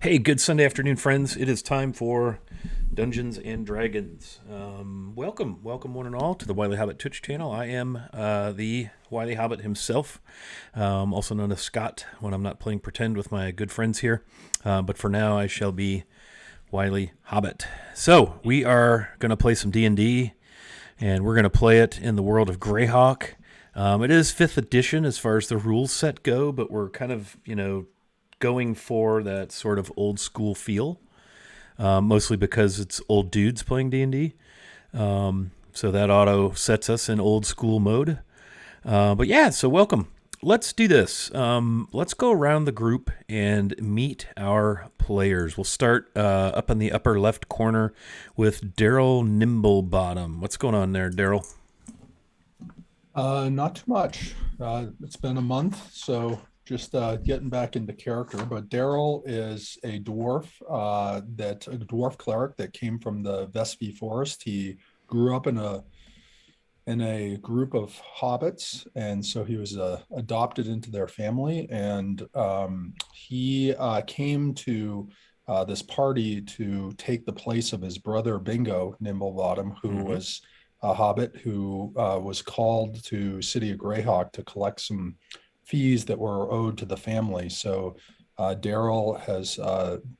Hey, good Sunday afternoon, friends. It is time for Dungeons and Dragons. Welcome, one and all, to the Wily Hobbit Twitch channel. I am the Wily Hobbit himself, also known as Scott when I'm not playing pretend with my good friends here. But for now, I shall be Wily Hobbit. So we are going to play some D&D, and we're going to play it in the world of Greyhawk. It is 5th edition as far as the rules set go, but we're kind of, going for that sort of old school feel, mostly because it's old dudes playing D&D. So that auto sets us in old school mode. But yeah, so welcome. Let's do this. Let's go around the group and meet our players. We'll start up in the upper left corner with Daryl Nimblebottom. What's going on there, Daryl? Not too much. It's been a month, so just getting back into character. But Daryl is a dwarf cleric that came from the Vespi Forest. He grew up in a group of hobbits, and so he was adopted into their family. And he came to this party to take the place of his brother Bingo Nimblebottom, who was a hobbit who was called to city of Greyhawk to collect some fees that were owed to the family. So Daryl has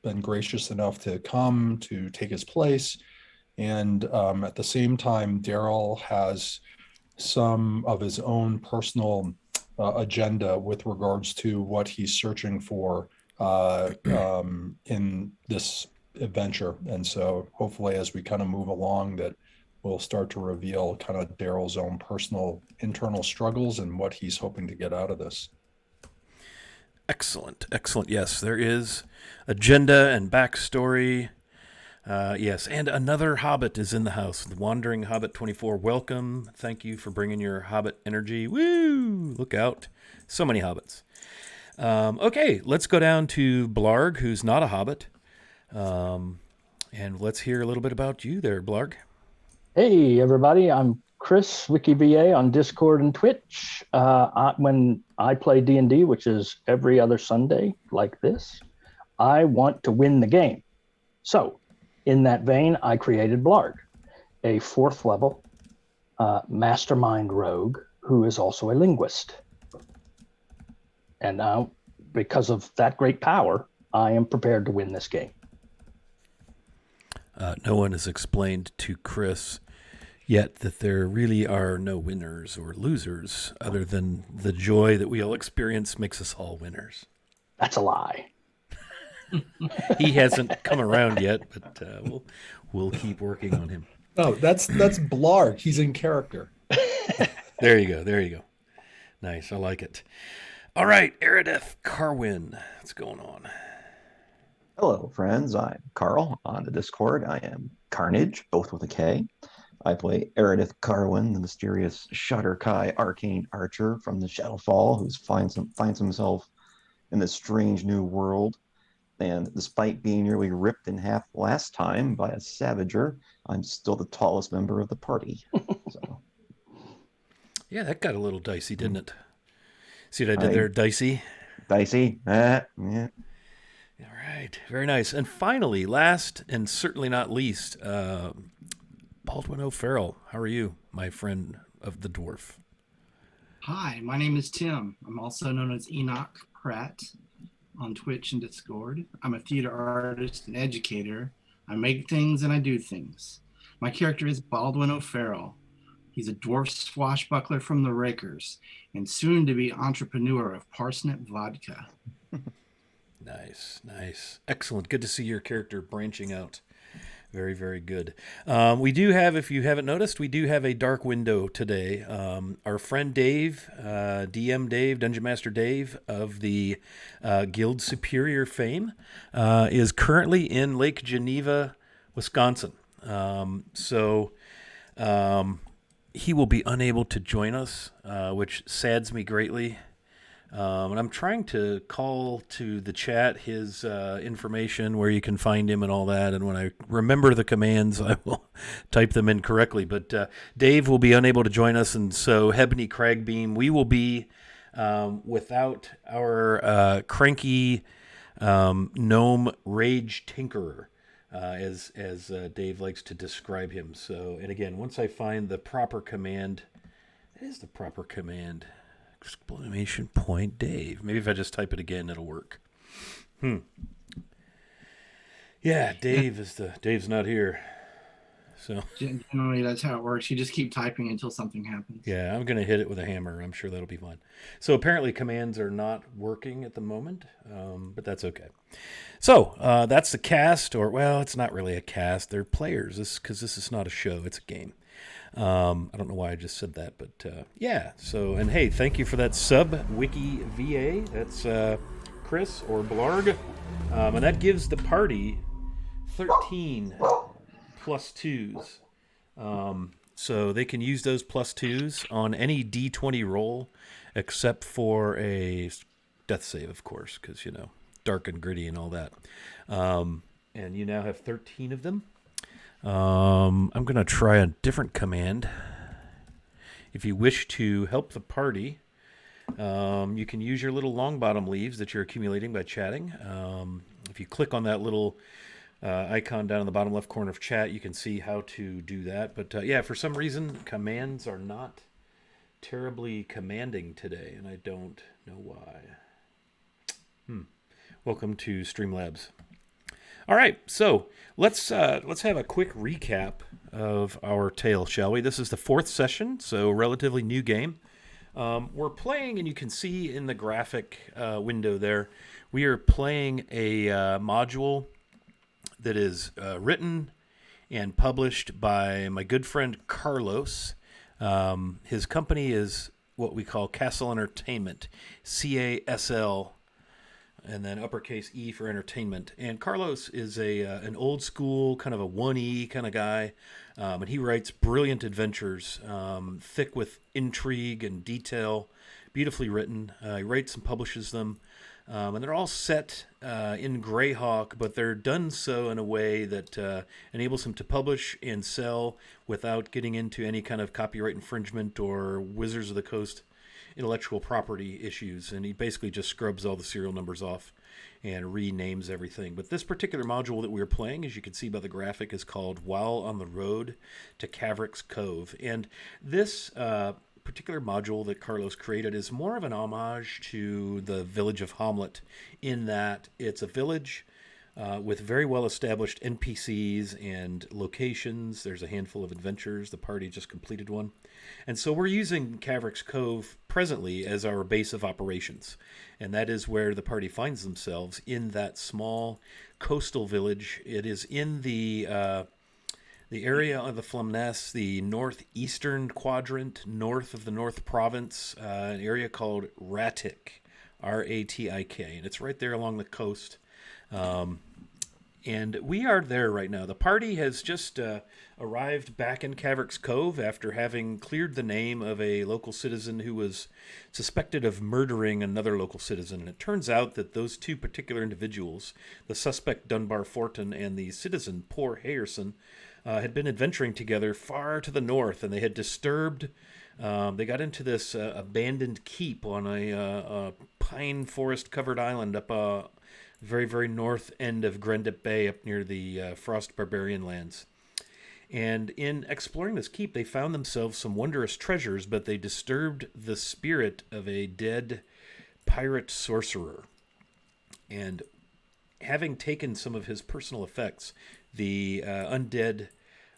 been gracious enough to come to take his place. And at the same time, Daryl has some of his own personal agenda with regards to what he's searching for in this adventure. And so hopefully as we kind of move along, that will start to reveal kind of Daryl's own personal internal struggles and what he's hoping to get out of this. Excellent. Yes, there is agenda and backstory. Yes, and another Hobbit is in the house. The Wandering Hobbit 24. Welcome. Thank you for bringing your Hobbit energy. Woo! Look out. So many Hobbits. Okay, let's go down to Blarg, who's not a Hobbit. And let's hear a little bit about you there, Blarg. Hey, everybody. I'm Chris, WikiVA on Discord and Twitch. When I play D&D, which is every other Sunday like this, I want to win the game. So, in that vein, I created Blarg, a 4th level mastermind rogue who is also a linguist. And now, because of that great power, I am prepared to win this game. No one has explained to Chris yet that there really are no winners or losers, other than the joy that we all experience makes us all winners. That's a lie. He hasn't come around yet, but we'll keep working on him. Oh, that's Blarg. He's in character. There you go. Nice, I like it. All right, Erideth Carwin, what's going on? Hello, friends. I'm Carl on the Discord. I am Carnage, both with a K. I play Erideth Carwin, the mysterious Shadar-kai arcane archer from the Shadowfall, who finds himself in this strange new world. And despite being nearly ripped in half last time by a savager, I'm still the tallest member of the party. So, yeah, that got a little dicey, didn't it? See what I did there, dicey? Dicey? Yeah. All right, very nice. And finally, last and certainly not least, Baldwin O'Farrell. How are you, my friend of the dwarf? Hi, my name is Tim. I'm also known as Enoch Pratt on Twitch and Discord. I'm a theater artist and educator. I make things and I do things. My character is Baldwin O'Farrell. He's a dwarf swashbuckler from the Rakers and soon to be entrepreneur of Parsnip Vodka. Nice. Excellent. Good to see your character branching out. Very, very good. We do have, if you haven't noticed, we do have a dark window today. Our friend Dave, DM Dave, Dungeon Master Dave of the Guild Superior fame, is currently in Lake Geneva, Wisconsin. So he will be unable to join us, which saddens me greatly. And I'm trying to call to the chat his information, where you can find him and all that. And when I remember the commands, I will type them in correctly. But Dave will be unable to join us. And so Hebney Cragbeam, we will be without our cranky gnome rage tinkerer, as Dave likes to describe him. So, and again, once I find the proper command, it is the proper command. Exclamation point Dave. Maybe if I just type it again, it'll work. Yeah, Dave's not here. So generally that's how it works. You just keep typing until something happens. yeah, I'm gonna hit it with a hammer. I'm sure that'll be fun. So apparently commands are not working at the moment, but that's okay. So that's the cast, or well, it's not really a cast. They're players. Because this is not a show; it's a game. I don't know why I just said that, but yeah. So and hey, thank you for that sub, Wiki VA. That's Chris or Blarg, and that gives the party 13 plus 2s. So they can use those plus 2s on any D20 roll, except for a death save, of course, because dark and gritty and all that. And you now have 13 of them. I'm going to try a different command. If you wish to help the party, you can use your little long bottom leaves that you're accumulating by chatting. If you click on that little icon down in the bottom left corner of chat, you can see how to do that. But yeah, for some reason, commands are not terribly commanding today, and I don't know why. Welcome to Streamlabs. All right, so let's have a quick recap of our tale, shall we? This is the 4th session, so relatively new game. We're playing, and you can see in the graphic window there, we are playing a module that is written and published by my good friend Carlos. His company is what we call Castle Entertainment, CASL, and then uppercase E for entertainment. And Carlos is an old school, kind of a 1E kind of guy, and he writes brilliant adventures, thick with intrigue and detail, beautifully written. He writes and publishes them. And they're all set in Greyhawk, but they're done so in a way that enables him to publish and sell without getting into any kind of copyright infringement or Wizards of the Coast intellectual property issues. And he basically just scrubs all the serial numbers off and renames everything. But this particular module that we're playing, as you can see by the graphic, is called While on the Road to Caverick's Cove. And this particular module that Carlos created is more of an homage to the village of Hamlet, in that it's a village with very well established NPCs and locations. There's a handful of adventures. The party just completed one. And so we're using Caverick's Cove presently as our base of operations. And that is where the party finds themselves, in that small coastal village. It is in the area of the Flanaess, the northeastern quadrant, north of the North Province, an area called Ratik, R-A-T-I-K. And it's right there along the coast. And we are there right now. The party has just arrived back in Caverick's Cove after having cleared the name of a local citizen who was suspected of murdering another local citizen. And it turns out that those two particular individuals, the suspect Dunbar Fortin and the citizen Poor Hayerson, had been adventuring together far to the north, and they had disturbed. They got into this abandoned keep on a pine forest-covered island up very, very north end of Grendip Bay, up near the Frost Barbarian lands. And in exploring this keep, they found themselves some wondrous treasures, but they disturbed the spirit of a dead pirate sorcerer. And having taken some of his personal effects, the undead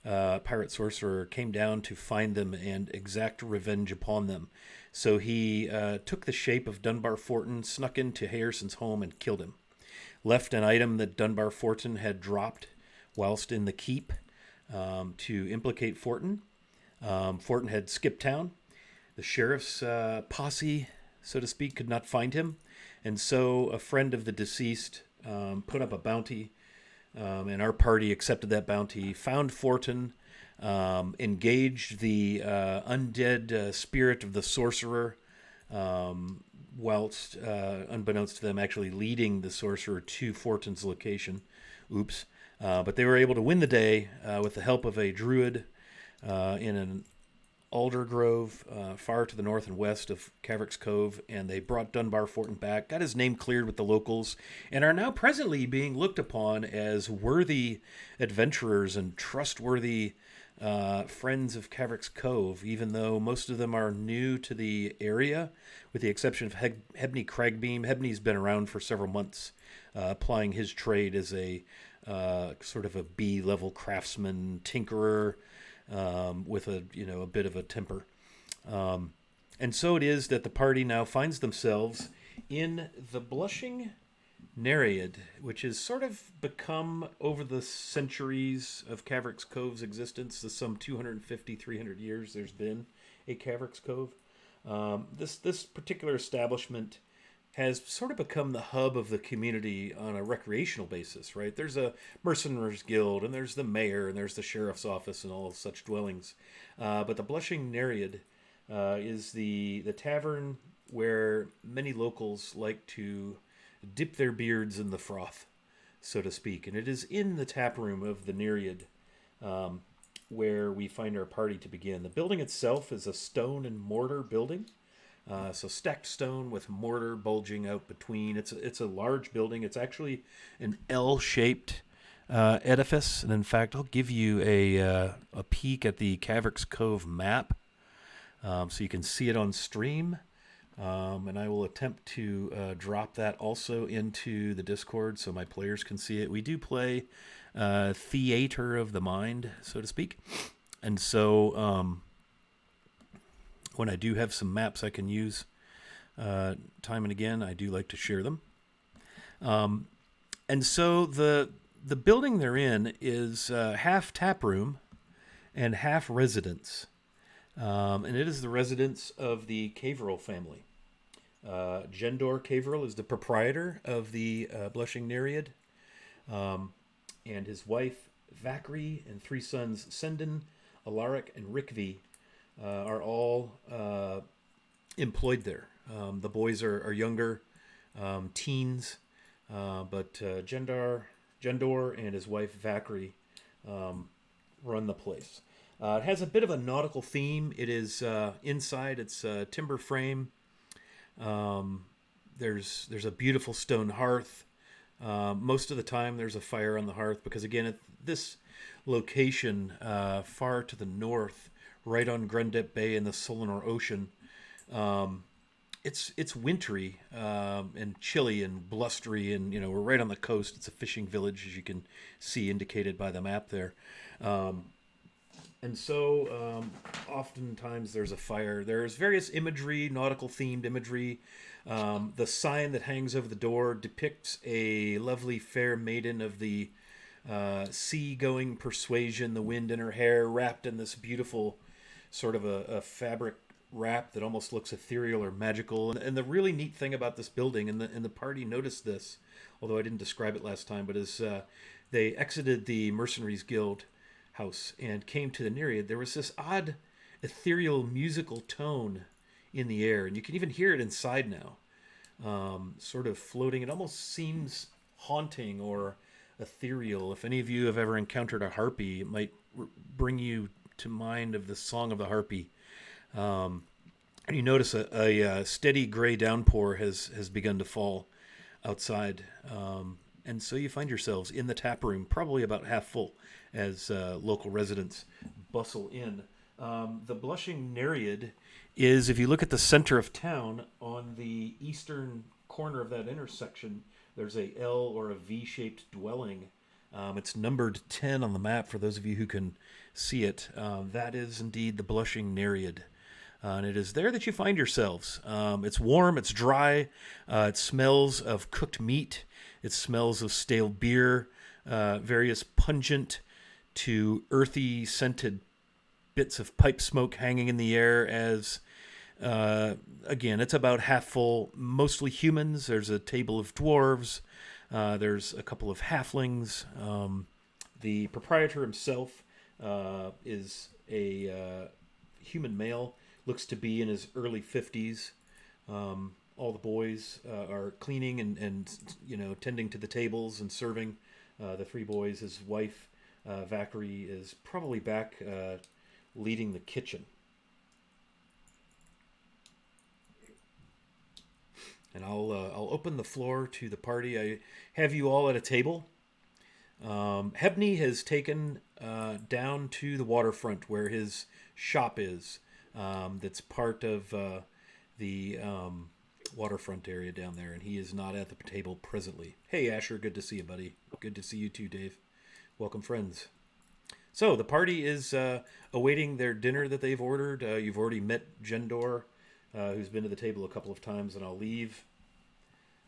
pirate sorcerer came down to find them and exact revenge upon them. So he took the shape of Dunbar Fortin, snuck into Hayerson's home, and killed him. Left an item that Dunbar Fortin had dropped whilst in the keep to implicate Fortin. Fortin had skipped town. The sheriff's posse, so to speak, could not find him. And so a friend of the deceased put up a bounty, and our party accepted that bounty, found Fortin, engaged the undead spirit of the sorcerer, whilst, unbeknownst to them, actually leading the sorcerer to Fortin's location. Oops. But they were able to win the day with the help of a druid in Aldergrove, far to the north and west of Caverick's Cove, and they brought Dunbar Fortin back, got his name cleared with the locals, and are now presently being looked upon as worthy adventurers and trustworthy friends of Caverick's Cove, even though most of them are new to the area, with the exception of Hebney Cragbeam. Hebney's been around for several months, applying his trade as a sort of a B-level craftsman, tinkerer, with a bit of a temper. And so it is that the party now finds themselves in the Blushing Nereid, which has sort of become, over the centuries of Caverick's Cove's existence, the some 250, 300 years there's been a Caverick's Cove. This particular establishment has sort of become the hub of the community on a recreational basis, right? There's a mercenaries guild, and there's the mayor, and there's the sheriff's office, and all such dwellings. But the Blushing Nereid is the tavern where many locals like to dip their beards in the froth, so to speak. And it is in the tap room of the Nereid where we find our party to begin. The building itself is a stone and mortar building. So stacked stone with mortar bulging out between. It's a large building. It's actually an L-shaped edifice, and in fact, I'll give you a peek at the Caverick's Cove map, so you can see it on stream. And I will attempt to drop that also into the Discord so my players can see it. We do play theater of the mind, so to speak, and so. When I do have some maps I can use time and again, I do like to share them. And so the building they're in is half tap room and half residence. And it is the residence of the Caverell family. Gendor Caverell is the proprietor of the Blushing Nereid. And his wife, Vakri, and three sons, Sendon, Alaric, and Rikvi, are all employed there. The boys are younger, teens, but Gendor and his wife Vakri run the place. It has a bit of a nautical theme. It is inside. It's a timber frame. There's a beautiful stone hearth. Most of the time, there's a fire on the hearth because, again, at this location, far to the north, right on Grundet Bay in the Solanor Ocean, it's wintry and chilly and blustery, and we're right on the coast. It's a fishing village, as you can see indicated by the map there, and so oftentimes there's a fire. There's various imagery, nautical themed imagery. The sign that hangs over the door depicts a lovely fair maiden of the sea-going persuasion, the wind in her hair, wrapped in this beautiful sort of a fabric wrap that almost looks ethereal or magical. And the really neat thing about this building, and the party noticed this, although I didn't describe it last time, but as they exited the Mercenaries Guild house and came to the Nereid, there was this odd ethereal musical tone in the air, and you can even hear it inside now, sort of floating. It almost seems haunting or ethereal. If any of you have ever encountered a harpy, it might bring you to mind of the Song of the Harpy. And you notice a steady gray downpour has begun to fall outside. And so you find yourselves in the tap room, probably about half full, as local residents bustle in. The Blushing Nereid is, if you look at the center of town, on the eastern corner of that intersection, there's a L or a V-shaped dwelling. It's numbered 10 on the map for those of you who can see it. That is indeed the Blushing Nereid. And it is there that you find yourselves. It's warm, it's dry, it smells of cooked meat, it smells of stale beer, various pungent to earthy scented bits of pipe smoke hanging in the air as, again, it's about half full, mostly humans. There's a table of dwarves. There's a couple of halflings. The proprietor himself is a human male, looks to be in his early 50s. All the boys are cleaning and tending to the tables and serving. The three boys, his wife, Vakri, is probably back leading the kitchen. and I'll open the floor to the party. I have you all at a table. Hebney has taken down to the waterfront where his shop is. That's part of the waterfront area down there, and he is not at the table presently. Hey, Asher, good to see you, buddy. Good to see you too, Dave. Welcome, friends. So the party is awaiting their dinner that they've ordered. You've already met Jendor, who's been to the table a couple of times, and I'll leave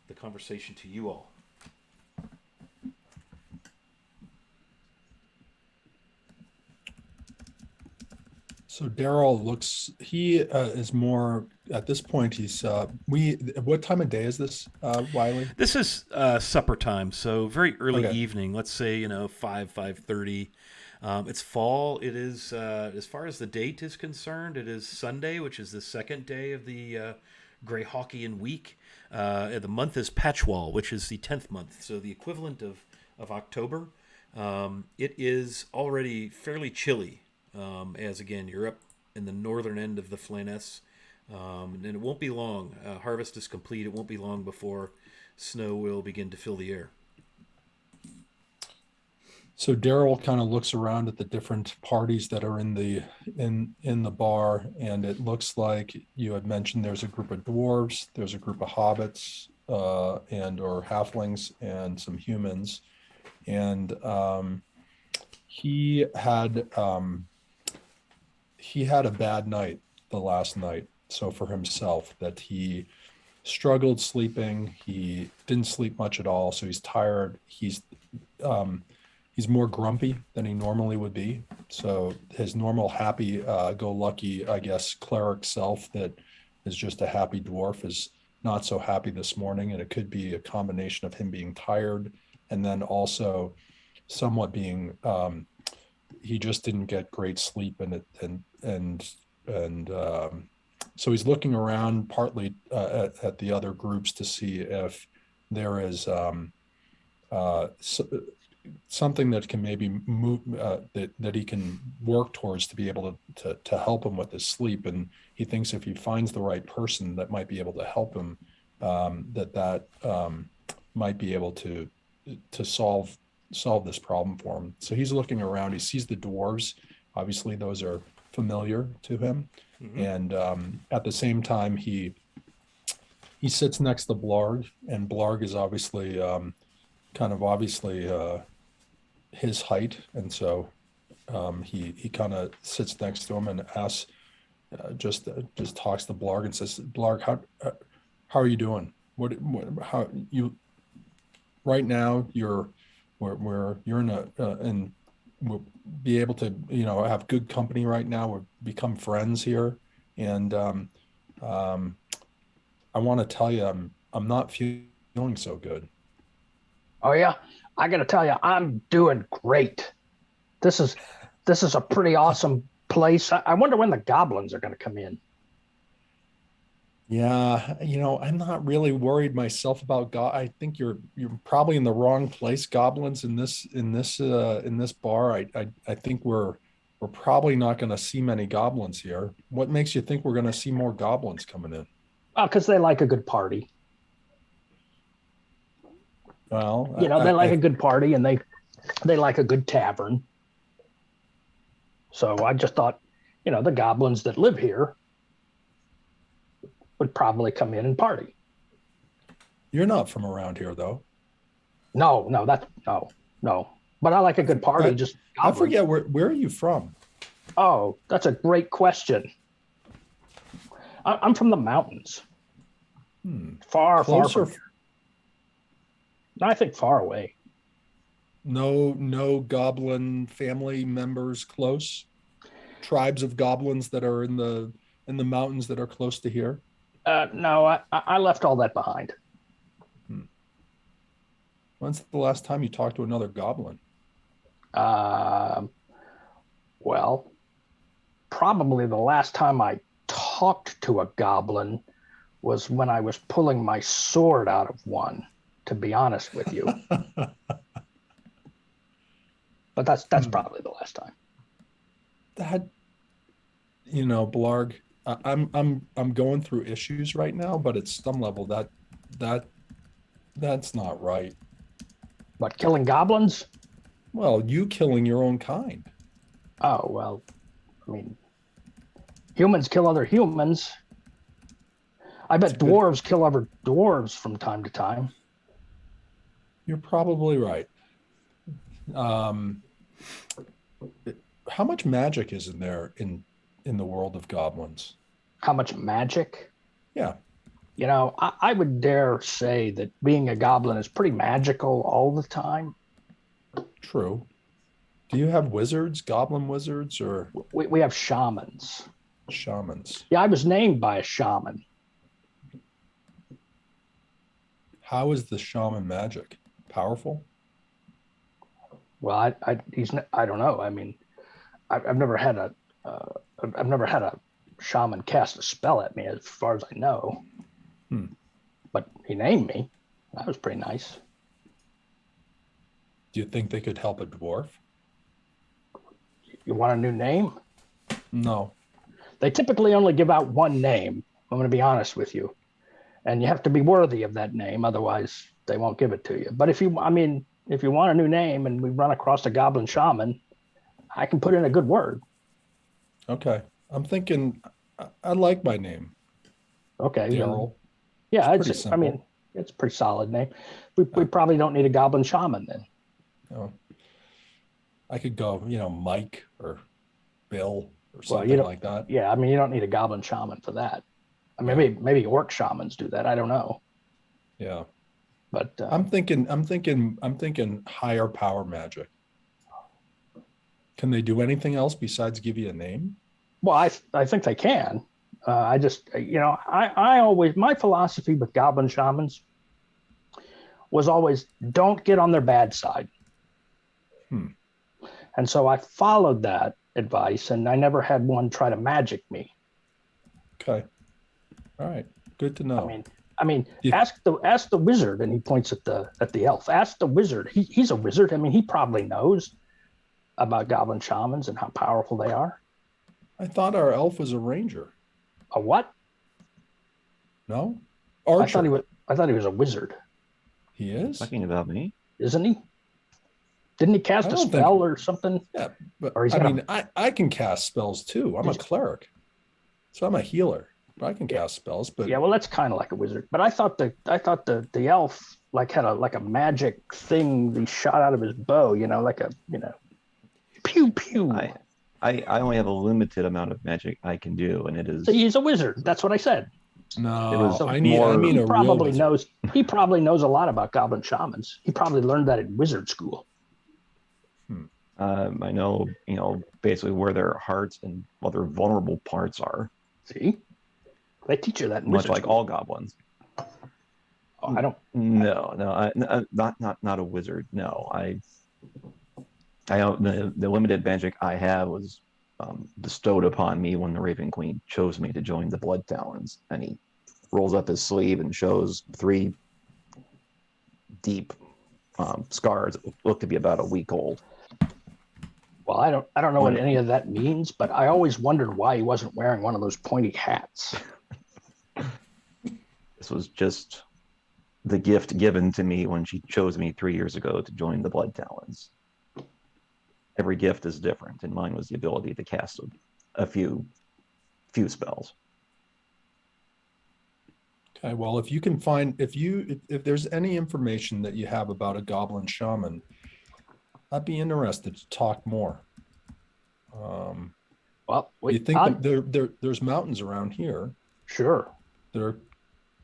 the conversation to you all. So Daryl looks, he is more, at this point, what time of day is this, Wiley? This is supper time, so very early Okay. evening. Let's say 5:30. It's fall. It is as far as the date is concerned. It is Sunday, which is the second day of the Greyhawkian week. The month is Patchwall, which is the 10th month, so the equivalent of October. It is already fairly chilly, as again you're up in the northern end of the Flanaess. And it won't be long. Harvest is complete. It won't be long before snow will begin to fill the air. So Daryl kind of looks around at the different parties that are in the bar, and it looks like you had mentioned there's a group of dwarves, there's a group of hobbits, and or halflings, and some humans, and he had a bad night the last night. So for himself, that he struggled sleeping, he didn't sleep much at all, so he's tired. He's more grumpy than he normally would be. So his normal happy go lucky, I guess, cleric self that is just a happy dwarf is not so happy this morning, and it could be a combination of him being tired and then also somewhat being he just didn't get great sleep, and so he's looking around partly at the other groups to see if there is something that can maybe move that he can work towards to be able to help him with his sleep. And he thinks if he finds the right person that might be able to help him, that might be able to solve this problem for him. So he's looking around. He sees the dwarves. Obviously, those are familiar to him. Mm-hmm. And at the same time, he sits next to Blarg, and Blarg is obviously his height, and so he kind of sits next to him and asks, just talks to Blarg and says, "Blarg, how are you doing? How you right now? You're in and we'll be able to have good company right now. We've become friends here, and I want to tell you I'm not feeling so good." Oh yeah, I got to tell you, I'm doing great. This is a pretty awesome place. I wonder when the goblins are going to come in. Yeah, I'm not really worried myself about I think you're probably in the wrong place. Goblins in this bar. I think we're probably not going to see many goblins here. What makes you think we're going to see more goblins coming in? Oh, because they like a good party. Well, they like a good party, and they like a good tavern. So I just thought, the goblins that live here would probably come in and party. You're not from around here, though. No. But I like a good party. I forget where are you from? Oh, that's a great question. I'm from the mountains. Far from here. I think far away. No goblin family members close? Tribes of goblins that are in the mountains that are close to here? No, I left all that behind. When's the last time you talked to another goblin? Well, probably the last time I talked to a goblin was when I was pulling my sword out of one, to be honest with you. But that's probably the last time. That, Blarg, I'm going through issues right now, but at some level that that's not right. What, killing goblins? Well, you killing your own kind. Oh, well, I mean, humans kill other humans. I bet That's a good- dwarves kill other dwarves from time to time. You're probably right. Um, how much magic is in there in the world of goblins? How much magic? Yeah, You know, I would dare say that being a goblin is pretty magical all the time. true. Do you have wizards, goblin wizards, or We have shamans. shamans? Yeah, I was named by a shaman. How is the shaman magic? Powerful? Well, I don't know. I mean, I've never had I've never had a shaman cast a spell at me, as far as I know. Hmm. But he named me. That was pretty nice. Do you think they could help a dwarf? You want a new name? No. They typically only give out one name. I'm going to be honest with you, and you have to be worthy of that name. Otherwise, they won't give it to you. But if you want a new name, and we run across a goblin shaman, I can put in a good word. Okay. I'm thinking I like my name. Okay. Daryl. Yeah, It's pretty simple. I mean, it's a pretty solid name. We probably don't need a goblin shaman then. Oh, I could go, Mike or Bill or Well, something like that. Yeah, I mean, you don't need a goblin shaman for that. I mean, Yeah. maybe orc shamans do that. I don't know. Yeah. But I'm thinking higher power magic. Can they do anything else besides give you a name? well, I think they can. I just, I always, my philosophy with goblin shamans was always don't get on their bad side. Hmm. And so I followed that advice, and I never had one try to magic me. Okay. All right. Good to know. I mean, Yeah. ask the wizard, and he points at the elf. Ask the wizard. He's a wizard. I mean, he probably knows about goblin shamans and how powerful they are. I thought our elf was a ranger. A what? No? Archer. I thought he was a wizard. He is? Talking about me? Isn't he? Didn't he cast a spell or something? Yeah, but Or he's I can cast spells too. I'm a cleric. So I'm a healer. But I can cast spells, but yeah, well, that's kind of like a wizard. But I thought the elf had a magic thing he shot out of his bow, pew pew. I only have a limited amount of magic I can do, and it is. So he's a wizard. That's what I said. no, It was I mean a He real probably wizard. knows. He probably knows a lot about goblin shamans. He probably learned that in wizard school. I know, basically where their hearts and their vulnerable parts are. See, they teach you that in Much wizard like school. all goblins. Oh, I don't. No, not a wizard. No, I don't. The limited magic I have was bestowed upon me when the Raven Queen chose me to join the Blood Talons, and he rolls up his sleeve and shows 3 deep scars that look to be about a week old. Well, I don't know what any of that means, but I always wondered why he wasn't wearing one of those pointy hats. This was just the gift given to me when she chose me 3 years ago to join the Blood Talons. Every gift is different, and mine was the ability to cast a few spells. Okay, well, if you can find if there's any information that you have about a goblin shaman, I'd be interested to talk more. Well, You think that there's mountains around here? Sure. They're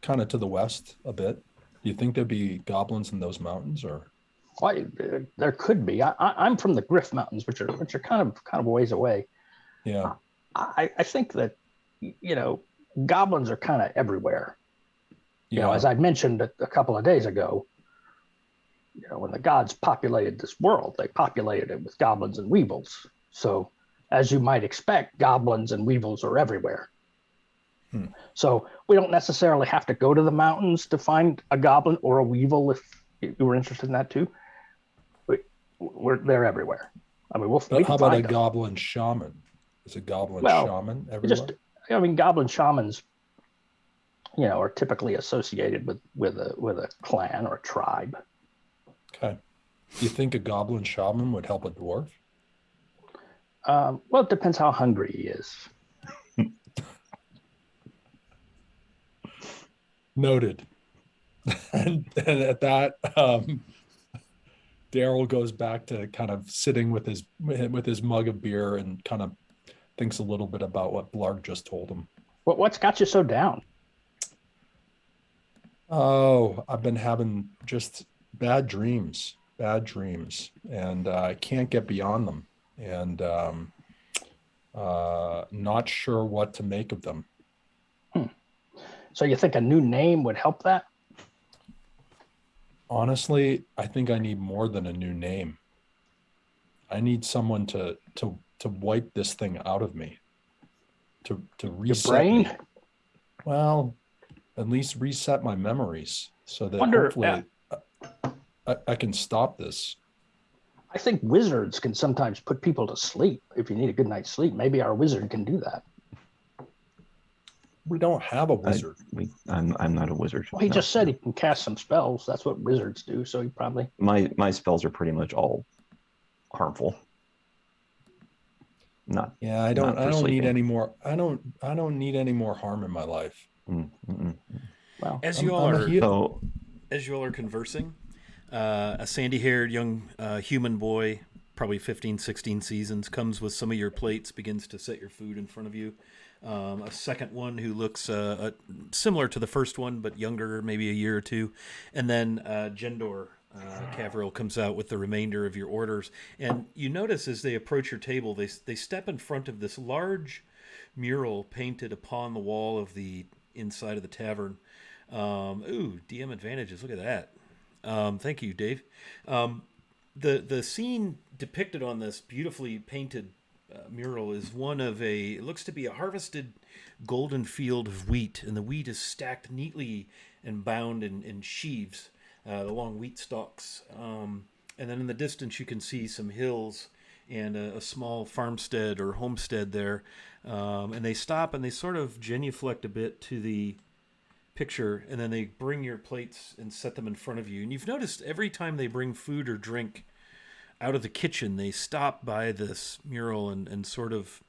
kind of to the west a bit. Do you think there'd be goblins in those mountains, or? Why there could be. I'm from the Griff Mountains, which are kind of a ways away. Yeah. I think that goblins are kind of everywhere. As I mentioned a couple of days ago, when the gods populated this world, they populated it with goblins and weevils. So, as you might expect, goblins and weevils are everywhere. So we don't necessarily have to go to the mountains to find a goblin or a weevil if you were interested in that too. They're everywhere. I mean, how about a goblin shaman? Is a goblin shaman everywhere? Goblin shamans are typically associated with a clan or tribe. Okay. Do you think a goblin shaman would help a dwarf? Well, it depends how hungry he is. Noted. And at that, Daryl goes back to kind of sitting with his mug of beer and kind of thinks a little bit about what Blarg just told him. What's got you so down? Oh, I've been having just bad dreams, and I can't get beyond them, and not sure what to make of them. So you think a new name would help that? Honestly, I think I need more than a new name. I need someone to wipe this thing out of me, to reset Your brain? me. Well, at least reset my memories so that hopefully I can stop this. I think wizards can sometimes put people to sleep. If you need a good night's sleep, maybe our wizard can do that. We don't have a wizard. I'm not a wizard. Well, he just said he can cast some spells. That's what wizards do. So he probably my spells are pretty much all harmful. Not. Yeah, I don't need any more. I don't need any more harm in my life. Well, as you all are conversing, a sandy-haired young human boy, probably 15, 16 seasons, comes with some of your plates, begins to set your food in front of you. A second one who looks similar to the first one, but younger, maybe a year or two. And then Jendor Cavril comes out with the remainder of your orders. And you notice as they approach your table, they step in front of this large mural painted upon the wall of the inside of the tavern. DM advantages. Look at that. Thank you, Dave. The scene depicted on this beautifully painted mural is one of it looks to be a harvested golden field of wheat, and the wheat is stacked neatly and bound in sheaves, the long wheat stalks. And then in the distance you can see some hills and a small farmstead or homestead there. And they stop and they sort of genuflect a bit to the picture, and then they bring your plates and set them in front of you. And you've noticed every time they bring food or drink out of the kitchen, they stop by this mural and sort of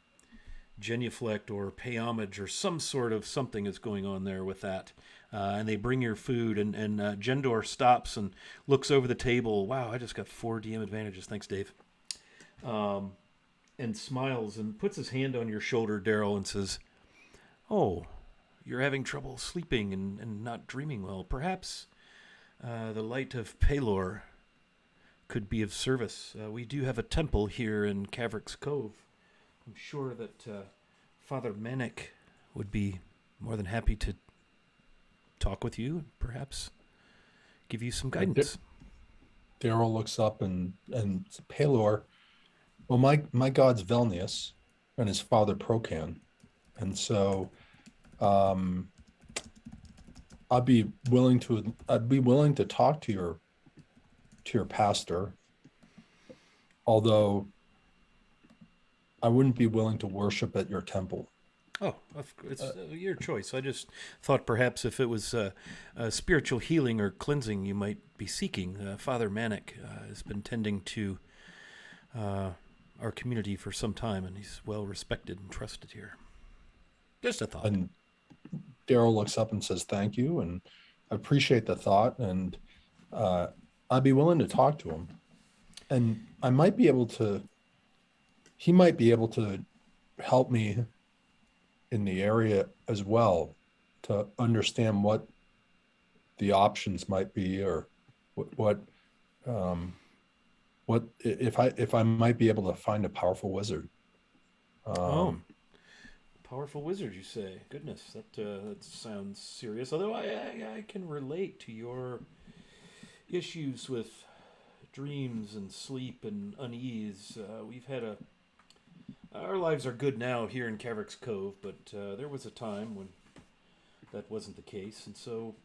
genuflect or pay homage, or some sort of something is going on there with that. And they bring your food, and Jendor stops and looks over the table. Wow, I just got 4 DM advantages. Thanks, Dave. And smiles and puts his hand on your shoulder, Daryl, and says, "Oh, you're having trouble sleeping and not dreaming well. Perhaps the light of Pelor could be of service. We do have a temple here in Cavric's Cove. I'm sure that Father Manic would be more than happy to talk with you and perhaps give you some guidance." Daryl looks up and Pelor, well, my god's Velnius and his father Procan. And so I'd be willing to talk to your pastor, although I wouldn't be willing to worship at your temple. Oh, it's your choice. I just thought perhaps if it was spiritual healing or cleansing you might be seeking. Father Manic has been tending to our community for some time, and he's well respected and trusted here. Just a thought. And Daryl looks up and says, "Thank you," and I appreciate the thought, and I'd be willing to talk to him, and he might be able to help me in the area as well, to understand what the options might be, or what if I might be able to find a powerful wizard. Powerful wizard, you say? Goodness, that sounds serious. Although I can relate to your issues with dreams and sleep and unease. We've had our lives are good now here in Cavric's Cove, but there was a time when that wasn't the case, and so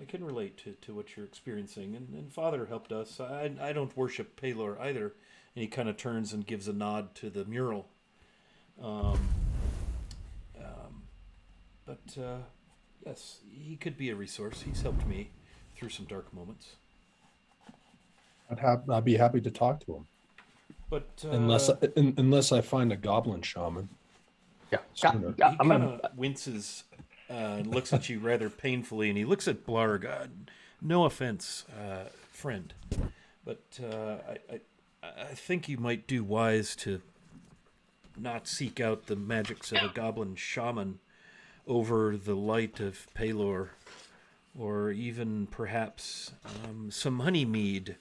I can relate to what you're experiencing. And Father helped us. I don't worship Pelor either, and he kind of turns and gives a nod to the mural. But Yes, he could be a resource. He's helped me through some dark moments. I'd be happy to talk to him, But unless I find a goblin shaman Yeah. sooner. he kind of winces and looks at you rather painfully, and he looks at Blarg. No offense, friend, but I think you might do wise to not seek out the magics of a goblin shaman over the light of Pelor, or even perhaps some honeymead,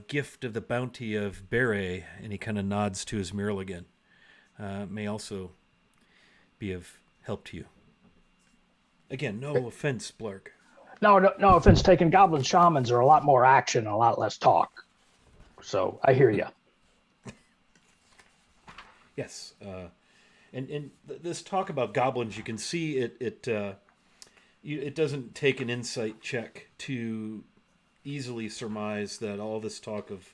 gift of the bounty of Bere, and he kind of nods to his mural again. May also be of help to you. Again, no offense, Blarg. No offense taken. Goblin shamans are a lot more action and a lot less talk. So I hear you. Yes, and this talk about goblins, you can see it doesn't take an insight check to easily surmise that all this talk of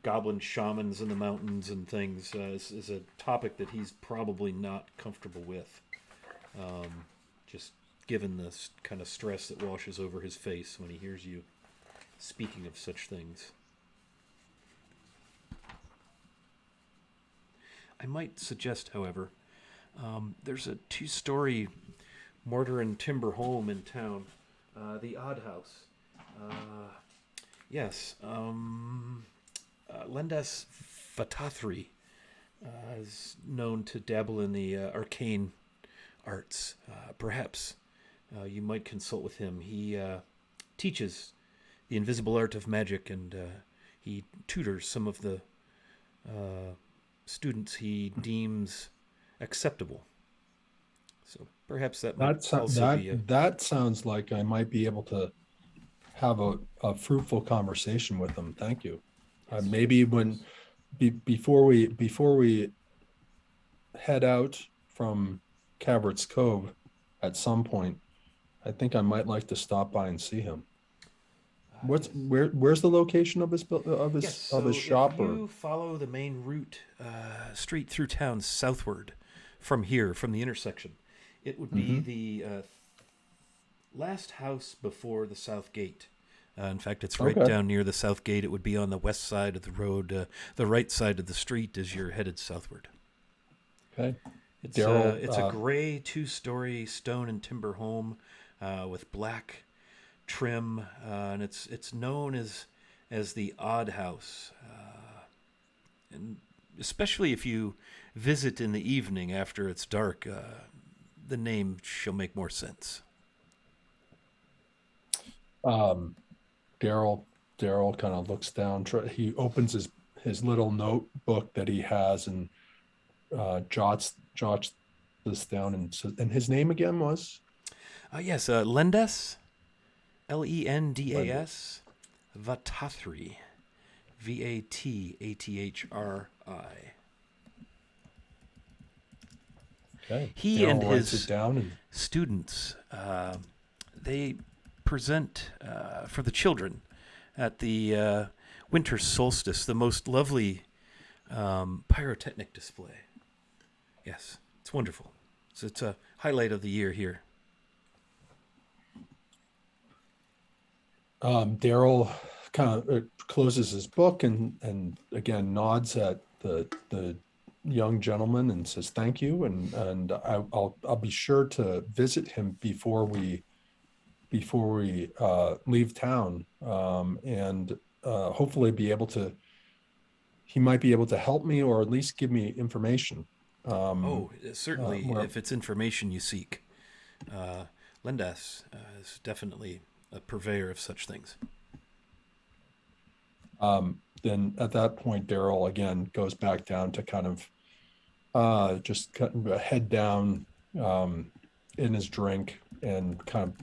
goblin shamans in the mountains and things is a topic that he's probably not comfortable with. Just given the kind of stress that washes over his face when he hears you speaking of such things. I might suggest, however, there's a 2-story mortar and timber home in town, the Odd House. Yes, Lendas Vatathri is known to dabble in the arcane arts. Perhaps you might consult with him. He teaches the invisible art of magic, and he tutors some of the students he deems acceptable. So perhaps that might also be that sounds like I might be able to have a fruitful conversation with them. Thank you. Maybe before we head out from Cavert's Cove at some point, I think I might like to stop by and see him. Where's the location of his shop? If you follow the main route straight through town southward from here, from the intersection, it would be the last house before the south gate. In fact, it's right down near the south gate. It would be on the west side of the road, the right side of the street as you're headed southward. Okay. It's a gray 2-story stone and timber home with black trim, and it's known as the Odd House, and especially if you visit in the evening after it's dark, the name shall make more sense. Daryl kind of looks down. He opens his little notebook that he has and jots this down. And his name again was? Yes, Lendas, Lendas Vatathri, Vatathri. Okay. He Daryl and writes his it down and students, they present for the children at the winter solstice the most lovely pyrotechnic display. Yes, it's wonderful. So it's a highlight of the year here. Daryl kind of closes his book and again nods at the young gentleman and says thank you, and I'll be sure to visit him before we leave town, and hopefully he might be able to help me or at least give me information. Certainly, if it's information you seek. Lendas is definitely a purveyor of such things. Then at that point, Daryl again goes back down to kind of just cutting a head down in his drink and kind of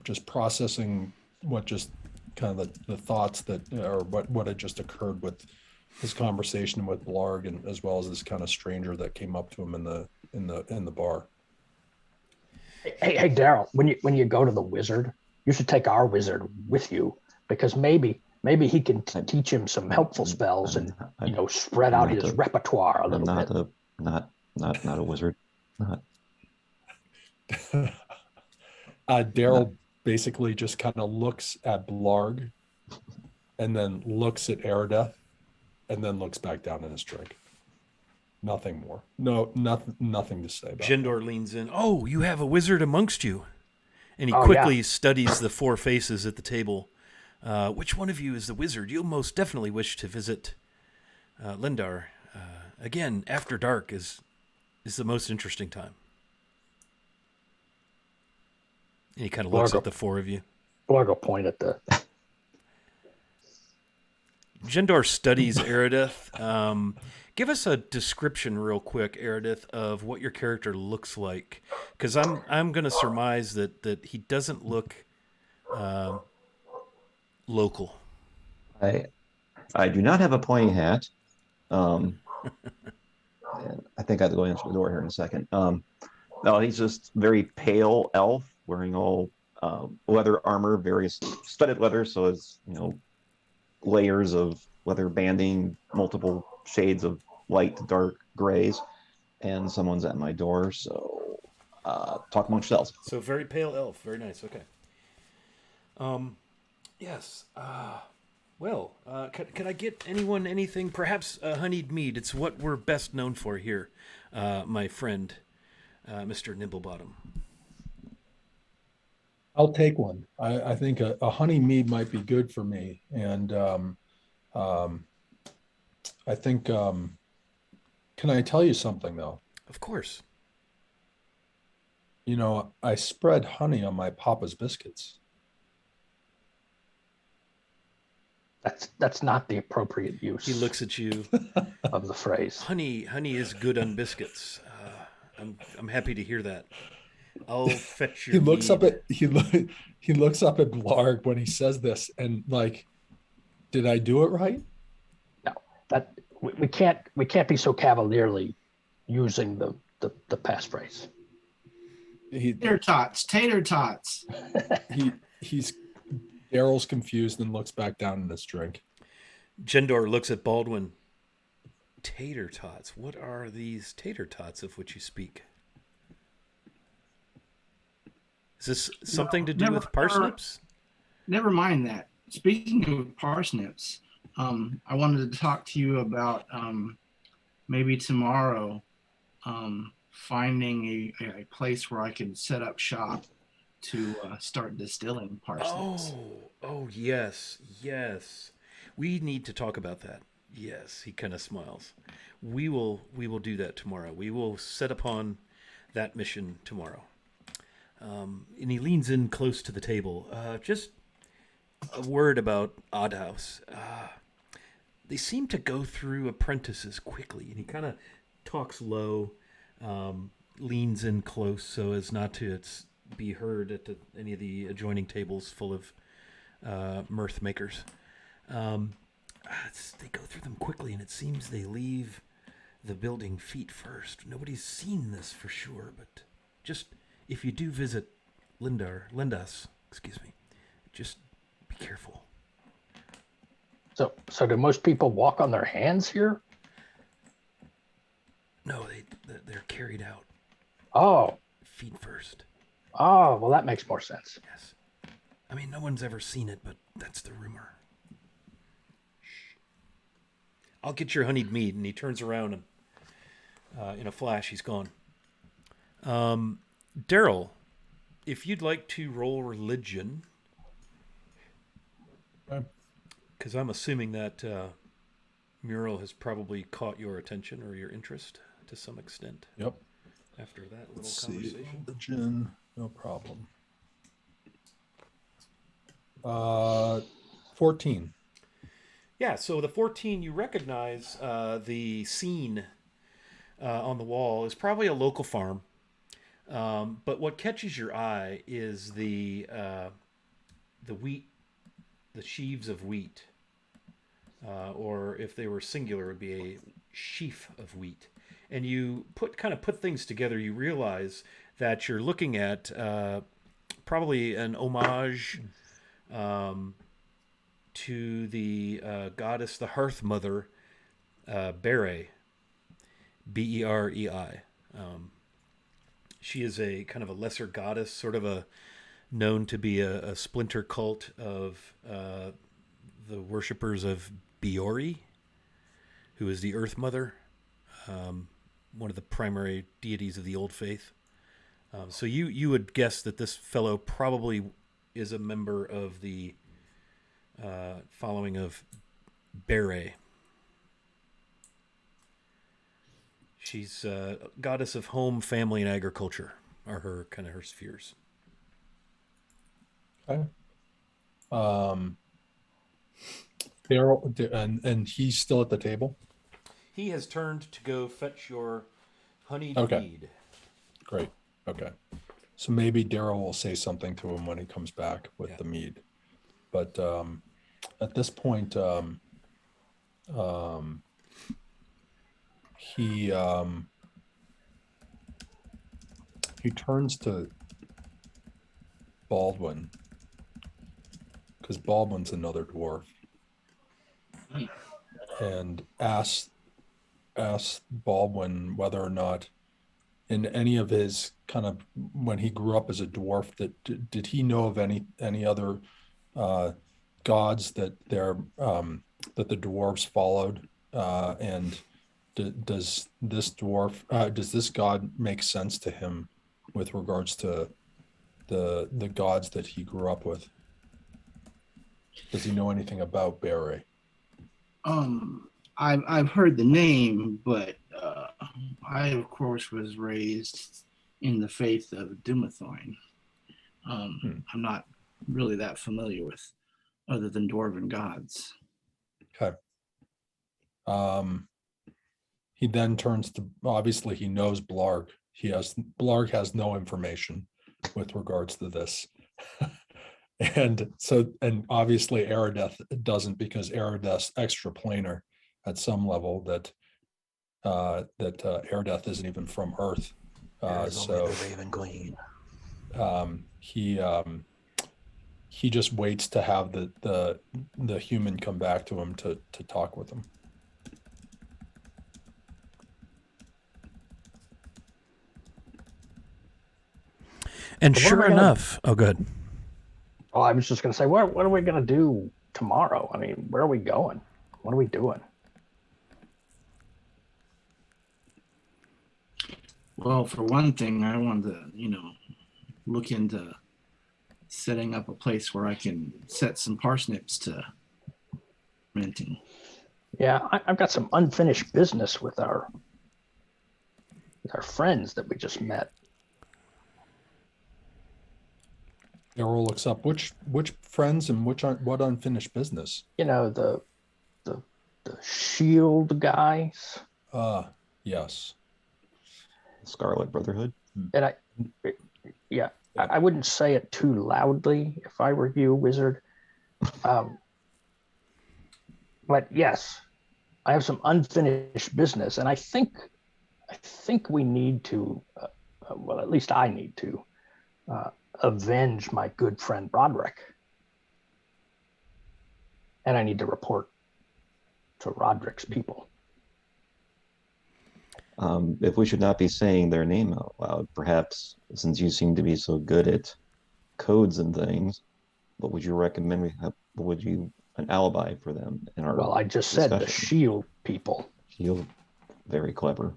just processing what just kind of the thoughts that or what had just occurred with his conversation with Blarg, and as well as this kind of stranger that came up to him in the bar. Hey, Daryl, when you go to the wizard, you should take our wizard with you, because maybe he can teach him some helpful spells and spread out his repertoire a little bit. Not a wizard. Not. Daryl basically just kind of looks at Blarg and then looks at Aerodeth and then looks back down in his drink. Nothing more. No, nothing to say about that. Jindor leans in. Oh, you have a wizard amongst you. And he Oh, quickly yeah. studies the four faces at the table. Which one of you is the wizard? You'll most definitely wish to visit Lindar. Again, after dark is the most interesting time. And he kind of looks at the four of you. Blarg will point at the... Jindor studies Aerodeth. Give us a description real quick, Aerodeth, of what your character looks like. Because I'm going to surmise that he doesn't look local. I do not have a pointy hat. And I think I have to go answer the door here in a second. No, he's just very pale elf, wearing all leather armor, various studded leather, so it's, layers of leather banding, multiple shades of light to dark grays, and someone's at my door, so talk amongst yourselves. So very pale elf. Very nice. Okay. Yes. Well, can I get anyone anything? Perhaps honeyed mead. It's what we're best known for here, my friend, Mr. Nimblebottom. I'll take one. I think a honey mead might be good for me. And I think, can I tell you something, though? Of course. I spread honey on my Papa's biscuits. That's not the appropriate use. He looks at you. Of the phrase. Honey is good on biscuits. I'm happy to hear that. I'll fetch your. He looks up at Blarg when he says this, and did I do it right? No, that we can't be so cavalierly using the passphrase. Tater tots. He's Daryl's confused and looks back down in his drink. Jindor looks at Baldwin. Tater tots. What are these tater tots of which you speak? Is this something to do with parsnips? Never mind that. Speaking of parsnips, I wanted to talk to you about maybe tomorrow finding a place where I could set up shop to start distilling parsnips. Oh, yes. We need to talk about that. Yes, he kind of smiles. We will do that tomorrow. We will set upon that mission tomorrow. And he leans in close to the table. Just a word about Odd House. They seem to go through apprentices quickly, and he kind of talks low, leans in close so as not to be heard at any of the adjoining tables full of mirth makers. They go through them quickly, and it seems they leave the building feet first. Nobody's seen this for sure, but just if you do visit Lindas, just be careful. So do most people walk on their hands here? No, they're carried out. Oh. Feet first. Oh, well, that makes more sense. Yes. I mean, no one's ever seen it, but that's the rumor. Shh. I'll get your honeyed mead, and he turns around and in a flash, he's gone. Daryl, if you'd like to roll religion, because I'm assuming that mural has probably caught your attention or your interest to some extent. Yep. After that little Let's conversation. see. Religion, no problem. 14. Yeah, so the 14, you recognize the scene on the wall is probably a local farm. But what catches your eye is the wheat, the sheaves of wheat, or if they were singular, it would be a sheaf of wheat. And you put things together. You realize that you're looking at probably an homage to the goddess, the Hearth Mother, Berei, Berei. She is a kind of a lesser goddess, sort of a known to be a splinter cult of the worshippers of Biori, who is the Earth Mother, one of the primary deities of the Old Faith. So you would guess that this fellow probably is a member of the following of Bere. She's goddess of home, family, and agriculture are her spheres. Okay. Daryl, and he's still at the table. He has turned to go fetch your honeyed Okay. mead. Great. Okay. So maybe Daryl will say something to him when he comes back with the mead. But at this point, he turns to Baldwin, because Baldwin's another dwarf, and asks Baldwin whether or not in any of his kind of, when he grew up as a dwarf, that did he know of any other gods that that the dwarves followed, and does this god make sense to him with regards to the gods that he grew up with? Does he know anything about Barry? I've heard the name, but I of course was raised in the faith of Dumathoin. I'm not really that familiar with other than dwarven gods. Okay. He then turns to, obviously he knows Blarg. Blarg has no information with regards to this. And obviously Aerodeth doesn't, because Aerodeth's extraplanar at some level, that Aerodeth isn't even from Earth. So the Raven Queen. He just waits to have the human come back to him to talk with him. And But what sure am I gonna- enough, oh, good. Oh, I was just going to say, what are we going to do tomorrow? I mean, where are we going? What are we doing? Well, for one thing, I wanted to, look into setting up a place where I can set some parsnips to renting. Yeah, I've got some unfinished business with our friends that we just met. Errol looks up which friends and what unfinished business. The shield guys. Yes. Scarlet Brotherhood. And I wouldn't say it too loudly if I were you, Wizard. But yes, I have some unfinished business, and I think we need to, well, at least I need to, avenge my good friend Roderick, and I need to report to Roderick's people. If we should not be saying their name out loud, perhaps, since you seem to be so good at codes and things, what would you recommend an alibi for them in our Well, I just said the discussion? shield people. Shield, very clever.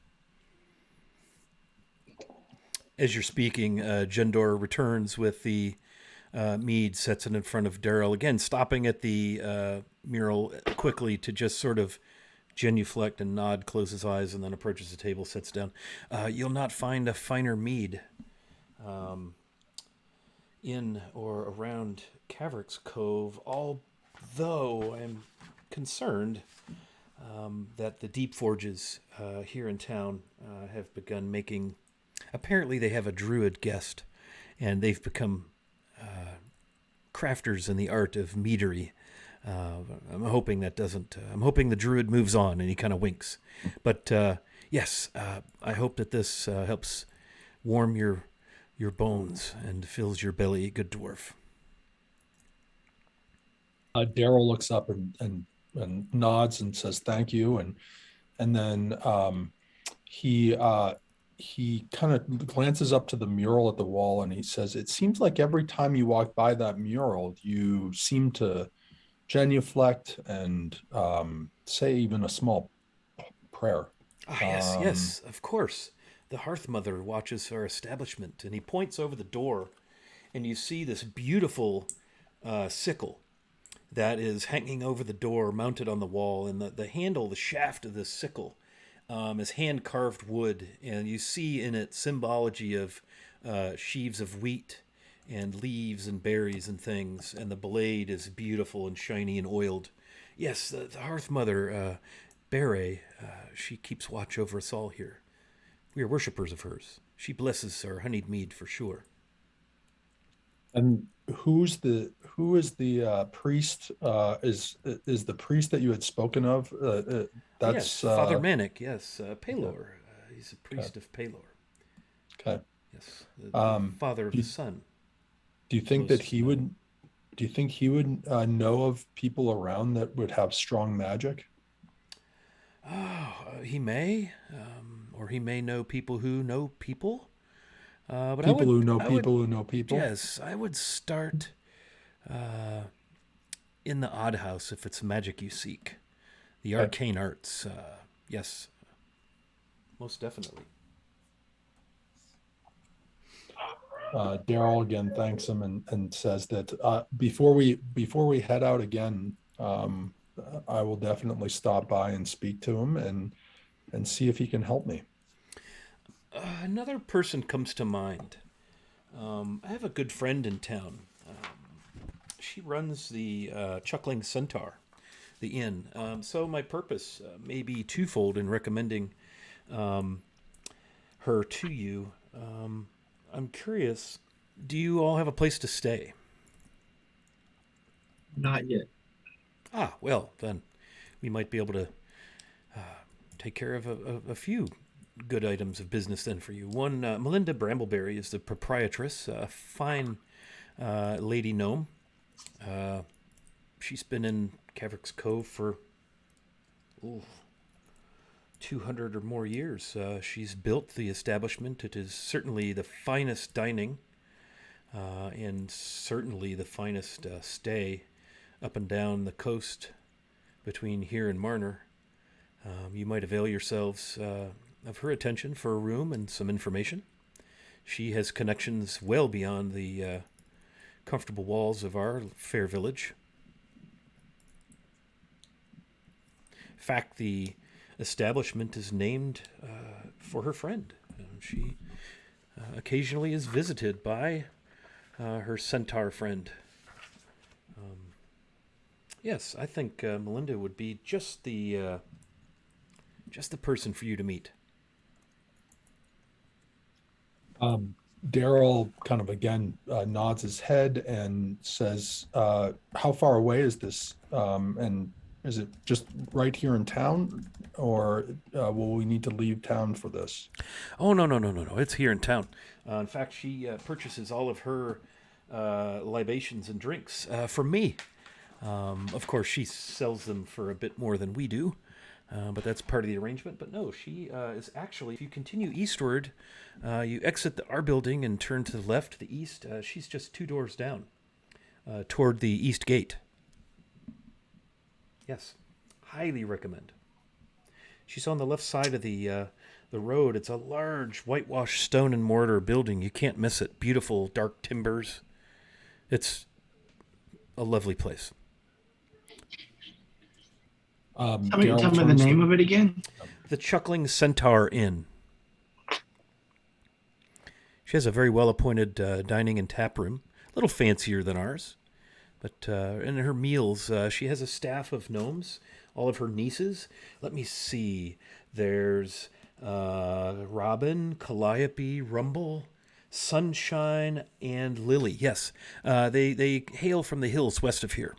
As you're speaking, Jendor returns with the mead, sets it in front of Daryl, again, stopping at the mural quickly to just sort of genuflect and nod, close his eyes, and then approaches the table, sits down. You'll not find a finer mead in or around Caverick's Cove, although I'm concerned that the deep forges here in town have begun making... Apparently they have a druid guest, and they've become crafters in the art of meadery. I'm hoping that doesn't... I'm hoping the druid moves on, and he kind of winks. But yes, I hope that this helps warm your bones and fills your belly, good dwarf. Daryl looks up and nods and says thank you, and then he he kind of glances up to the mural at the wall and he says, "It seems like every time you walk by that mural, you seem to genuflect and say even a small prayer." Ah, yes, Um, yes, of course. The Hearth Mother watches our establishment, and he points over the door, and you see this beautiful sickle that is hanging over the door, mounted on the wall, and the handle, the shaft of this sickle, is hand carved wood, and you see in it symbology of sheaves of wheat and leaves and berries and things, and the blade is beautiful and shiny and oiled. Yes, the Hearth Mother, Bere, she keeps watch over us all here. We are worshippers of hers. She blesses our honeyed mead for sure. and who is the priest? Is the priest that you had spoken of? Yes, That's Father Manic, yes, yeah. Pelor. He's a Okay. priest of Pelor. Okay. Yes, the Um, father of do the you, sun, do you think that most he known. would? Do you think he would know of people around that would have strong magic? Oh, he may, or he may know people who know people. But People who know I would, people who know people. yes, I would start in the odd house if it's magic you seek. The Okay. arcane arts, yes, most definitely. Daryl again thanks him and says that before we head out again, I will definitely stop by and speak to him and see if he can help me. Another person comes to mind. I have a good friend in town. She runs the Chuckling Centaur, the inn. So my purpose may be twofold in recommending her to you. I'm curious, do you all have a place to stay? Not yet. Ah, well, then we might be able to take care of a few good items of business then for you. One, Melinda Brambleberry is the proprietress, a fine lady gnome. Uh, she's been in Caverick's Cove for ooh, 200 or more years. She's built the establishment. It is certainly the finest dining and certainly the finest stay up and down the coast between here and Marner. You might avail yourselves of her attention for a room and some information. She has connections well beyond the comfortable walls of our fair village. In fact, the establishment is named for her friend. She occasionally is visited by her centaur friend. Yes, I think Melinda would be just the person for you to meet. Um, Daryl kind of again nods his head and says, "How far away is this? And is it just right here in town, or will we need to leave town for this?" Oh no no no no no! It's here in town. In fact, she purchases all of her libations and drinks from me. Of course, she sells them for a bit more than we do, but that's part of the arrangement. But no, she is actually. If you continue eastward, you exit our building and turn to the left, to the east. She's just two doors down, toward the east gate. Yes, highly recommend. She's on the left side of the road. It's a large whitewashed stone and mortar building. You can't miss it. Beautiful dark timbers. It's a lovely place. Daryl Tell me the turns name to of it again. The Chuckling Centaur Inn. She has a very well appointed dining and tap room, a little fancier than ours. But in her meals, she has a staff of gnomes, all of her nieces. Let me see. There's Robin, Calliope, Rumble, Sunshine, and Lily. Yes, they hail from the hills west of here.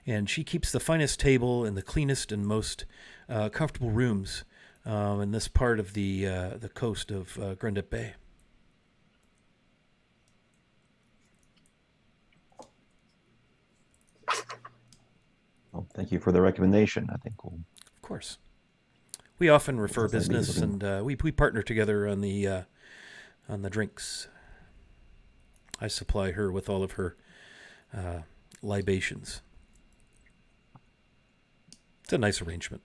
And she keeps the finest table and the cleanest and most comfortable rooms in this part of the coast of Grendip Bay. Well, thank you for the recommendation. I think we'll Of course. We often refer Sounds like me business, looking- and we partner together on the drinks. I supply her with all of her libations. It's a nice arrangement.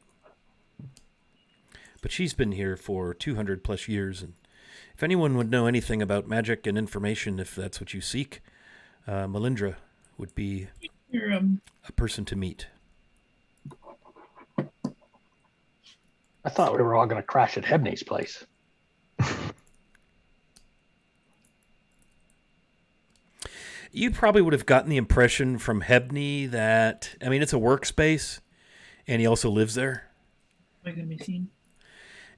But she's been here for 200 plus years, and if anyone would know anything about magic and information, if that's what you seek, Melindra would be You're a person to meet. I thought we were all going to crash at Hebney's place. You probably would have gotten the impression from Hebney that, I mean, it's a workspace, and he also lives there. am I gonna be seen?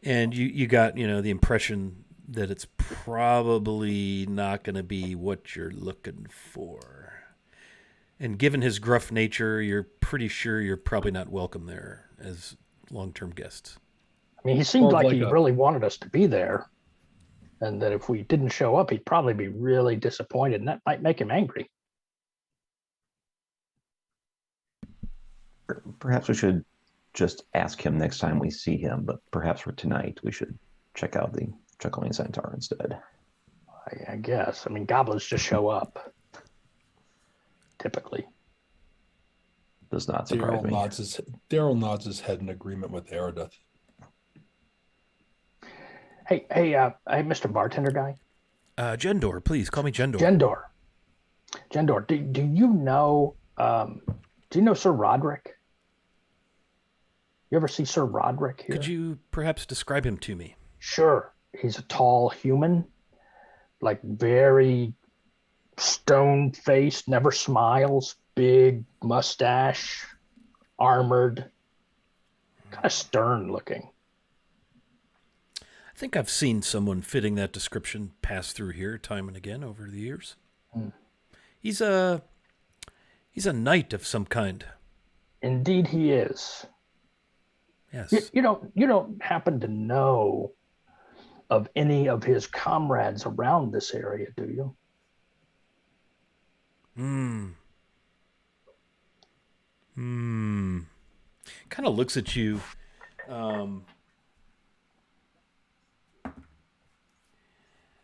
And you got, the impression that it's probably not going to be what you're looking for. And given his gruff nature, you're pretty sure you're probably not welcome there as long-term guests. I mean, he seemed Well, like like he a- really wanted us to be there, and that if we didn't show up, he'd probably be really disappointed, and that might make him angry. Perhaps we should just ask him next time we see him, but perhaps for tonight we should check out the Chuckling Centaur instead. I guess. I mean, goblins just show up, typically. Does not surprise me. Daryl nods his head in agreement with Aerodeth. Hey, Mr. Bartender guy, Jendor, please call me Jendor. Jendor. Do you know? Do you know Sir Roderick? You ever see Sir Roderick here? Could you perhaps describe him to me? Sure. He's a tall human, like very stone-faced, never smiles, big mustache, armored, kind of stern-looking. I think I've seen someone fitting that description pass through here time and again over the years. Hmm. He's a knight of some kind. Indeed, he is. Yes. You don't happen to know of any of his comrades around this area, do you? Kind of looks at you.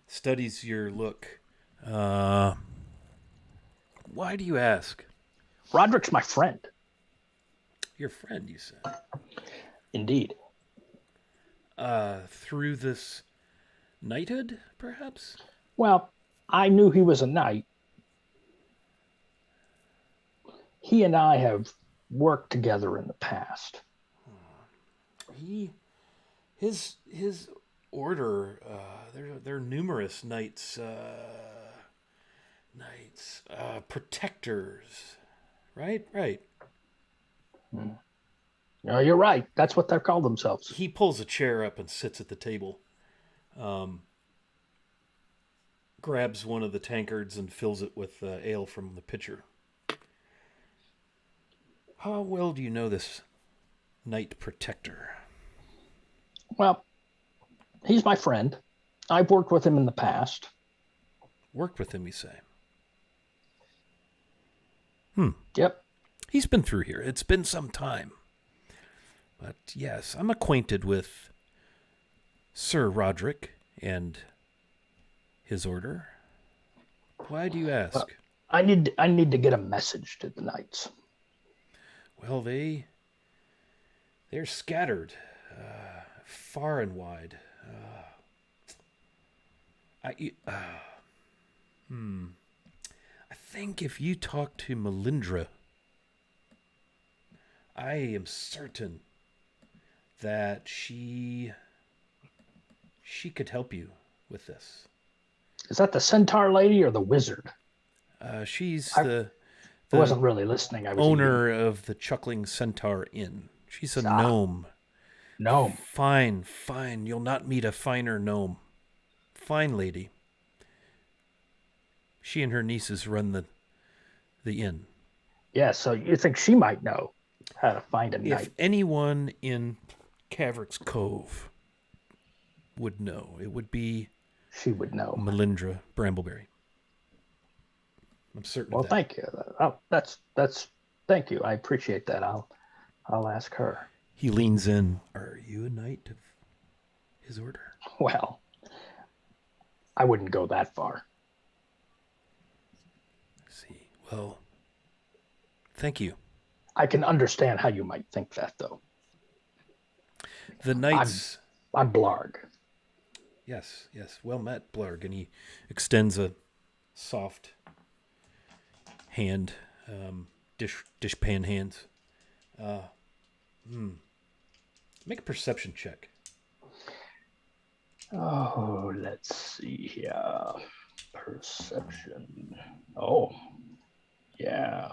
Studies your look. Why do you ask? Roderick's my friend. Your friend, you said. Indeed. Through this knighthood, perhaps? Well, I knew he was a knight. He and I have worked together in the past. His order. There are numerous knights. Protectors. Right. No, you're right. That's what they call themselves. He pulls a chair up and sits at the table. Grabs one of the tankards and fills it with ale from the pitcher. How well do you know this knight protector? Well, he's my friend. I've worked with him in the past. Worked with him, you say? Yep. He's been through here. It's been some time. But yes, I'm acquainted with Sir Roderick and his order. Why do you ask? Well, I need to get a message to the knights. Well, they're scattered far and wide. I think if you talk to Melindra, I am certain that she could help you with this. Is that the centaur lady or the wizard? She's I the wasn't really listening. I was owner of the Chuckling Centaur Inn. She's a gnome. Gnome. Fine. You'll not meet a finer gnome. Fine lady. She and her nieces run the inn. Yeah, so you think she might know how to find a If knight? anyone in Caverick's Cove would know, it would be She would know. Melindra Brambleberry. I'm certain Well, of that. thank you. That's thank you. I appreciate that. I'll ask her. He leans in. Are you a knight of his order? Well, I wouldn't go that far. Let's see. Well, thank you. I can understand how you might think that, though. The knights. I'm Blarg. Yes. Well met, Blarg. And he extends a soft hand, dishpan hands. Make a perception check. Oh, let's see here. Perception. Oh, yeah.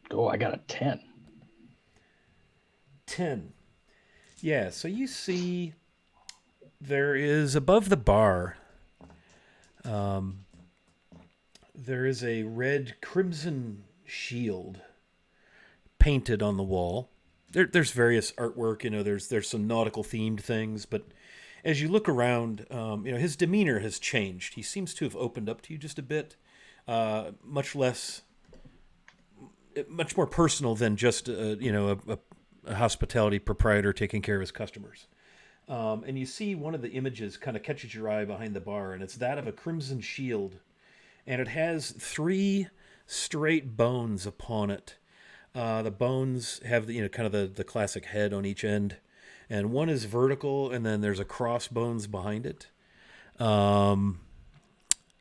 Oh, I got a 10. 10. Yeah, so you see there is above the bar, there is a red crimson shield painted on the wall. There's various artwork, there's some nautical themed things, but as you look around, his demeanor has changed. He seems to have opened up to you just a bit, much more personal than just a hospitality proprietor taking care of his customers. And you see one of the images kind of catches your eye behind the bar, and it's that of a crimson shield, and it has 3 straight bones upon it. The bones have kind of the classic head on each end, and one is vertical, and then there's a crossbones behind it. And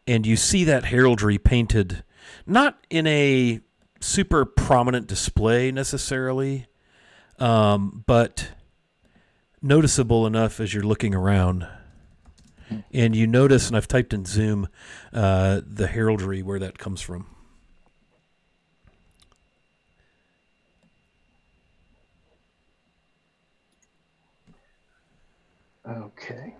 you see that heraldry painted, not in a super prominent display necessarily, but noticeable enough as you're looking around. And you notice, and I've typed in Zoom, the heraldry, where that comes from. Okay.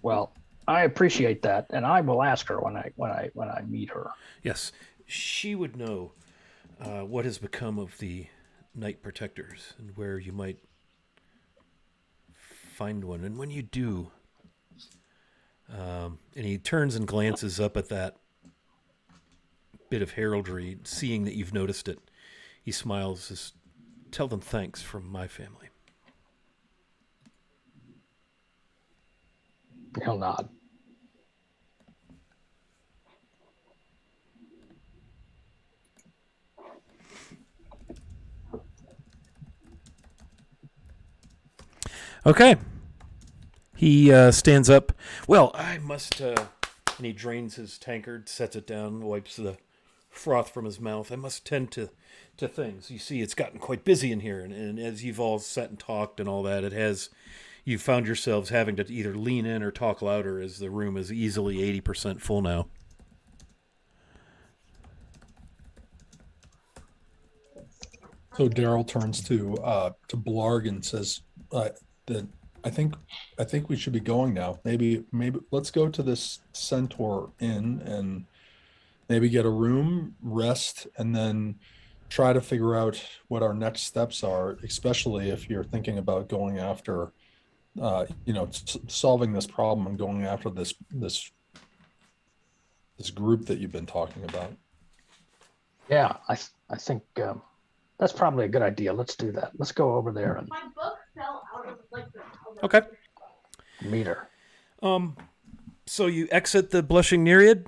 Well, I appreciate that, and I will ask her when I meet her. Yes, she would know what has become of the Knight Protectors and where you might find one. And when you do, and he turns and glances up at that bit of heraldry, seeing that you've noticed it, he smiles, says, "Tell them thanks from my family." He'll nod. Okay. He stands up. Well, I must... and he drains his tankard, sets it down, wipes the froth from his mouth. I must tend to things. You see, it's gotten quite busy in here, and as you've all sat and talked and all that, you've found yourselves having to either lean in or talk louder, as the room is easily 80% full now. So Daryl turns to Blarg and says that I think we should be going now. Maybe let's go to this Centaur Inn and maybe get a room, rest, and then try to figure out what our next steps are, especially if you're thinking about going after solving this problem and going after this group that you've been talking about. Yeah, I think that's probably a good idea. Let's do that. Let's go over there and My book fell out of Okay. meet her. So you exit the Blushing Nereid,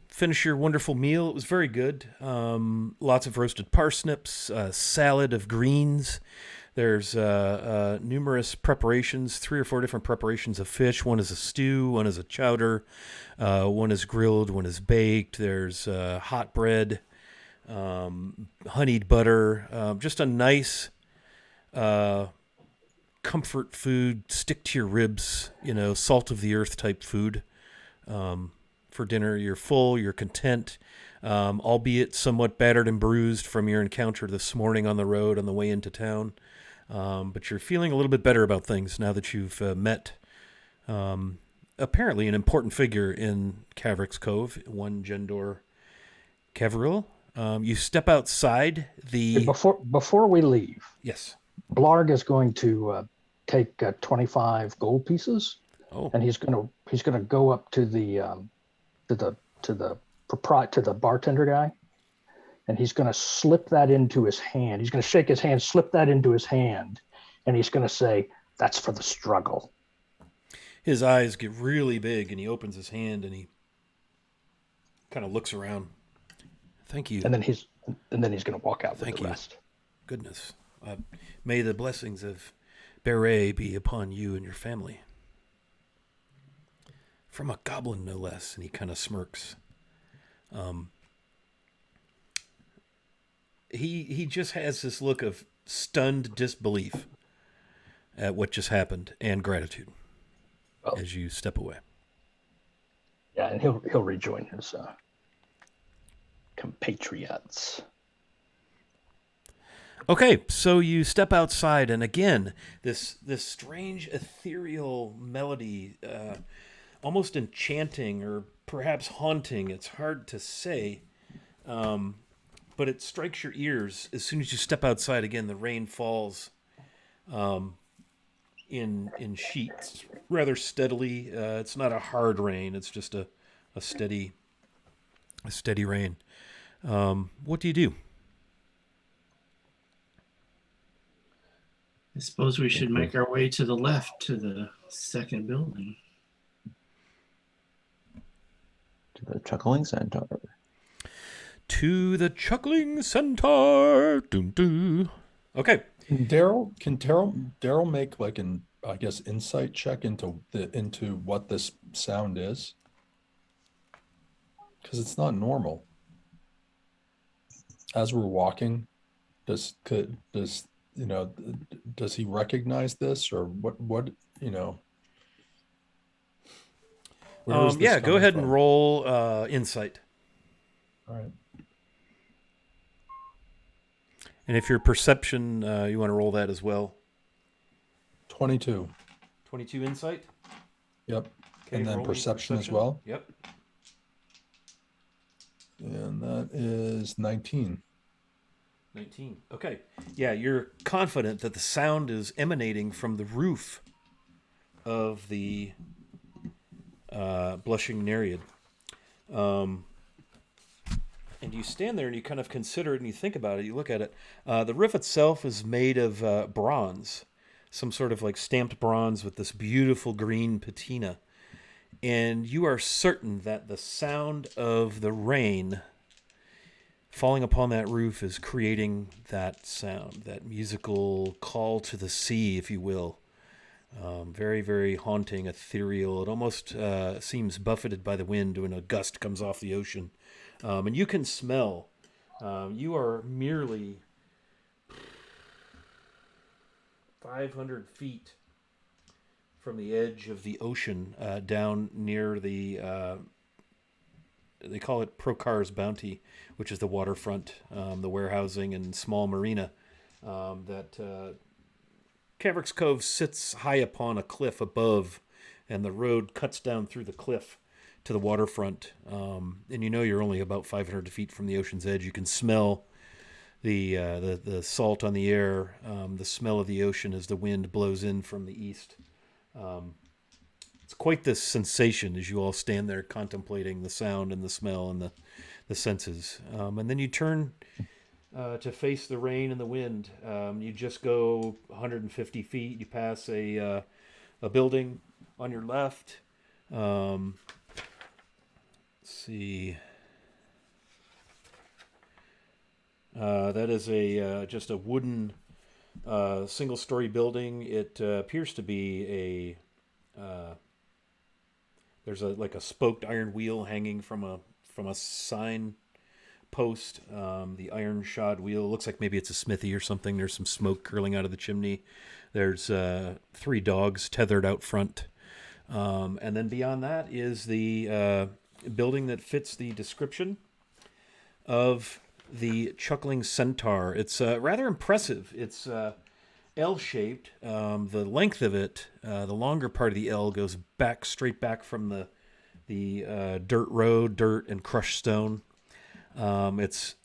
finish your wonderful meal. It was very good. Lots of roasted parsnips, salad of greens. There's numerous preparations, 3 or 4 different preparations of fish. One is a stew, one is a chowder, one is grilled, one is baked. There's hot bread, honeyed butter, just a nice comfort food, stick to your ribs, salt of the earth type food. For dinner, you're full, you're content, albeit somewhat battered and bruised from your encounter this morning on the road on the way into town. But you're feeling a little bit better about things now that you've met apparently an important figure in Caverick's Cove, one Gendor Caveril. You step outside the... Before we leave, Yes. Blarg is going to take 25 gold pieces, Oh. and he's going to go up to the to the bartender guy, and he's going to slip that into his hand. He's going to shake his hand, slip that into his hand, and he's going to say, "That's for the struggle." His eyes get really big, and he opens his hand, and he kind of looks around. Thank you. And then he's going to walk out with Thank the you. rest. Goodness. May the blessings of Beret be upon you and your family. From a goblin, no less. And he kind of smirks. He just has this look of stunned disbelief at what just happened and gratitude as you step away. Yeah, and he'll rejoin his compatriots. Okay, so you step outside, and again, this strange ethereal melody, almost enchanting or perhaps haunting. It's hard to say, but it strikes your ears as soon as you step outside. Again, the rain falls in sheets rather steadily. It's not a hard rain; it's just a steady rain. What do you do? I suppose we should make our way to the left to the second building. To the Chuckling Centaur. To the Chuckling Centaur. Doo doo. Okay. Can Daryl make like an, I guess, insight check into what this sound is? Because it's not normal. As we're walking, does he recognize this, or what where is this Yeah, go coming ahead from? and roll insight. All right. And if your perception, you want to roll that as well. 22. 22 insight. Yep. Okay, And then roll me perception as well. Yep. And that is 19. 19. Okay. Yeah, you're confident that the sound is emanating from the roof of the Blushing Nereid. And you stand there and you kind of consider it and you think about it. You look at it. The roof itself is made of bronze, some sort of like stamped bronze with this beautiful green patina. And you are certain that the sound of the rain falling upon that roof is creating that sound, that musical call to the sea, if you will. Very, very haunting, ethereal. It almost seems buffeted by the wind when a gust comes off the ocean. And you can smell. You are merely 500 feet from the edge of the ocean down near the... they call it Procar's Bounty, which is the waterfront, the warehousing and small marina. That Caverick's Cove sits high upon a cliff above, and the road cuts down through the cliff to the waterfront. And you know you're only about 500 feet from the ocean's edge. You can smell the salt on the air, the smell of the ocean as the wind blows in from the east. It's quite this sensation as you all stand there contemplating the sound and the smell and the senses. And then you turn to face the rain and the wind. You just go 150 feet. You pass a building on your left. Let's see. That is just a wooden single-story building. It appears to be there's a spoked iron wheel hanging from a sign post. The iron shod wheel looks like maybe it's a smithy or something. There's some smoke curling out of the chimney. There's 3 dogs tethered out front. And then beyond that is the building that fits the description of the Chuckling Centaur. It's rather impressive. It's L-shaped. The length of it, the longer part of the L goes straight back from the dirt road, dirt and crushed stone. It's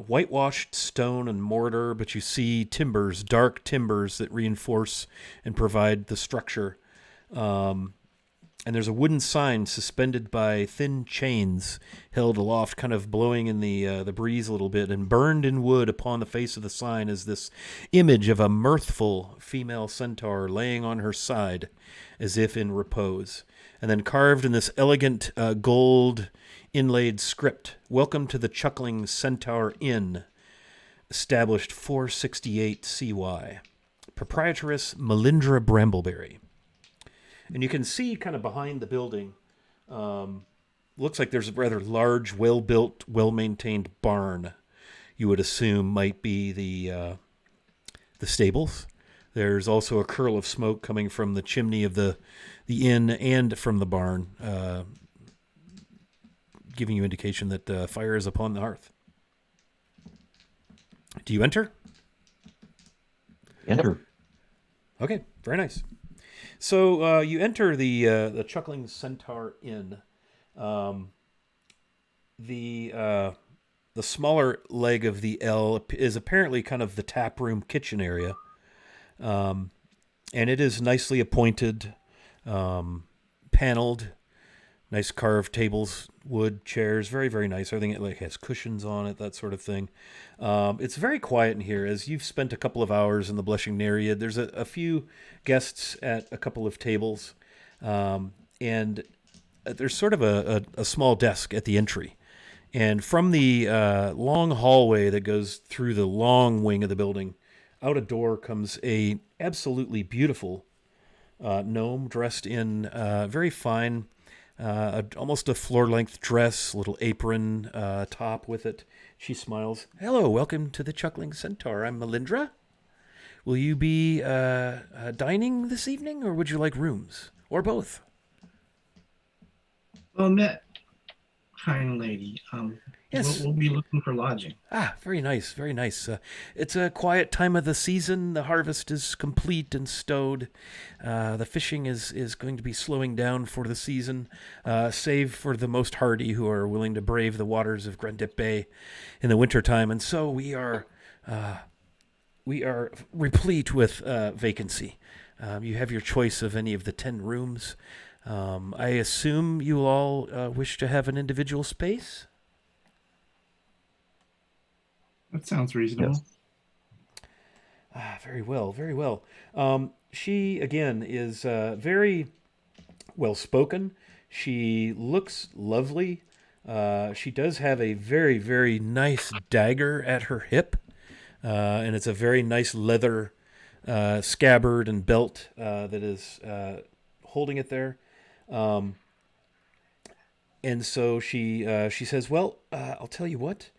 whitewashed stone and mortar, but you see timbers, dark timbers that reinforce and provide the structure. and there's a wooden sign suspended by thin chains held aloft, kind of blowing in the breeze a little bit. And burned in wood upon the face of the sign is this image of a mirthful female centaur laying on her side as if in repose. And then carved in this elegant gold inlaid script, "Welcome to the Chuckling Centaur Inn, established 468 CY. Proprietress Melindra Brambleberry." And you can see kind of behind the building, looks like there's a rather large, well-built, well-maintained barn. You would assume might be the stables. There's also a curl of smoke coming from the chimney of the inn and from the barn, giving you indication that fire is upon the hearth. Do you enter? Enter. Okay, very nice. So you enter the Chuckling Centaur Inn. The smaller leg of the L is apparently kind of the tap room kitchen area, and it is nicely appointed, paneled, nice carved tables, wood chairs, very, very nice. Everything like has cushions on it, that sort of thing. It's very quiet in here, as you've spent a couple of hours in the Blushing Nereid. There's a few guests at a couple of tables, and there's sort of a small desk at the entry. And from the long hallway that goes through the long wing of the building, out a door comes a absolutely beautiful gnome dressed in very fine, almost a floor-length dress, little apron top with it. She smiles. "Hello, welcome to the Chuckling Centaur. I'm Melindra. Will you be dining this evening, or would you like rooms? Or both?" Well met, kind lady. Yes. We'll be looking for lodging. Ah, very nice, very nice. It's a quiet time of the season. The harvest is complete and stowed. The fishing is going to be slowing down for the season, save for the most hardy who are willing to brave the waters of Grandip Bay in the wintertime. And so we are replete with vacancy. You have your choice of any of the 10 rooms. I assume you all wish to have an individual space? That sounds reasonable. Yes. Very well, very well. She, again, is very well-spoken. She looks lovely. She does have a very, very nice dagger at her hip, and it's a very nice leather scabbard and belt that is holding it there. And so she says, "Well, I'll tell you what.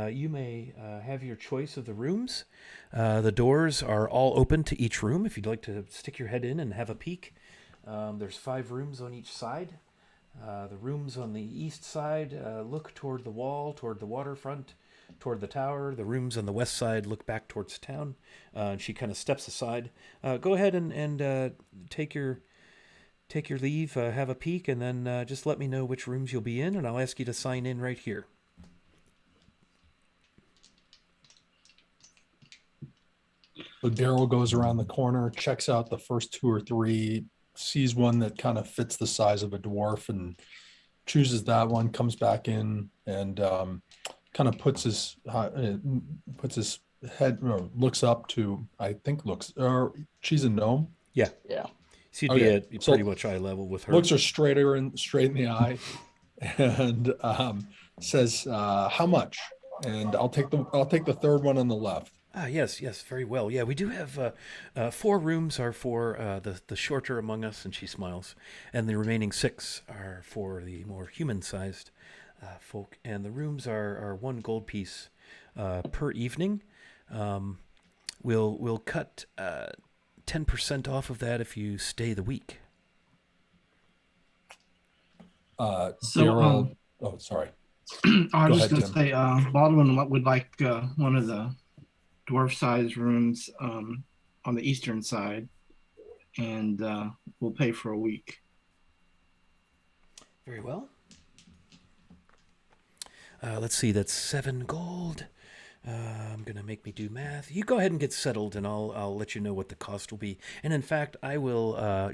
You may have your choice of the rooms. The doors are all open to each room if you'd like to stick your head in and have a peek. There's 5 rooms on each side. The rooms on the east side look toward the wall, toward the waterfront, toward the tower. The rooms on the west side look back towards town." And she kind of steps aside. "Go ahead and take your leave, have a peek, and then just let me know which rooms you'll be in, and I'll ask you to sign in right here." So Daryl goes around the corner, checks out the first 2 or 3, sees one that kind of fits the size of a dwarf and chooses that one, comes back in and kind of puts his head, or looks up to, I think she's a gnome. Yeah. Yeah. So you'd Okay, be at so pretty much eye level with her. Looks her straight in the eye and says, "How much?" And I'll take the third one on the left. Yes, very well. Yeah, we do have 4 rooms are for the shorter among us, and she smiles, and the remaining 6 are for the more human-sized folk. And the rooms are 1 gold piece per evening. We'll cut 10% off of that if you stay the week. Daryl, oh, sorry. I was just Go going ahead, to say, Baldwin would like one of the dwarf-sized rooms on the eastern side, and we'll pay for a week. Very well. Let's see, that's 7 gold. I'm gonna make me do math. You go ahead and get settled, and I'll let you know what the cost will be. And in fact, I will.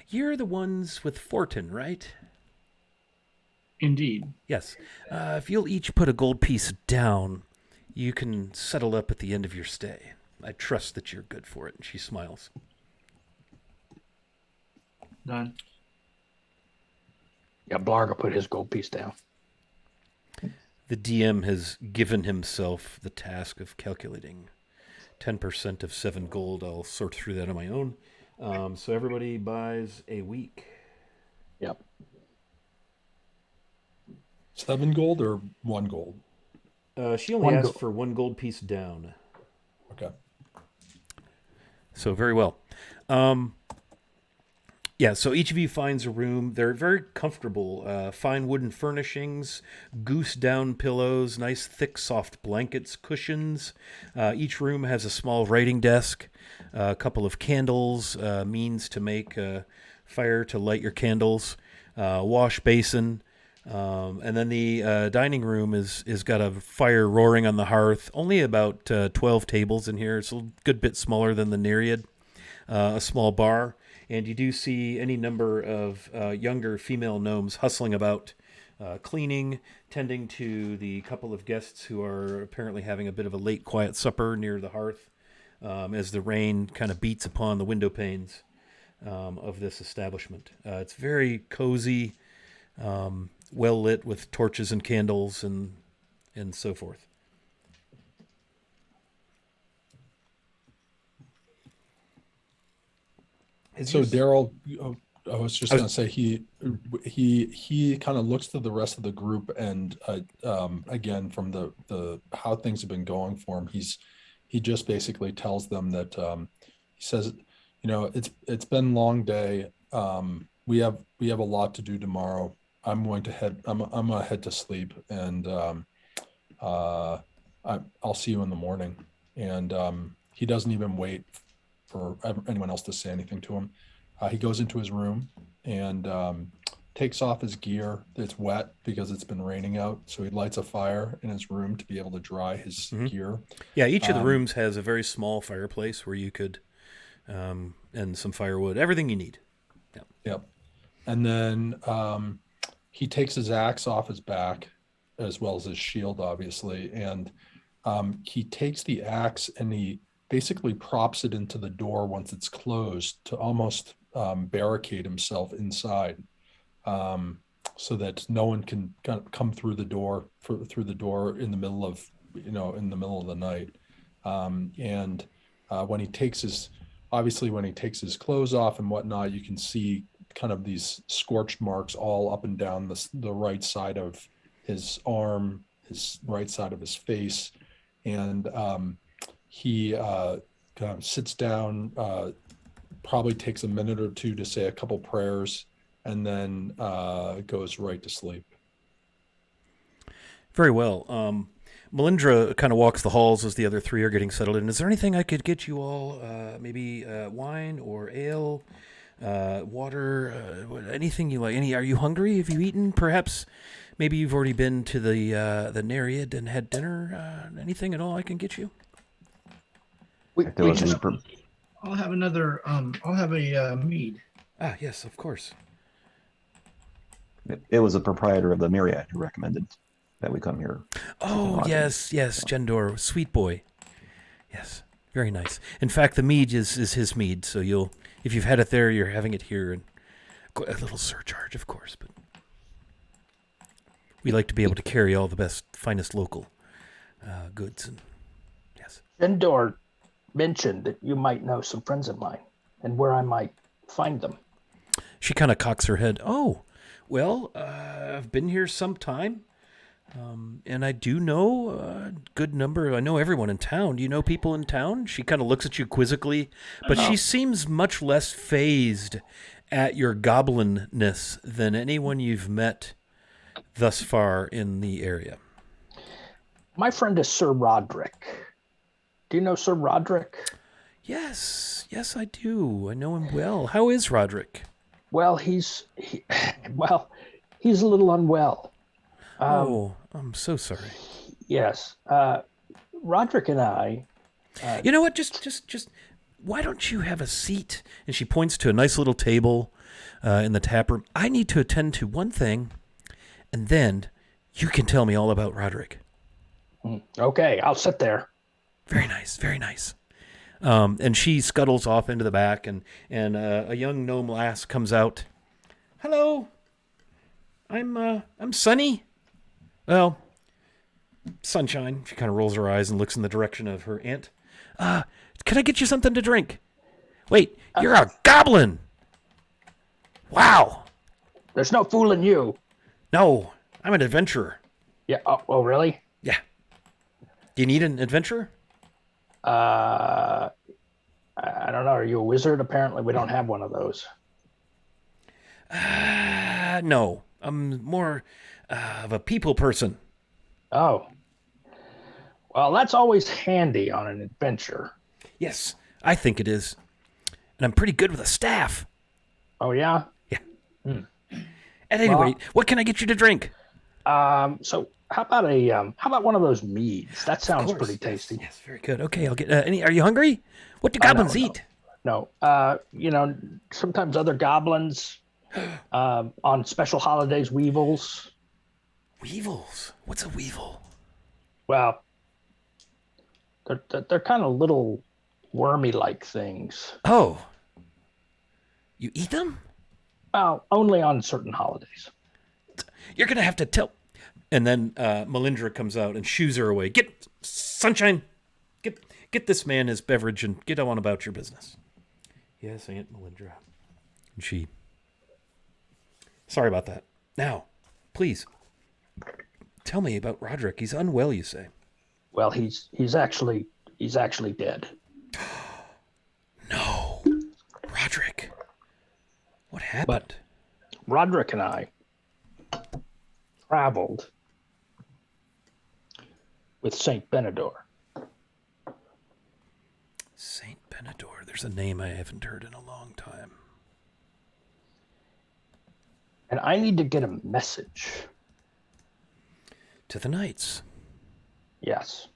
You're the ones with Fortin, right? Indeed. Yes. If you'll each put a gold piece down, you can settle up at the end of your stay. I trust that you're good for it. And she smiles. Done. Yeah, Blarg put his gold piece down. The DM has given himself the task of calculating 10% of 7 gold. I'll sort through that on my own. So everybody buys a week. Yep. 7 gold or 1 gold? She only asked for 1 gold piece down. Okay. So very well. Yeah, so each of you finds a room. They're very comfortable. Fine wooden furnishings, goose down pillows, nice thick soft blankets, cushions. Each room has a small writing desk, a couple of candles, means to make a fire to light your candles, wash basin. And then the dining room is got a fire roaring on the hearth. Only about 12 tables in here. It's a good bit smaller than the Nereid. A small bar. And you do see any number of younger female gnomes hustling about, cleaning, tending to the couple of guests who are apparently having a bit of a late quiet supper near the hearth as the rain kind of beats upon the window panes of this establishment. It's very cozy, well lit with torches and candles and so forth. So Daryl, I was just going to say he kind of looks to the rest of the group, and again from the how things have been going for him, he just basically tells them that he says, it's been a long day. We have a lot to do tomorrow. I'm going to head to sleep, and I'll see you in the morning. And he doesn't even wait for anyone else to say anything to him. He goes into his room and takes off his gear. It's wet because it's been raining out, so he lights a fire in his room to be able to dry his gear. Yeah, each of the rooms has a very small fireplace where you could, and some firewood, everything you need. Yep. And then he takes his axe off his back, as well as his shield, obviously, and he takes the axe and he basically props it into the door once it's closed to almost barricade himself inside, so that no one can kind of come through the door in the middle of the night. And when he takes his clothes off and whatnot, you can see kind of these scorched marks all up and down the right side of his arm, his right side of his face, and he kind of sits down, probably takes a minute or two to say a couple prayers, and then goes right to sleep. Very well. Melindra kind of walks the halls as the other three are getting settled in. Is there anything I could get you all? Maybe wine or ale, water, anything you like? Are you hungry? Have you eaten? Perhaps maybe you've already been to the Nereid and had dinner. Anything at all I can get you? I'll have another. I'll have a mead. Ah, yes, of course. It was a proprietor of the Myriad who recommended that we come here. Oh, yes, Gendor, sweet boy. Yes, very nice. In fact, the mead is his mead, so if you've had it there, you're having it here, and a little surcharge, of course, but we like to be able to carry all the best, finest local goods. And yes. Gendor mentioned that you might know some friends of mine and where I might find them. She kind of cocks her head. Oh, well, I've been here some time, and I do know a good number. I know everyone in town. Do you know people in town? She kind of looks at you quizzically, but she seems much less phased at your goblinness than anyone you've met thus far in the area. My friend is Sir Roderick. Do you know Sir Roderick? Yes, I do. I know him well. How is Roderick? Well, he's a little unwell. I'm so sorry. Yes. Roderick and I. You know what? Just. Why don't you have a seat? And she points to a nice little table in the tap room. I need to attend to one thing, and then you can tell me all about Roderick. Okay, I'll sit there. Very nice, very nice. And she scuttles off into the back, and a young gnome lass comes out. Hello, I'm Sunny. Well, Sunshine. She kind of rolls her eyes and looks in the direction of her aunt. Can I get you something to drink? Wait, you're a goblin. Wow. There's no fooling you. No, I'm an adventurer. Yeah. Oh, really? Yeah. Do you need an adventurer? I don't know. Are you a wizard? Apparently, we don't have one of those. No. I'm more of a people person. Oh. Well, that's always handy on an adventure. Yes, I think it is. And I'm pretty good with a staff. Oh, yeah? Yeah. At any rate, what can I get you to drink? So how about one of those meads? That sounds pretty tasty. Yes, very good. Okay, I'll get any. Are you hungry? What do goblins eat? No. Sometimes other goblins on special holidays, weevils. Weevils? What's a weevil? Well, they're kind of little wormy-like things. Oh. You eat them? Well, only on certain holidays. You're going to have to tell. And then Melindra comes out and shoos her away. Get, Sunshine, get this man his beverage and get on about your business. Yes, Aunt Melindra. And she. Sorry about that. Now, please, tell me about Roderick. He's unwell, you say. Well, he's actually dead. No. Roderick. What happened? But Roderick and I traveled with Saint Benedor. Saint Benedor. There's a name I haven't heard in a long time. And I need to get a message. To the knights. Yes.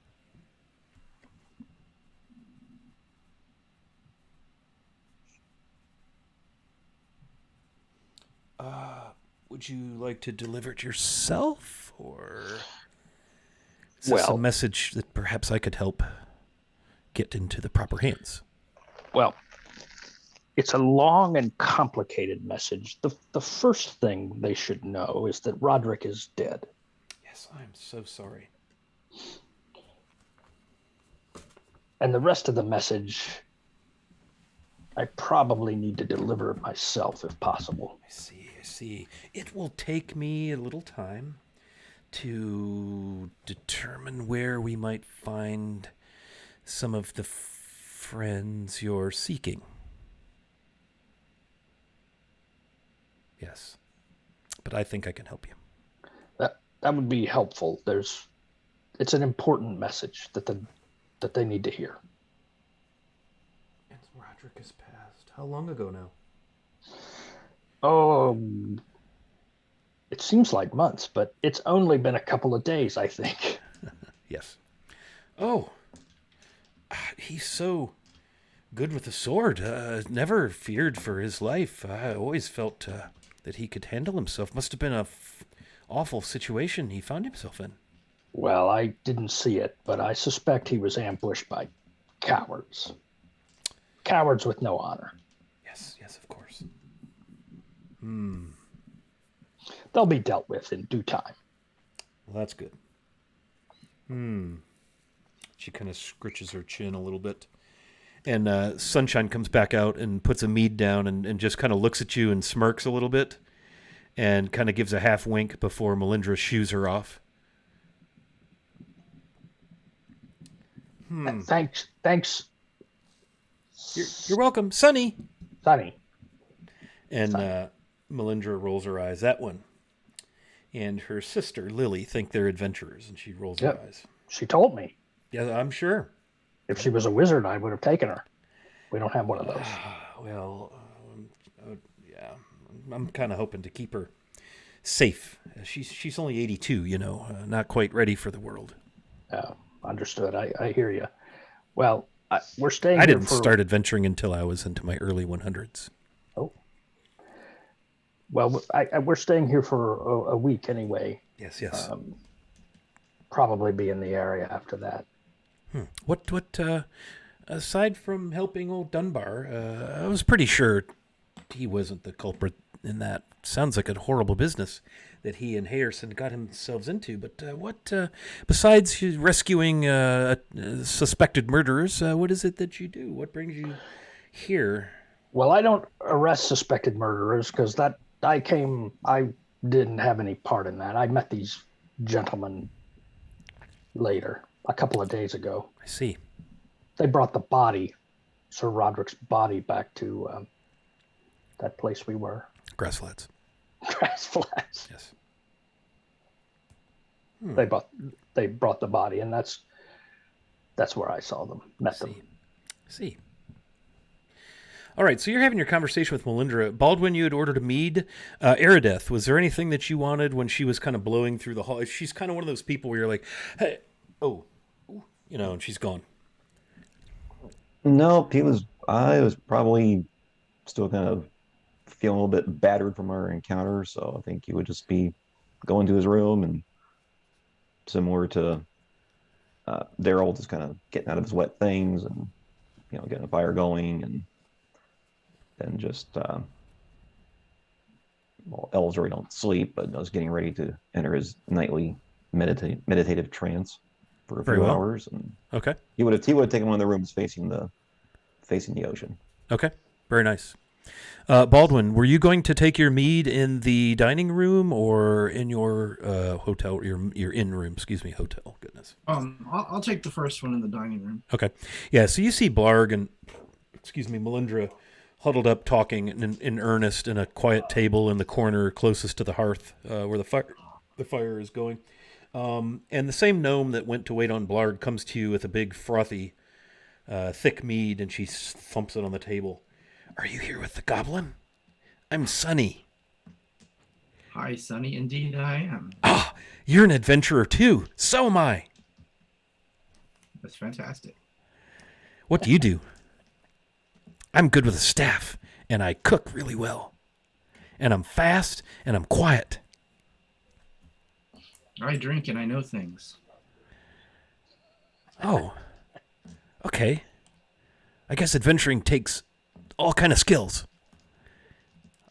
Would you like to deliver it yourself, or is this a message that perhaps I could help get into the proper hands? Well, it's a long and complicated message. The first thing they should know is that Roderick is dead. Yes, I'm so sorry. And the rest of the message, I probably need to deliver it myself if possible. I see. It will take me a little time to determine where we might find some of the friends you're seeking. Yes. But I think I can help you. That would be helpful. It's an important message that they need to hear. And Roderick has passed. How long ago now? Oh, it seems like months, but it's only been a couple of days, I think. Yes. Oh, he's so good with the sword. Never feared for his life. I always felt that he could handle himself. Must have been a awful situation he found himself in. Well, I didn't see it, but I suspect he was ambushed by cowards. Cowards with no honor. Yes, of course. They'll be dealt with in due time. Well, that's good. She kind of scritches her chin a little bit. And Sunshine comes back out and puts a mead down and just kind of looks at you and smirks a little bit and kind of gives a half wink before Melindra shoos her off. Thanks. You're welcome. Sunny. And Melindra rolls her eyes. That one and her sister, Lily, think they're adventurers, and she rolls her eyes. She told me. Yeah, I'm sure. If she was a wizard, I would have taken her. We don't have one of those. Yeah. I'm kind of hoping to keep her safe. She's only 82, not quite ready for the world. Understood. I hear you. Well, we're staying I here didn't for. start adventuring until I was into my early 100s. Oh, well, we're staying here for a week anyway. Yes, yes. Probably be in the area after that. What aside from helping old Dunbar, I was pretty sure he wasn't the culprit in that. Sounds like a horrible business that he and Hayerson got themselves into. But what, besides rescuing suspected murderers, what is it that you do? What brings you here? Well, I don't arrest suspected murderers because I didn't have any part in that. I met these gentlemen later, a couple of days ago. I see. They brought the body, Sir Roderick's body, back to that place we were. Grass flats. Grass flats. Yes. They brought the body, and that's where I saw them, met them. See. All right, so you're having your conversation with Melindra. Baldwin, you had ordered a mead. Erideth, was there anything that you wanted when she was kind of blowing through the hall? She's kind of one of those people where you're like, hey, and she's gone. Nope, I was probably still kind of feeling a little bit battered from our encounter, so I think he would just be going to his room, and similar to Daryl, just kind of getting out of his wet things and getting a fire going, and then just elves really don't sleep, but I was getting ready to enter his nightly meditative trance for a few hours, and okay, he would have taken one of the rooms facing the ocean. Okay, very nice. Baldwin, were you going to take your mead in the dining room or in your hotel, your inn room? Excuse me, hotel. Goodness. I'll take the first one in the dining room. Okay, yeah. So you see Blarg and Melindra huddled up, talking in earnest in a quiet table in the corner closest to the hearth, where the fire is going. And the same gnome that went to wait on Blarg comes to you with a big frothy, thick mead, and she thumps it on the table. Are you here with the goblin? I'm Sonny. Hi, Sonny. Indeed, I am. Ah, you're an adventurer too. So am I. That's fantastic. What do you do? I'm good with a staff, and I cook really well. And I'm fast, and I'm quiet. I drink and I know things. Oh, okay. I guess adventuring takes all kind of skills.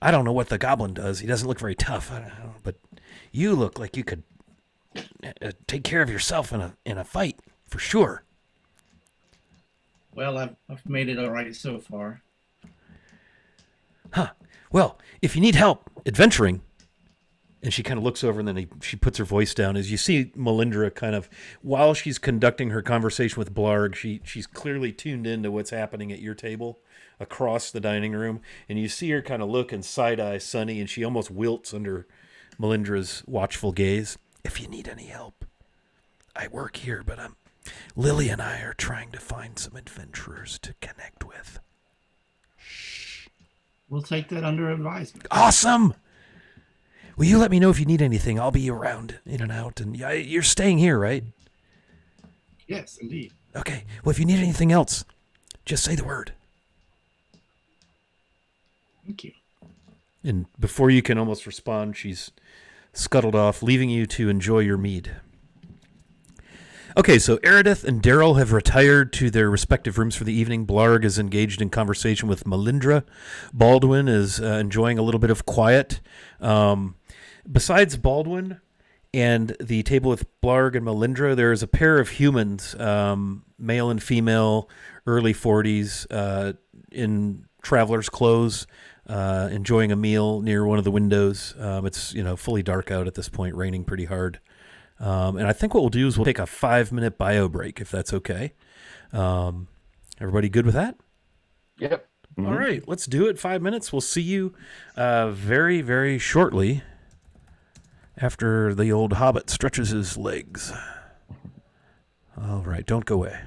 I don't know what the goblin does. He doesn't look very tough. I don't know, but you look like you could take care of yourself in a fight for sure. Well, I've made it all right so far. Huh. Well, if you need help adventuring, and she kind of looks over and then she puts her voice down as you see Melindra kind of, while she's conducting her conversation with Blarg, she's clearly tuned into what's happening at your table across the dining room. And you see her kind of look and side-eye Sonny, and she almost wilts under Melindra's watchful gaze. If you need any help, I work here, but Lily and I are trying to find some adventurers to connect with. Shh. We'll take that under advisement. Awesome! Will you let me know if you need anything? I'll be around, in and out. And you're staying here, right? Yes, indeed. Okay. Well, if you need anything else, just say the word. Thank you. And before you can almost respond, she's scuttled off, leaving you to enjoy your mead. Okay, so Erideth and Daryl have retired to their respective rooms for the evening. Blarg is engaged in conversation with Melindra. Baldwin is enjoying a little bit of quiet. Besides Baldwin and the table with Blarg and Melindra, there is a pair of humans, male and female, early 40s, in traveler's clothes, enjoying a meal near one of the windows. It's fully dark out at this point, raining pretty hard. And I think what we'll do is we'll take a 5-minute bio break, if that's okay. Everybody good with that? Yep. Mm-hmm. All right, let's do it. 5 minutes. We'll see you very, very shortly after the old hobbit stretches his legs. All right, don't go away.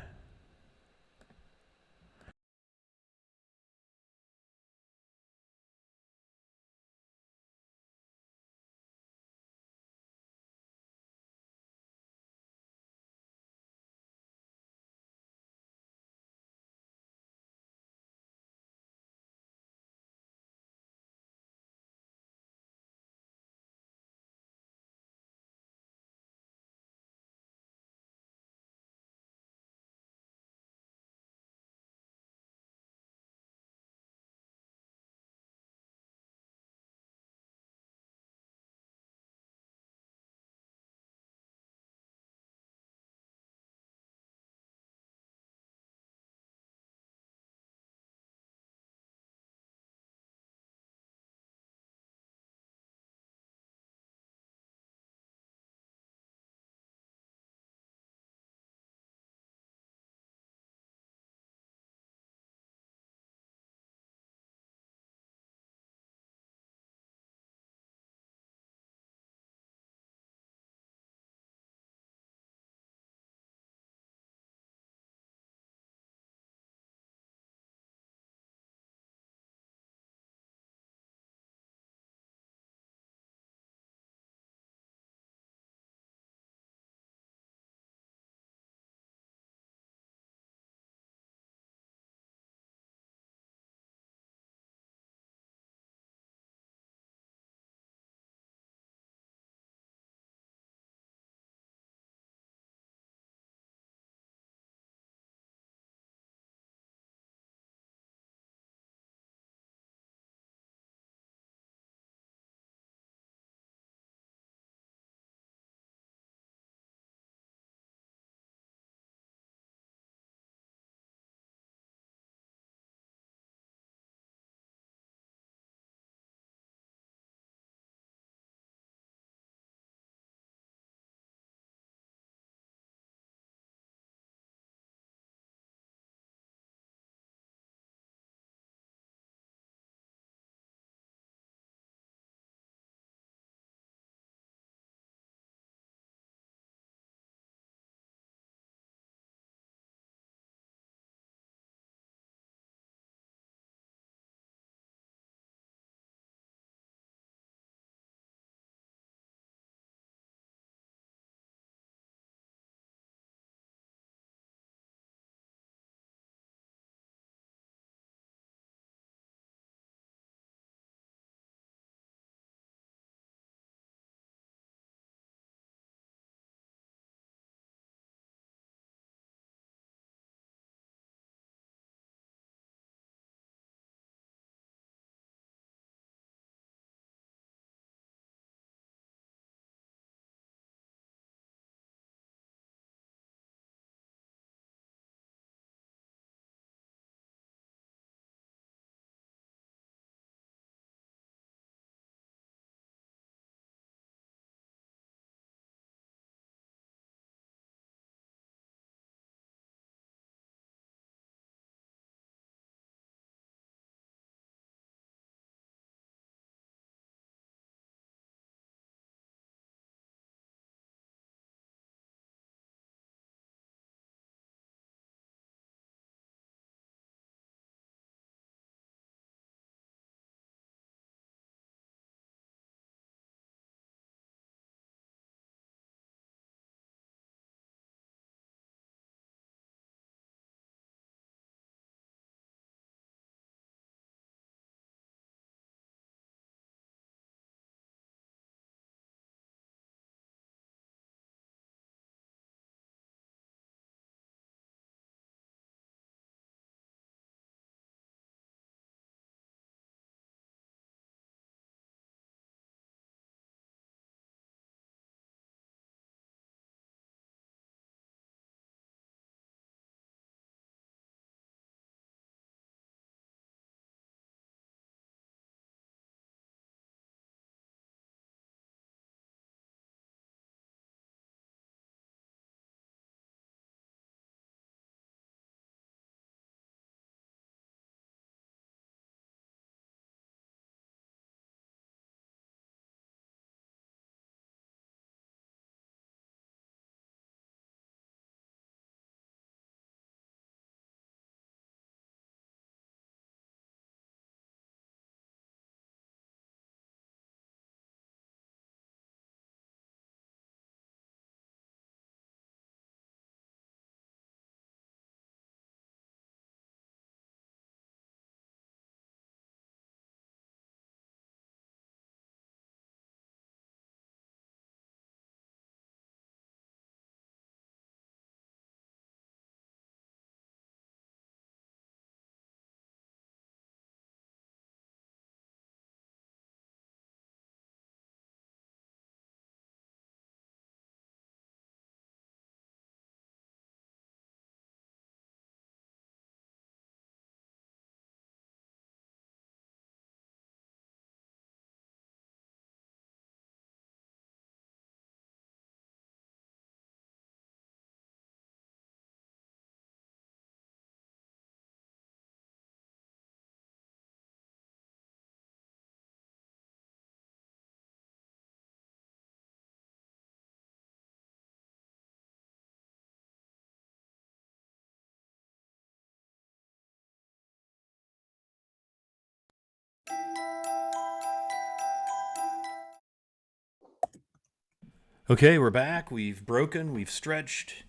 Okay, we're back. We've broken. We've stretched.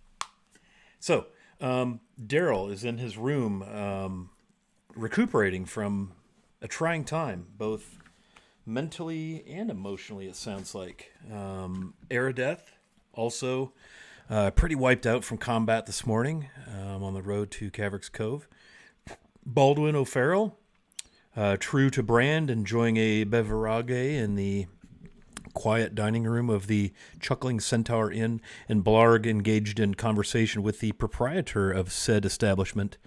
So, Daryl is in his room recuperating from a trying time, both mentally and emotionally, it sounds like. Aerodeth, also pretty wiped out from combat this morning on the road to Caverick's Cove. Baldwin O'Farrell, true to brand, enjoying a beverage in the quiet dining room of the Chuckling Centaur Inn, and Blarg engaged in conversation with the proprietor of said establishment,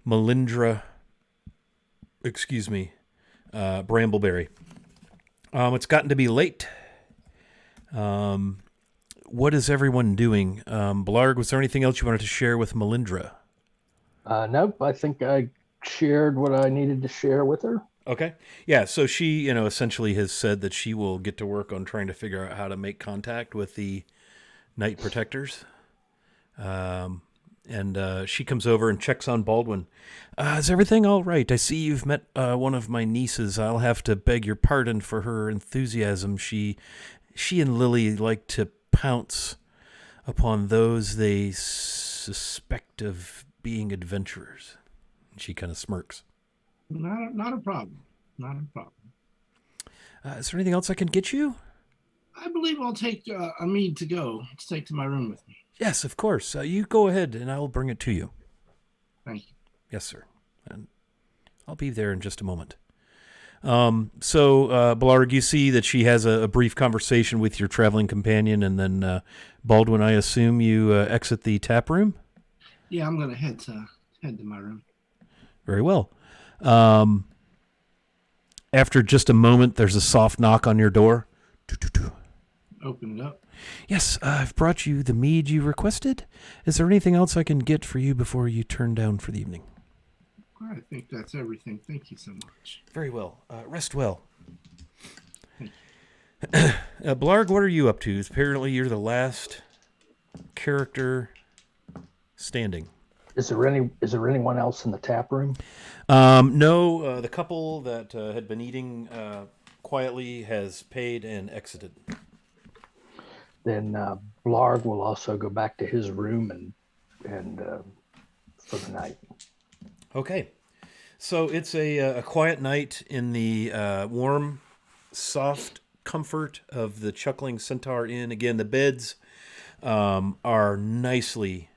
Brambleberry. It's gotten to be late. What is everyone doing? Blarg, was there anything else you wanted to share with Melindra? Nope, I think I shared what I needed to share with her. Okay. Yeah, so she, essentially has said that she will get to work on trying to figure out how to make contact with the Night Protectors. And she comes over and checks on Baldwin. Is everything all right? I see you've met one of my nieces. I'll have to beg your pardon for her enthusiasm. She and Lily like to pounce upon those they suspect of being adventurers. She kind of smirks. Not a problem. Not a problem. Is there anything else I can get you? I believe I'll take a mead to take to my room with me. Yes, of course. You go ahead, and I'll bring it to you. Thank you. Yes, sir. And I'll be there in just a moment. Blarg, you see that she has a brief conversation with your traveling companion, and then Baldwin, I assume you exit the tap room? Yeah, I'm going to head to my room. Very well. After just a moment, there's a soft knock on your door. Open it up. Yes, I've brought you the mead you requested. Is there anything else I can get for you before you turn down for the evening? I think that's everything. Thank you so much. Very well. Rest well. Blarg, what are you up to? Apparently you're the last character standing. Is there anyone else in the tap room? No, the couple that had been eating quietly has paid and exited. Then Blarg will also go back to his room and for the night. Okay. So it's a quiet night in the warm, soft comfort of the Chuckling Centaur Inn. Again, the beds are nicely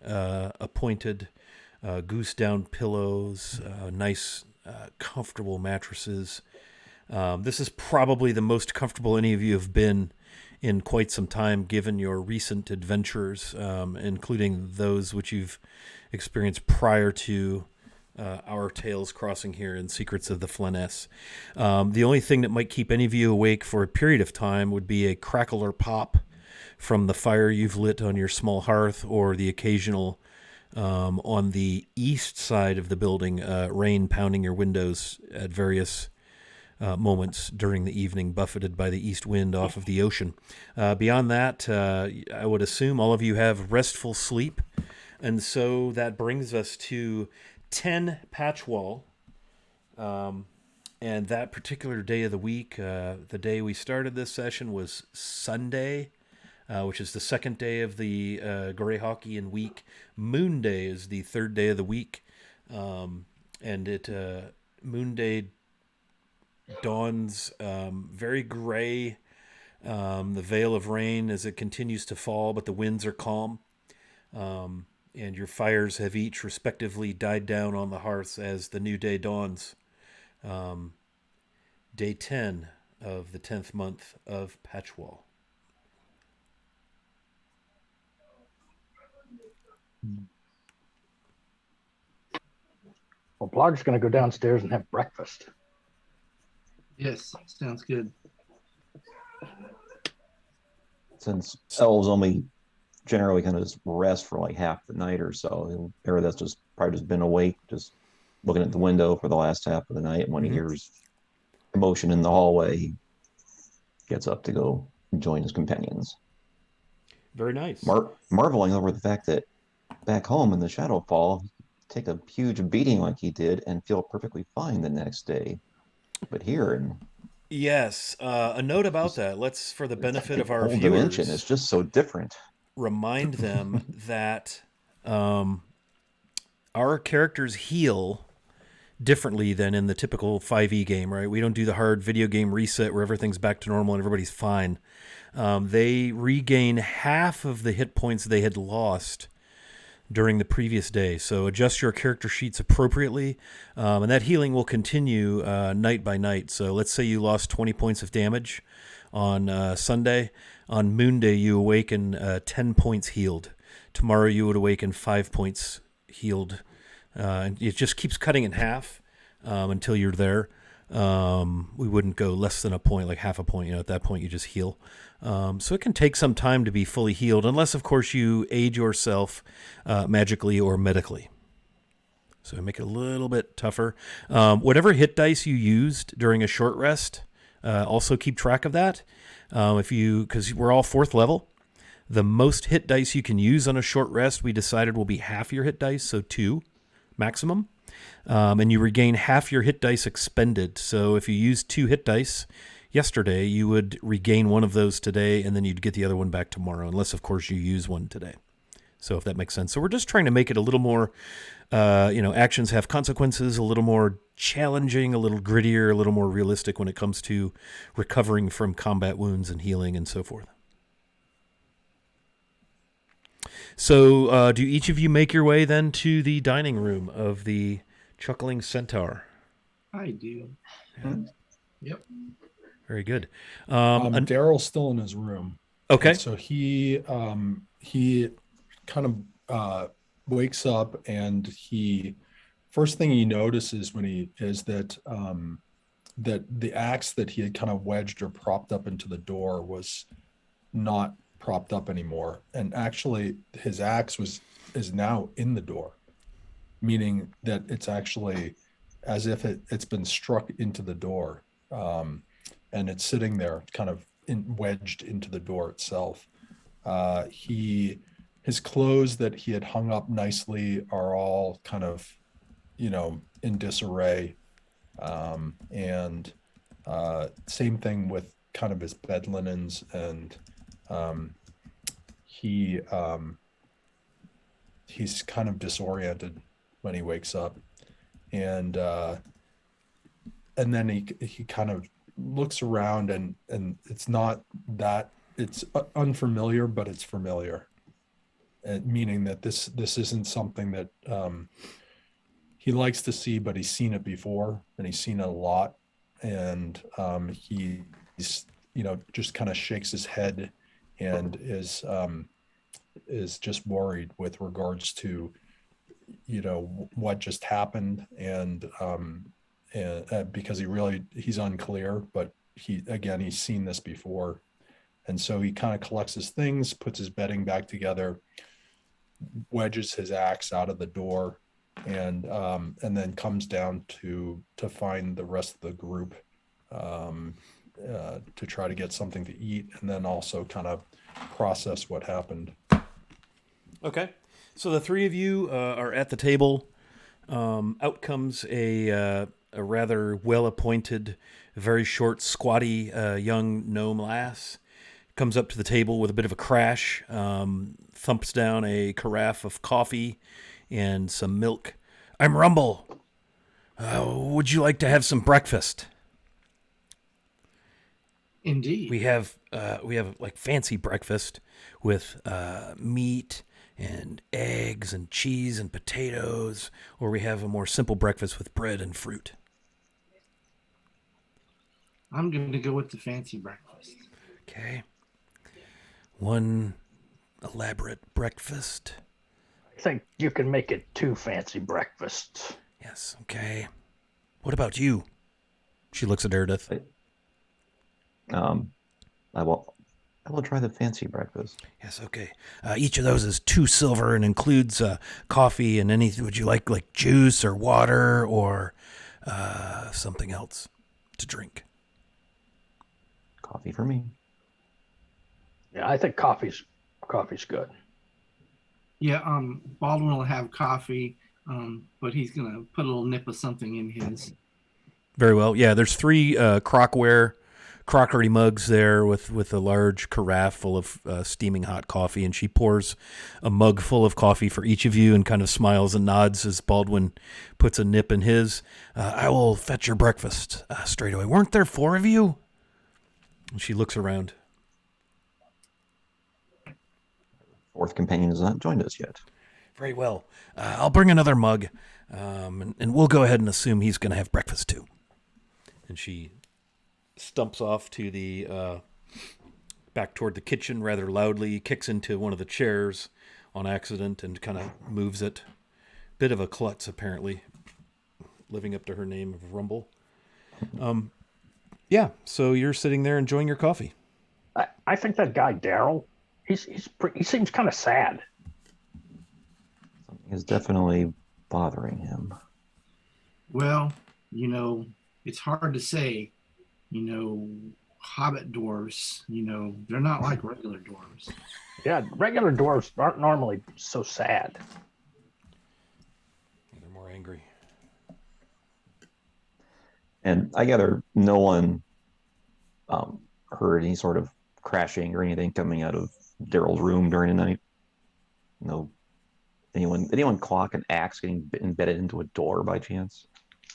appointed, goose down pillows, nice, comfortable mattresses. This is probably the most comfortable any of you have been in quite some time, given your recent adventures, including those which you've experienced prior to our tales crossing here in Secrets of the Flanaess. The only thing that might keep any of you awake for a period of time would be a crackle or pop from the fire you've lit on your small hearth, or the occasional, on the east side of the building, rain pounding your windows at various moments during the evening, buffeted by the east wind off of the ocean. Beyond that, I would assume all of you have restful sleep. And so that brings us to 10 Patchwall. And that particular day of the week, the day we started this session, was Sunday, which is the second day of the Greyhawkian week. Moon Day is the third day of the week. And Moon Day dawns very gray, the veil of rain as it continues to fall, but the winds are calm. And your fires have each respectively died down on the hearths as the new day dawns. Day 10 of the 10th month of Patchwall. Well, Blarg's going to go downstairs and have breakfast. Yes, sounds good. Since elves only generally kind of just rest for like half the night or so, that's just probably just been awake, just looking at the window for the last half of the night. And when he hears commotion in the hallway, he gets up to go join his companions. Very nice. Marveling over the fact that back home in the Shadowfall, take a huge beating like he did and feel perfectly fine the next day. But here in Yes. A note about that. Let's, for the benefit of our Whole dimension viewers, is just so different. remind them that our characters heal differently than in the typical 5e game, right? We don't do the hard video game reset where everything's back to normal and everybody's fine. They regain half of the hit points they had lost during the previous day. So adjust your character sheets appropriately, and that healing will continue night by night. So let's say you lost 20 points of damage on Sunday. On Moon Day, you awaken 10 points healed. Tomorrow, you would awaken 5 points healed. And it just keeps cutting in half until you're there. We wouldn't go less than a point, like half a point. At that point, you just heal. So it can take some time to be fully healed, unless, of course, you aid yourself magically or medically. So make it a little bit tougher. Whatever hit dice you used during a short rest, also keep track of that. Because we're all 4th level, the most hit dice you can use on a short rest, we decided will be half your hit dice, so 2 maximum. And you regain half your hit dice expended. So if you used 2 hit dice yesterday, you would regain one of those today, and then you'd get the other one back tomorrow, unless, of course, you use one today. So if that makes sense. So we're just trying to make it a little more, actions have consequences, a little more challenging, a little grittier, a little more realistic when it comes to recovering from combat wounds and healing and so forth. So do each of you make your way then to the dining room of the Chuckling Centaur? I do. Yeah. Yep. Very good. Daryl's still in his room. Okay. And so he kind of wakes up, and first thing he notices when he is that the axe that he had kind of wedged or propped up into the door was not propped up anymore, and actually his axe is now in the door, meaning that it's actually as if it's been struck into the door, and it's sitting there kind of wedged into the door itself. His clothes that he had hung up nicely are all kind of in disarray, and same thing with kind of his bed linens, and he's kind of disoriented when he wakes up, and then he kind of looks around, and it's not that it's unfamiliar, but it's familiar, meaning that this isn't something that he likes to see, but he's seen it before, and he's seen it a lot, and he's just kind of shakes his head and is just worried with regards to what just happened, and because he's unclear, but he's seen this before, and so he kind of collects his things, puts his bedding back together, wedges his axe out of the door, and then comes down to find the rest of the group, to try to get something to eat, and then also kind of process what happened. Okay. So the 3 of you are at the table. Out comes a rather well-appointed, very short, squatty young gnome lass. Comes up to the table with a bit of a crash, thumps down a carafe of coffee and some milk. "I'm Rumble. Would you like to have some breakfast?" Indeed. We have like fancy breakfast with meat and eggs and cheese and potatoes, or we have a more simple breakfast with bread and fruit. I'm going to go with the fancy breakfast. Okay. One elaborate breakfast. I think you can make it 2 fancy breakfasts. Yes, okay. What about you? She looks at Meredith. I will try the fancy breakfast. Yes, okay. Each of those is 2 silver and includes coffee and anything. Would you like juice or water or something else to drink? Coffee for me. Yeah, I think coffee's good. Yeah, Baldwin will have coffee, but he's going to put a little nip of something in his. Very well. Yeah, there's 3 crockware crockery mugs there with a large carafe full of steaming hot coffee, and she pours a mug full of coffee for each of you and kind of smiles and nods as Baldwin puts a nip in his. I will fetch your breakfast straight away. Weren't there 4 of you? And she looks around. Fourth companion has not joined us yet. Very well. I'll bring another mug, and we'll go ahead and assume he's going to have breakfast too. And she stumps off to the back toward the kitchen rather loudly, kicks into one of the chairs on accident and kind of moves it. Bit of a klutz, apparently, living up to her name of Rumble. Yeah, so you're sitting there enjoying your coffee. I think that guy Daryl, he seems kind of sad. Something is definitely bothering him. Well, it's hard to say. Hobbit dwarves, they're not like regular dwarves. Yeah, regular dwarves aren't normally so sad. They're more angry. And I gather no one heard any sort of crashing or anything coming out of Daryl's room during the night. No. Anyone clock an axe getting embedded into a door by chance?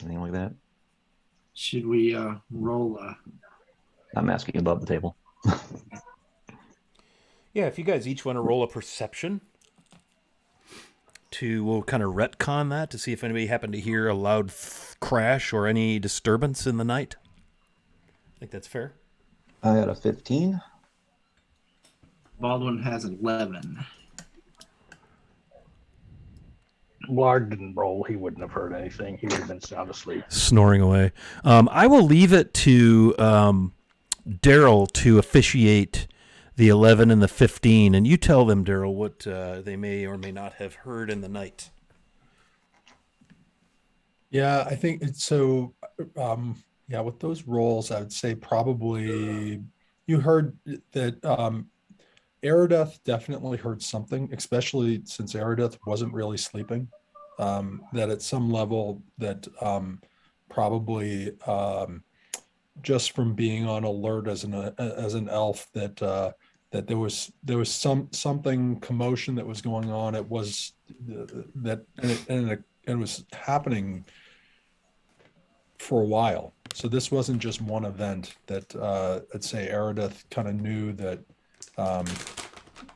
Anything like that? Should we roll? I'm asking above the table. Yeah, if you guys each want to roll a perception we'll kind of retcon that to see if anybody happened to hear a loud crash or any disturbance in the night. I think that's fair. I had a 15. Baldwin has 11. Lard didn't roll. He wouldn't have heard anything. He would have been sound asleep. Snoring away. I will leave it to Daryl to officiate the 11 and the 15, and you tell them, Daryl, what they may or may not have heard in the night. Yeah, I think it's so. With those rolls, I would say probably you heard that Aerodeth definitely heard something, especially since Aerodeth wasn't really sleeping. That at some level that probably just from being on alert as an elf that there was something commotion that was going on. It was it was happening for a while. So this wasn't just one event that I'd say Aerodeth kind of knew that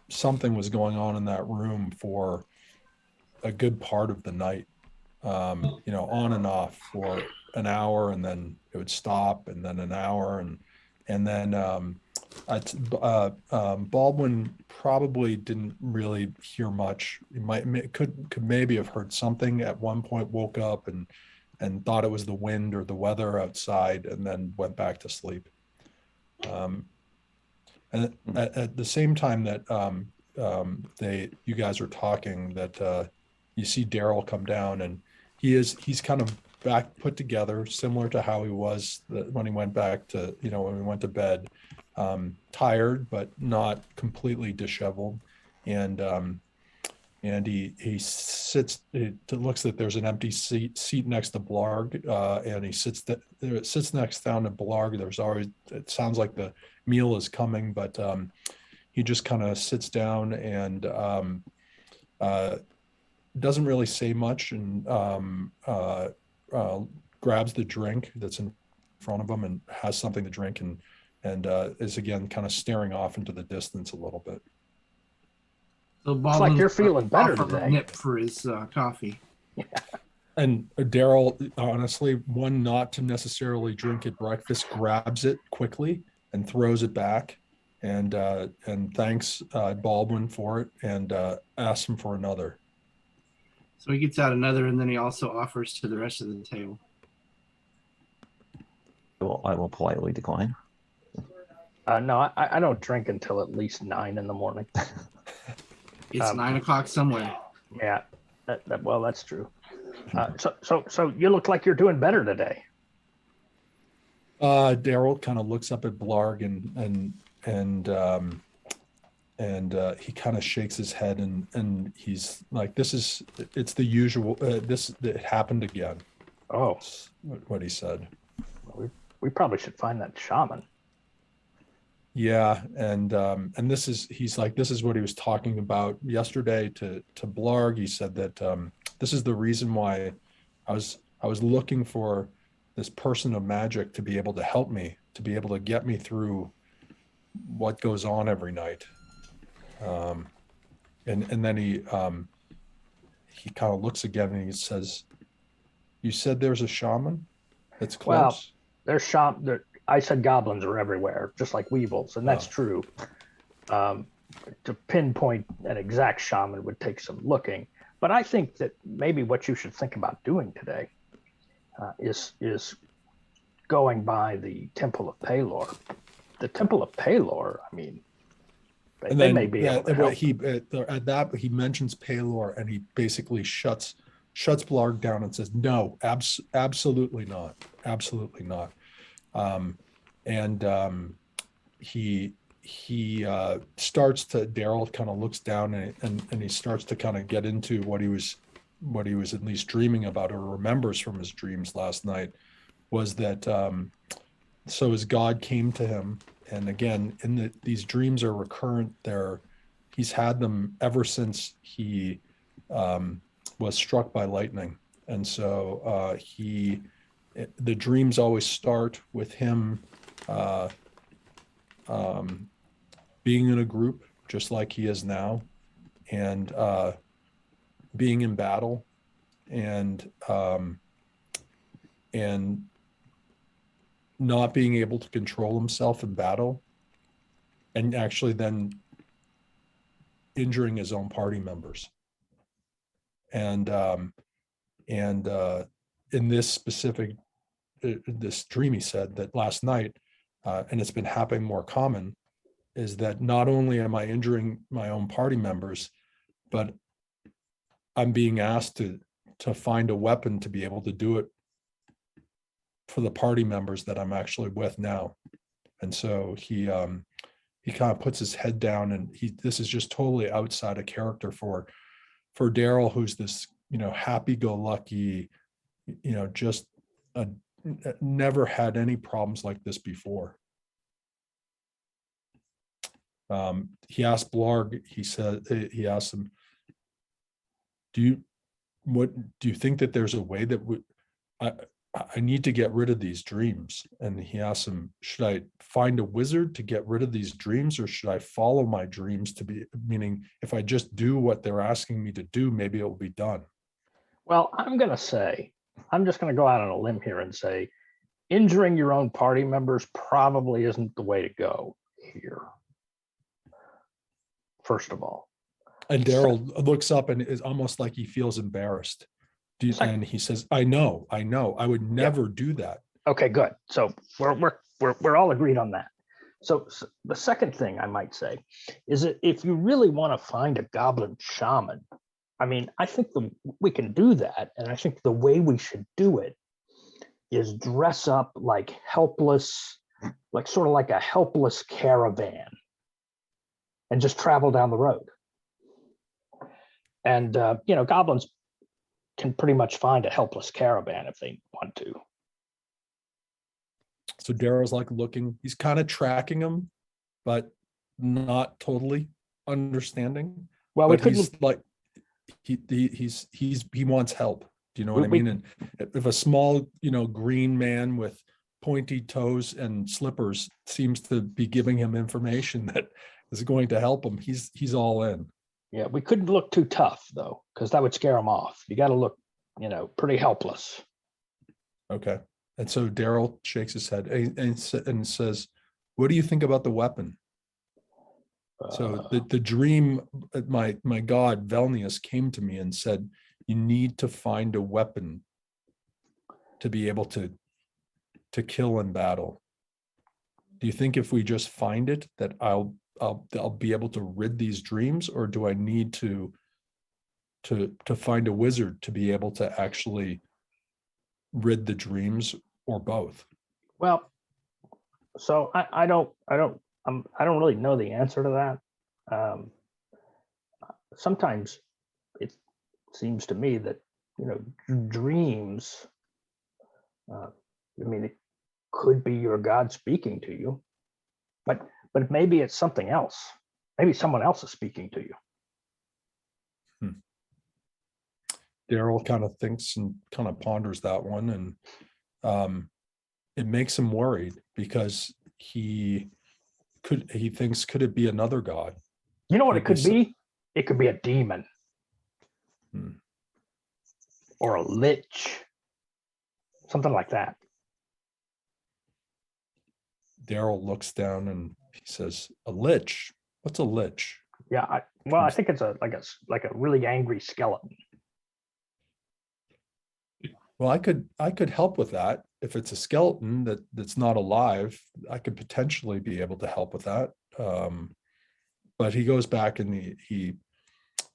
something was going on in that room for a good part of the night, on and off for an hour, and then it would stop, and then an hour, and then Baldwin probably didn't really hear much. He could maybe have heard something at one point, woke up and thought it was the wind or the weather outside, and then went back to sleep. And at the same time that you guys are talking, that you see Daryl come down, and he's kind of back put together, similar to how he was when he went back to when we went to bed, tired but not completely disheveled, and he sits. It looks that there's an empty seat next to Blarg, and he sits next down to Blarg. It sounds like the meal is coming, but he just kind of sits down and doesn't really say much, and grabs the drink that's in front of him and has something to drink, and is again kind of staring off into the distance a little bit. So It's like you're feeling better today. Nip for his coffee. Yeah. And Daryl, honestly, one not to necessarily drink at breakfast, grabs it quickly and throws it back, and thanks Baldwin for it, and asks him for another. So he gets out another, and then he also offers to the rest of the table. I will politely decline. No, I don't drink until at least 9 in the morning. It's 9 o'clock somewhere. Yeah, that's true. So you look like you're doing better today. Daryl kind of looks up at Blarg and he kind of shakes his head, and he's like, it's the usual. It happened again. Oh, That's what he said. we probably should find that shaman. Yeah, and this is he's like this is what he was talking about yesterday to Blarg. He said that this is the reason why I was looking for this person of magic to be able to help me, to be able to get me through what goes on every night. Um, and then he kind of looks again and he says, "You said there's a shaman that's Well, close." there's shop. There, I said goblins are everywhere, just like weevils, and that's Oh, true. Um, to pinpoint an exact shaman would take some looking, but I think that maybe what you should think about doing today is going by the Temple of Palor. The Temple of Palor, I mean, and they may then be able that to what help. he at that he mentions Palor and he basically shuts Blarg down and says, "No, absolutely not, absolutely not." Um, and he starts to Daryl kind of looks down and he starts to kind of get into what he was at least dreaming about or remembers from his dreams last night was that so his God came to him, and again these dreams are recurrent. He's had them ever since he um, was struck by lightning, and so the dreams always start with him uh, um, being in a group just like he is now, and being in battle, and and not being able to control himself in battle, and actually then injuring his own party members. And in this specific this dream, he said that last night, and it's been happening more common, is that not only am I injuring my own party members, but I'm being asked to find a weapon to be able to do it for the party members that I'm actually with now. And so he kind of puts his head down, and this is just totally outside of character for Daryl, who's this happy-go-lucky, just a, never had any problems like this before. He asked Blarg. He asked him, "Do you think that there's a way that I I need to get rid of these dreams?" And he asked him, "Should I find a wizard to get rid of these dreams, or should I follow my dreams to be? Meaning, if I just do what they're asking me to do, maybe it will be done." Well, I'm just going to go out on a limb here and say, injuring your own party members probably isn't the way to go here. First of all, And Daryl looks up and is almost like he feels embarrassed. And he says, I know, I would never do that. Okay, good. So we're all agreed on that. So the second thing I might say is that if you really want to find a goblin shaman, I mean, I think we can do that. And I think the way we should do it is dress up like sort of like a helpless caravan and just travel down the road. And, goblins can pretty much find a helpless caravan if they want to. So Daryl's like looking, he's kind of tracking him, but not totally understanding. Well, but he's like, he wants help. Do you know what I mean? And if a small, green man with pointy toes and slippers seems to be giving him information that is going to help him, he's all in. Yeah, we couldn't look too tough though, because that would scare him off. You got to look, pretty helpless. Okay. And so Daryl shakes his head and says, "What do you think about the weapon?" So the dream, my god Flanaess came to me and said, "You need to find a weapon to be able to kill in battle. Do you think if we just find it that I'll be able to rid these dreams, or do I need to find a wizard to be able to actually rid the dreams, or both?" Well, so I don't really know the answer to that. Sometimes it seems to me that dreams. It could be your God speaking to you, but but maybe it's something else. Maybe someone else is speaking to you. Daryl kind of thinks and kind of ponders that one, and it makes him worried because he thinks, could it be another god? You know what it could be? It could be a demon. Or a lich. Something like that. Daryl looks down and he says, "A lich? What's a lich?" Yeah, I think it's like a really angry skeleton. Well, I could help with that. If it's a skeleton that's not alive, I could potentially be able to help with that. But he goes back and he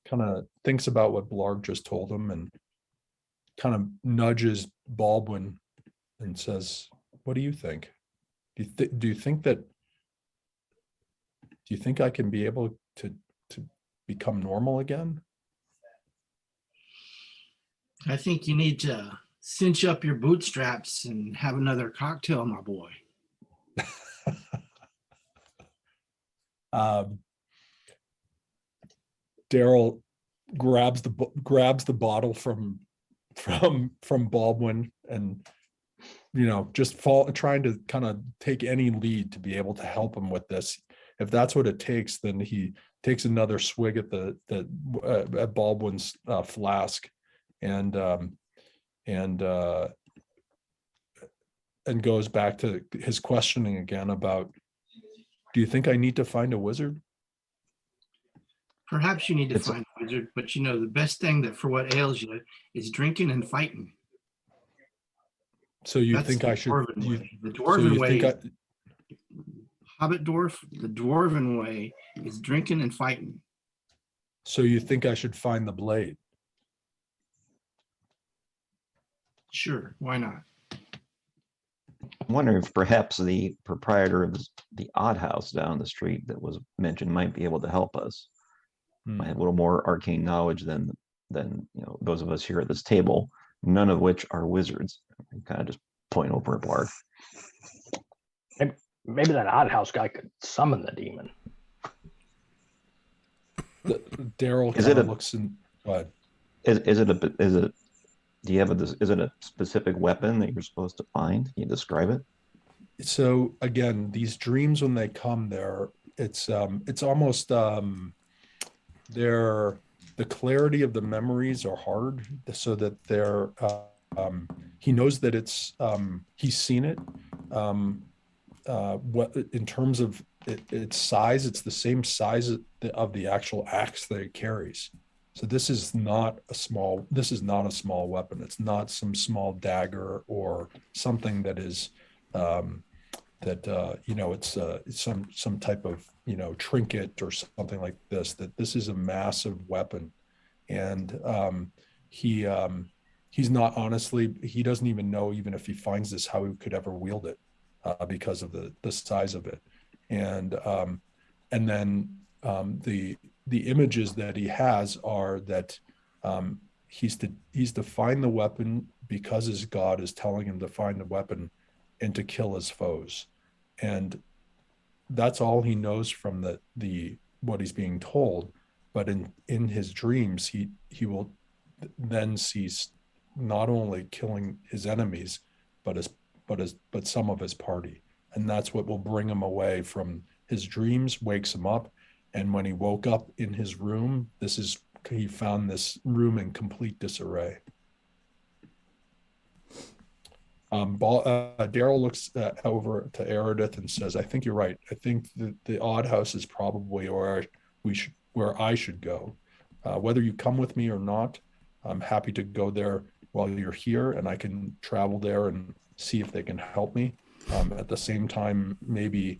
kind of thinks about what Blarg just told him and kind of nudges Baldwin and says, "What do you think? Do you think I can be able to become normal again?" I think you need to cinch up your bootstraps and have another cocktail, my boy. Daryl grabs the bottle from Baldwin and just trying to kind of take any lead to be able to help him with this. If that's what it takes, then he takes another swig at at Baldwin's flask and goes back to his questioning again about, do you think I need to find a wizard? Perhaps you need to find a wizard, but the best thing for what ails you is drinking and fighting. So you think I should? The dwarven way. Hobbit dwarf. The dwarven way is drinking and fighting. So you think I should find the blade? Sure, why not? I'm wondering if perhaps the proprietor of the odd house down the street that was mentioned might be able to help us. Might have a little more arcane knowledge than those of us here at this table, none of which are wizards. I kind of just point over at Blarg. Maybe that odd house guy could summon the demon. Daryl kind of looks in. Is it a specific weapon that you're supposed to find? Can you describe it? So again, these dreams, when they come there, it's almost the clarity of the memories are hard, so that they're he knows that he's seen it. What in terms of its size, it's the same size of the actual axe that it carries. So this is not a small weapon. It's not some small dagger or something that is it's some type of trinket or something like this. That this is a massive weapon, and he's not, honestly, he doesn't even know, even if he finds this, how he could ever wield it because of the size of it. And then the images that he has are that he's to find the weapon because his god is telling him to find the weapon and to kill his foes. And that's all he knows from the what he's being told. But in his dreams, he will then see not only killing his enemies, but some of his party. And that's what will bring him away from his dreams, wakes him up. And when he woke up in his room, he found this room in complete disarray. Daryl looks over to Aerith and says, "I think you're right. I think the odd house is probably where I should go. Whether you come with me or not, I'm happy to go there while you're here, and I can travel there and see if they can help me. At the same time, maybe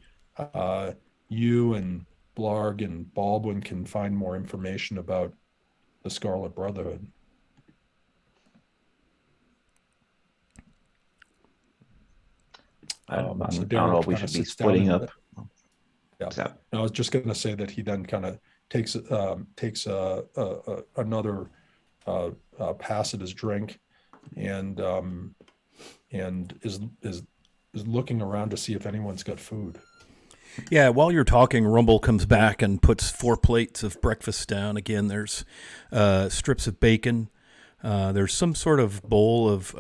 you and Blarg and Baldwin can find more information about the Scarlet Brotherhood." I don't know if we should be splitting up. Yeah, I was just going to say that he then kind of takes another pass at his drink, and is looking around to see if anyone's got food. Yeah, while you're talking, Rumble comes back and puts 4 plates of breakfast down. Again, there's strips of bacon. There's some sort of bowl of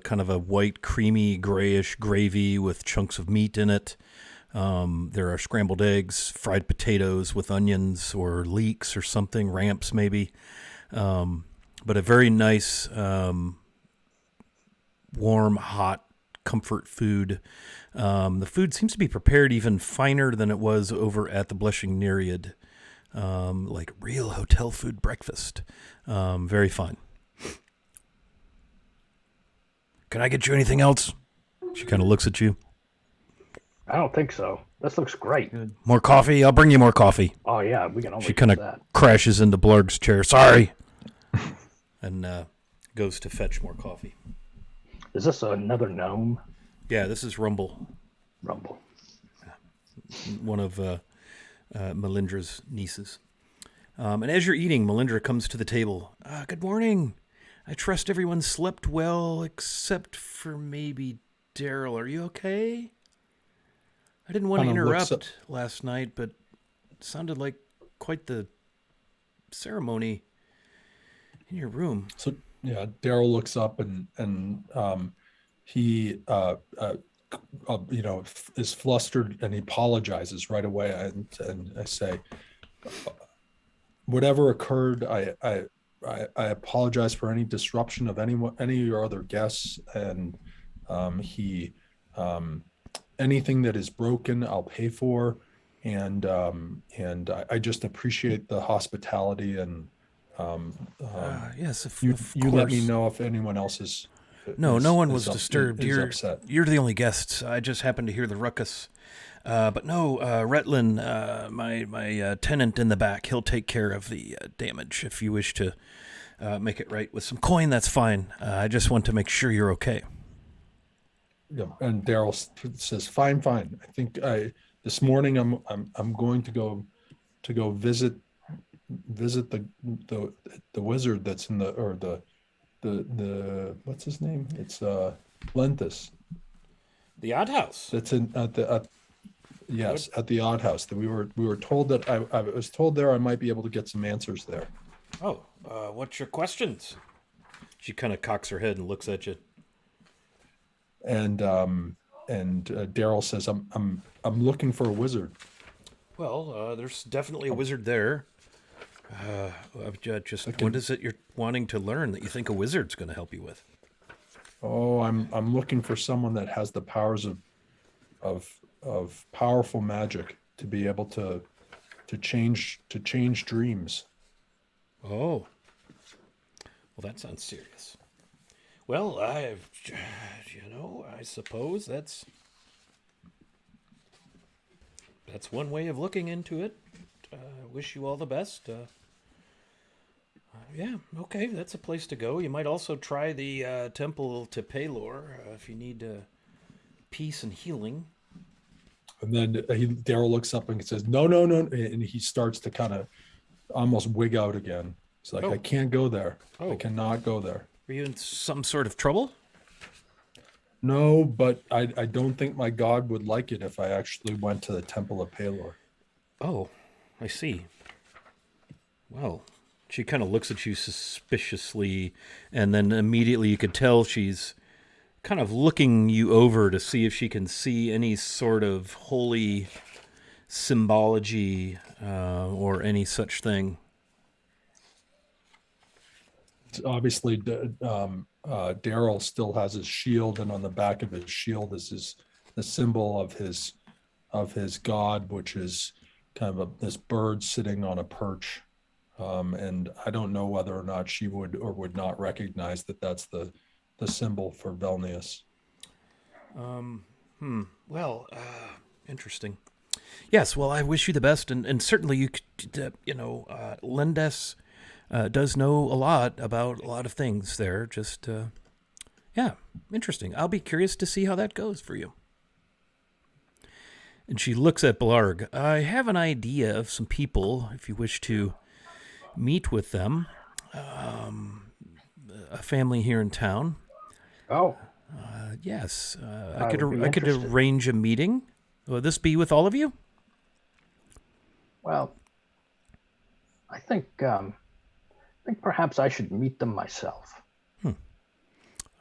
kind of a white, creamy, grayish gravy with chunks of meat in it. There are scrambled eggs, fried potatoes with onions or leeks or something, ramps maybe. But a very nice, warm, hot comfort food. The food seems to be prepared even finer than it was over at the Blushing Nereid. Like real hotel food breakfast. Very fine. Can I get you anything else? She kind of looks at you. I don't think so. This looks great. More coffee? I'll bring you more coffee. Oh yeah, we can always She kind do that. of crashes into Blarg's chair. Sorry. And goes to fetch more coffee. Is this another gnome? Yeah, this is Rumble, Rumble. one of Melindra's nieces. And as you're eating, Melindra comes to the table. Good morning. I trust everyone slept well, except for maybe Daryl. Are you okay? I didn't want to interrupt last night, but it sounded like quite the ceremony in your room. So yeah, Daryl looks up and he is flustered and he apologizes right away. And I say, whatever occurred, I apologize for any disruption of any of your other guests, and anything that is broken, I'll pay for, and I just appreciate the hospitality, and yes, you of let me course. know if anyone else is. No, no one was disturbed. Is upset. You're the only guests. I just happened to hear the ruckus. But no, Retlin, my tenant in the back, he'll take care of the damage. If you wish to make it right with some coin, that's fine. I just want to make sure you're okay. Yeah, and Daryl says, "Fine. I think this morning I'm going to go visit the wizard that's in the what's his name? It's Lenthus. The odd house. That's in at the odd house. That we were told that I was told there I might be able to get some answers there." Oh, what's your questions? She kind of cocks her head and looks at you. And Daryl says, I'm looking for a wizard." Well, there's definitely a wizard there. What is it you're wanting to learn that you think a wizard's going to help you with? Oh, I'm looking for someone that has the powers of powerful magic to be able to change dreams. Oh, well, that sounds serious. Well, I suppose that's one way of looking into it. Wish you all the best. Yeah, okay, that's a place to go. You might also try the temple to Pelor if you need peace and healing. And then Daryl looks up and says, no, and he starts to kind of almost wig out again. He's like, I can't go there. I cannot go there. Are you in some sort of trouble? No, but I don't think my god would like it if I actually went to the Temple of Pelor. Oh, I see. Well, she kind of looks at you suspiciously, and then immediately you could tell she's kind of looking you over to see if she can see any sort of holy symbology or any such thing. Obviously, Daryl still has his shield, and on the back of his shield is the symbol of his god, which is kind of this bird sitting on a perch. And I don't know whether or not she would or would not recognize that that's the symbol for Flanaess. Well, interesting. Yes, well, I wish you the best, and certainly you could, Lendes does know a lot about a lot of things there. Just, yeah, interesting. I'll be curious to see how that goes for you. And she looks at Blarg. I have an idea of some people, if you wish to meet with them. A family here in town. Oh. Yes. I I could would be arrange a meeting. Will this be with all of you? Well, I think perhaps I should meet them myself.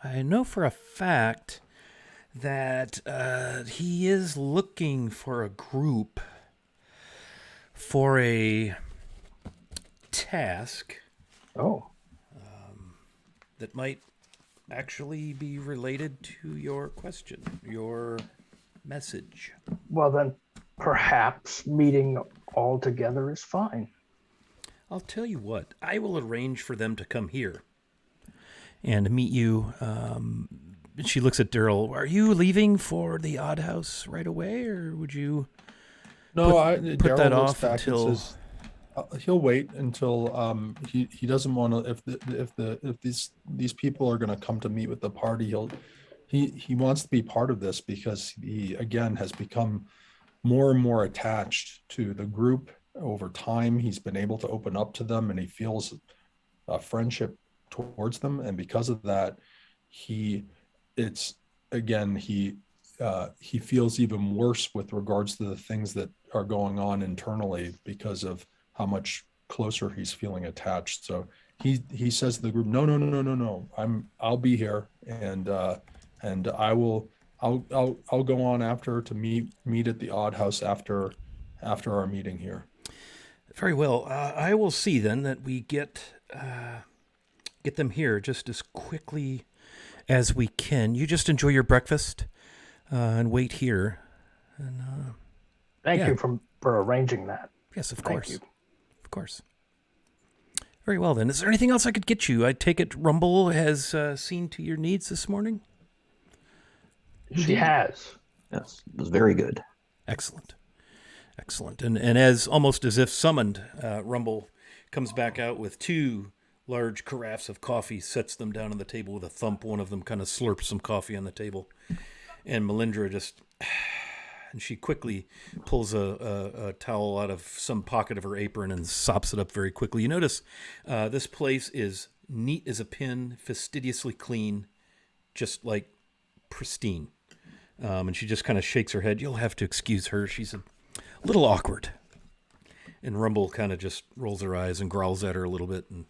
I know for a fact that he is looking for a group for a task Oh, that might actually be related to your question, your message. well then, perhaps meeting all together is fine. I'll tell you what, I will arrange for them to come here and meet you. She looks at Daryl. Are you leaving for the Odd House right away, or would you No, put Daryl that looks off back until? and says he'll wait until he doesn't want to if these people are going to come to meet with the party. He wants to be part of this because he again has become more and more attached to the group over time. He's been able to open up to them and he feels a friendship towards them, and because of that, he it's again he feels even worse with regards to the things that are going on internally because of how much closer he's feeling attached. So he says to the group, no, I'll be here, and I'll go on after to meet at the Odd House after our meeting here. Very well. I will see then that we get them here just as quickly as we can. You just enjoy your breakfast and wait here. And Thank Yeah. you for arranging that. yes, of Thank course, you. of course. Very well then. Is there anything else I could get you? I take it Rumble has seen to your needs this morning. She has. Yes, it was very good. Excellent. Excellent. And as almost as if summoned, Rumble comes back out with two large carafes of coffee, sets them down on the table with a thump. One of them kind of slurps some coffee on the table. And Melindra just, and she quickly pulls a towel out of some pocket of her apron and sops it up very quickly. You notice this place is neat as a pin, fastidiously clean, just like pristine. And she just kind of shakes her head. You'll have to excuse her. She's a little awkward. And Rumble kind of just rolls her eyes and growls at her a little bit and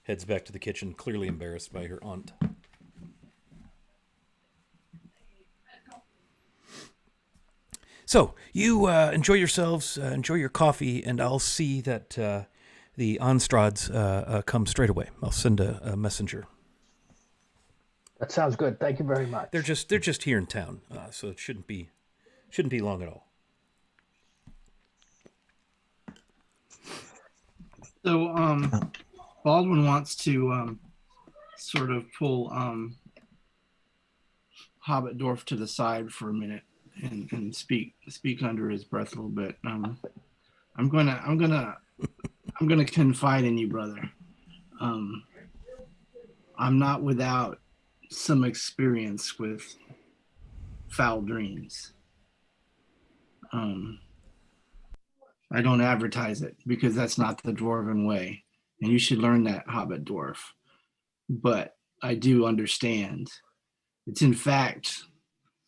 heads back to the kitchen, clearly embarrassed by her aunt. So, you enjoy yourselves, enjoy your coffee, and I'll see that the Onstrads come straight away. I'll send a messenger. That sounds good. Thank you very much. They're just here in town, so it shouldn't be long at all. So Baldwin wants to sort of pull Hobbit Dwarf to the side for a minute and speak under his breath a little bit. I'm gonna confide in you, brother. I'm not without some experience with foul dreams. I don't advertise it because that's not the dwarven way, and you should learn that, Hobbit Dwarf. But I do understand. It's in fact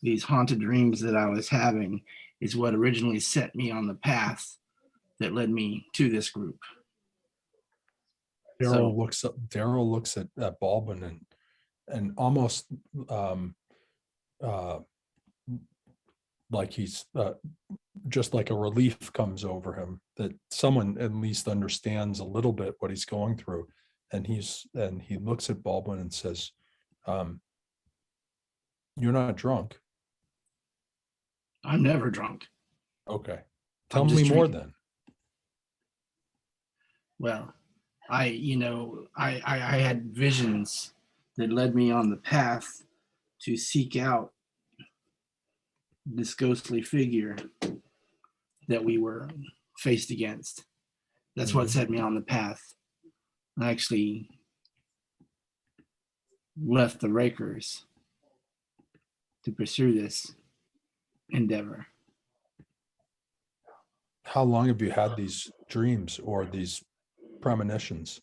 these haunted dreams that I was having is what originally set me on the path that led me to this group. Daryl looks at Baldwin and almost like he's just like a relief comes over him that someone at least understands a little bit what he's going through, and he looks at Baldwin and says, "You're not drunk." I'm never drunk. Okay, tell me more drinking. then. Well, I had visions that led me on the path to seek out this ghostly figure that we were faced against. That's what set me on the path. I actually left the Rakers to pursue this endeavor. How long have you had these dreams or these premonitions?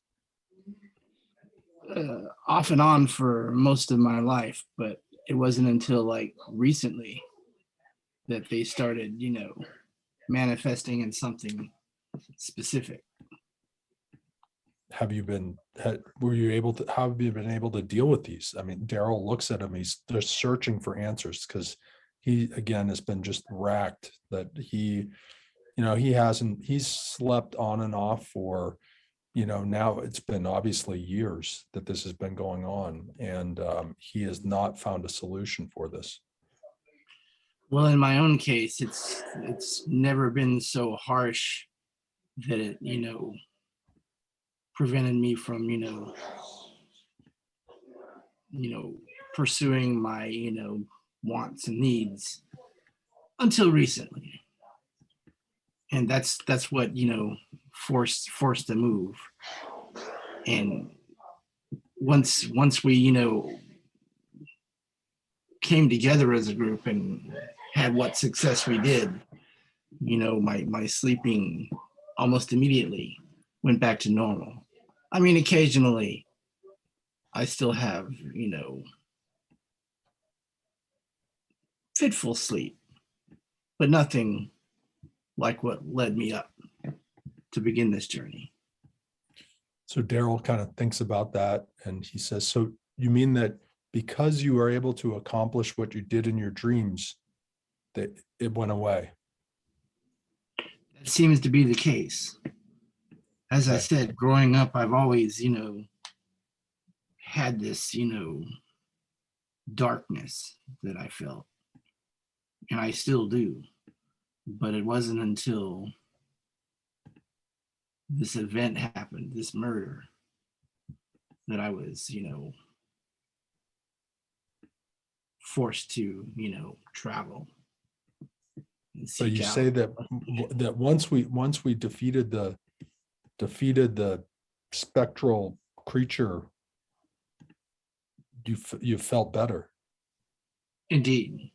Off and on for most of my life, but it wasn't until like recently that they started, manifesting in something specific. How have you been able to deal with these? I mean, Daryl looks at him, they're searching for answers, because he again has been just racked that he's slept on and off for, now it's been obviously years that this has been going on, and he has not found a solution for this. Well, in my own case, it's never been so harsh that it, prevented me from, pursuing my, wants and needs until recently. And that's what, forced the move. And once we, came together as a group and had what success we did, my sleeping almost immediately went back to normal. I mean, occasionally I still have, fitful sleep, but nothing like what led me up to begin this journey. So Daryl kind of thinks about that, and he says, so you mean that because you were able to accomplish what you did in your dreams, that it went away? That seems to be the case. As I said, growing up, I've always, had this, darkness that I felt, and I still do. But it wasn't until this event happened, this murder, that I was, forced to, travel. So you say that once we defeated the spectral creature, you felt better. Indeed.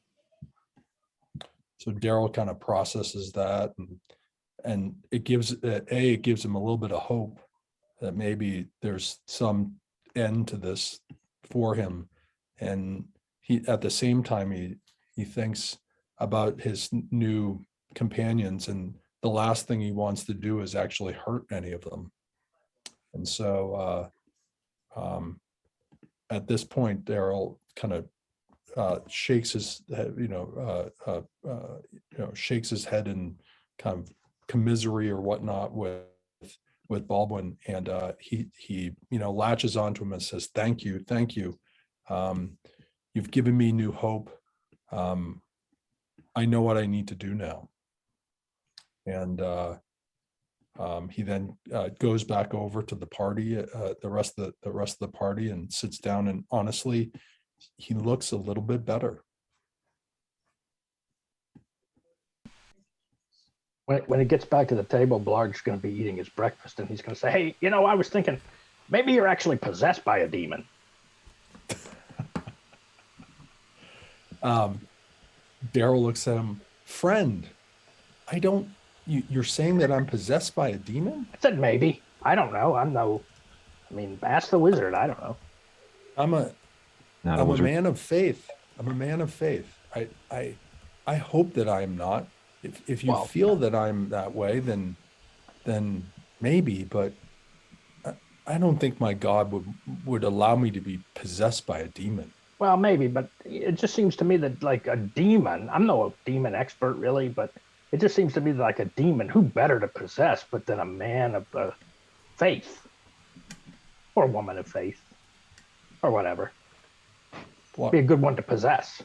So Daryl kind of processes that, and it gives him a little bit of hope that maybe there's some end to this for him. And he, at the same time, he thinks about his new companions, and the last thing he wants to do is actually hurt any of them. And so at this point, Daryl kind of shakes his head, shakes his head in kind of commisery or whatnot with Baldwin, and he latches onto him and says, thank you, you've given me new hope. I know what I need to do now. And he then goes back over to the party, the rest of the party, and sits down, and honestly, he looks a little bit better. When he gets back to the table, Blarg's going to be eating his breakfast, and he's going to say, hey, I was thinking maybe you're actually possessed by a demon. Daryl looks at him, friend, you're saying that I'm possessed by a demon? I said maybe. I don't know. Ask the wizard. I don't know. I'm a man of faith. I hope that I am not. If you feel that I'm that way, then maybe, but I don't think my God would allow me to be possessed by a demon. Well, maybe, but it just seems to me that like a demon, I'm no demon expert really, but it just seems to me like a demon, who better to possess but than a man of faith or woman of faith or whatever. Be a good one to possess.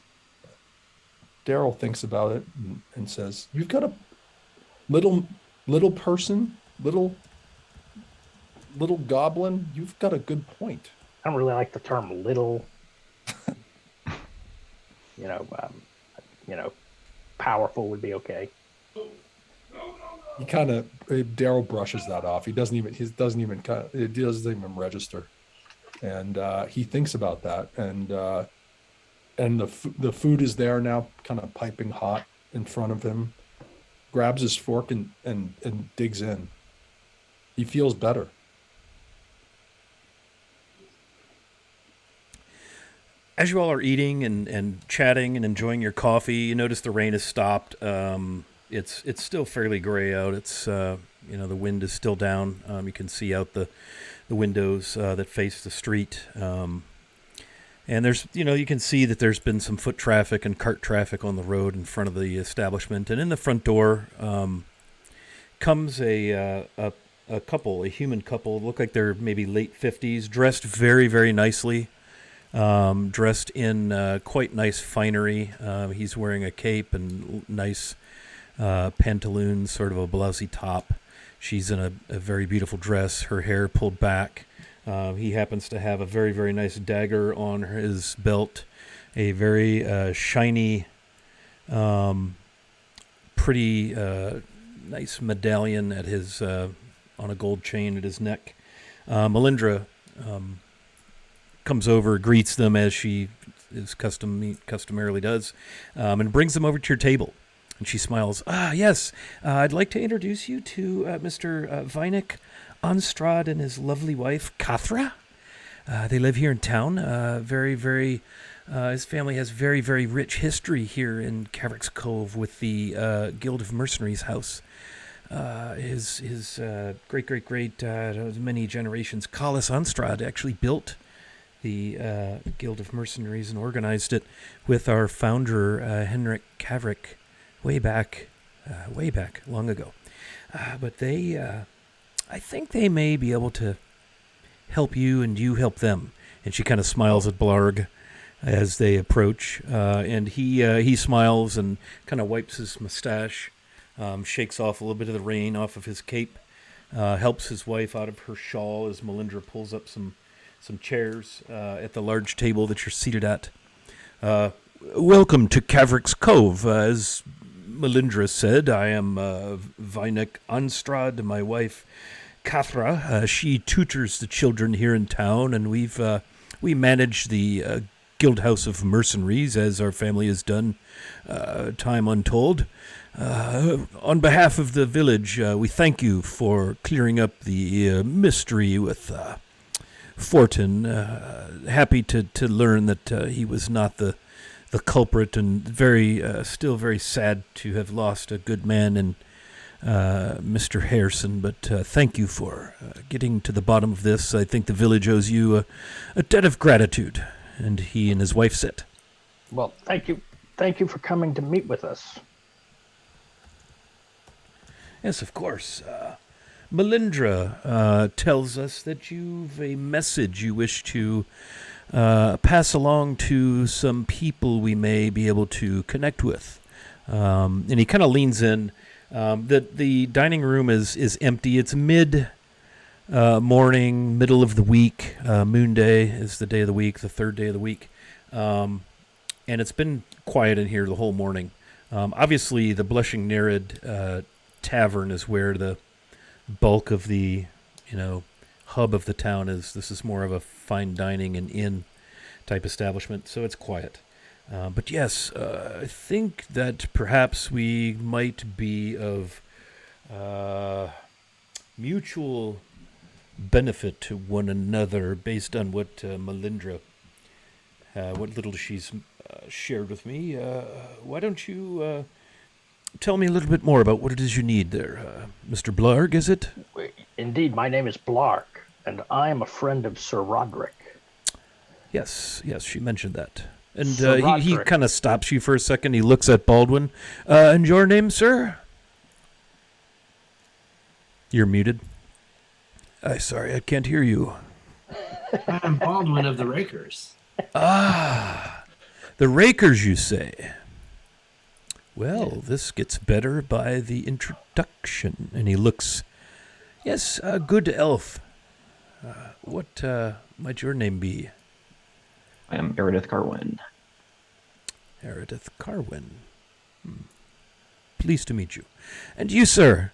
Daryl thinks about it and says, you've got a little person, little goblin. You've got a good point. I don't really like the term little. Powerful would be okay. He kind of, Daryl brushes that off. It doesn't even register. And he thinks about that, and the food is there now, kind of piping hot in front of him. Grabs his fork and digs in. He feels better. As you all are eating and chatting and enjoying your coffee, you notice the rain has stopped. it's still fairly gray out. It's the wind is still down. You can see out the windows that face the street. And there's, you can see that there's been some foot traffic and cart traffic on the road in front of the establishment. And in the front door comes a couple, a human couple, look like they're maybe late 50s, dressed very, very nicely, dressed in quite nice finery. He's wearing a cape and nice pantaloons, sort of a blousey top. She's in a very beautiful dress, her hair pulled back. He happens to have a very, very nice dagger on his belt, a very shiny, pretty nice medallion at his on a gold chain at his neck. Melindra comes over, greets them as she customarily does, and brings them over to your table. And she smiles. Yes, I'd like to introduce you to Mr. Vinek Anstrad and his lovely wife, Kathra. They live here in town. His family has very, very rich history here in Caverick's Cove with the Guild of Mercenaries house. His great many generations, Kalis Anstrad, actually built the Guild of Mercenaries and organized it with our founder, Henrik Caverick, way back long ago. But they... I think they may be able to help you and you help them. And she kind of smiles at Blarg as they approach. And he smiles and kind of wipes his mustache, shakes off a little bit of the rain off of his cape, helps his wife out of her shawl as Melindra pulls up some chairs at the large table that you're seated at. Welcome to Caverick's Cove. As Melindra said, I am Vinek Anstrad, my wife Kathra. She tutors the children here in town, and we manage the Guild House of Mercenaries, as our family has done time untold. On behalf of the village, we thank you for clearing up the mystery with Fortin. Happy to learn that he was not the culprit, and still very sad to have lost a good man in Mr. Harrison. But thank you for getting to the bottom of this. I think the village owes you a debt of gratitude. And he and his wife sit. Well, thank you. Thank you for coming to meet with us. Yes, of course. Melindra tells us that you've a message you wish to pass along to some people we may be able to connect with. And he kind of leans in. The dining room is empty. It's morning, middle of the week. Moon Day is the day of the week, the third day of the week. And it's been quiet in here the whole morning. Obviously, the Blushing Nereid Tavern is where the bulk of the, hub of the town is. This is more of a fine dining and inn type establishment, so it's quiet. But yes, I think that perhaps we might be of mutual benefit to one another based on what Melindra, what little she's shared with me. Why don't you tell me a little bit more about what it is you need there, Mr. Blarg, is it? Indeed, my name is Blarg, and I am a friend of Sir Roderick. Yes, she mentioned that. And he kind of stops you for a second. He looks at Baldwin. And your name, sir? You're muted. Sorry, I can't hear you. I'm Baldwin of the Rakers. The Rakers, you say? Well, this gets better by the introduction. And he looks, yes, a good elf. What might your name be? I am Eredith Carwin. Eredith Carwin. Pleased to meet you. And you, sir?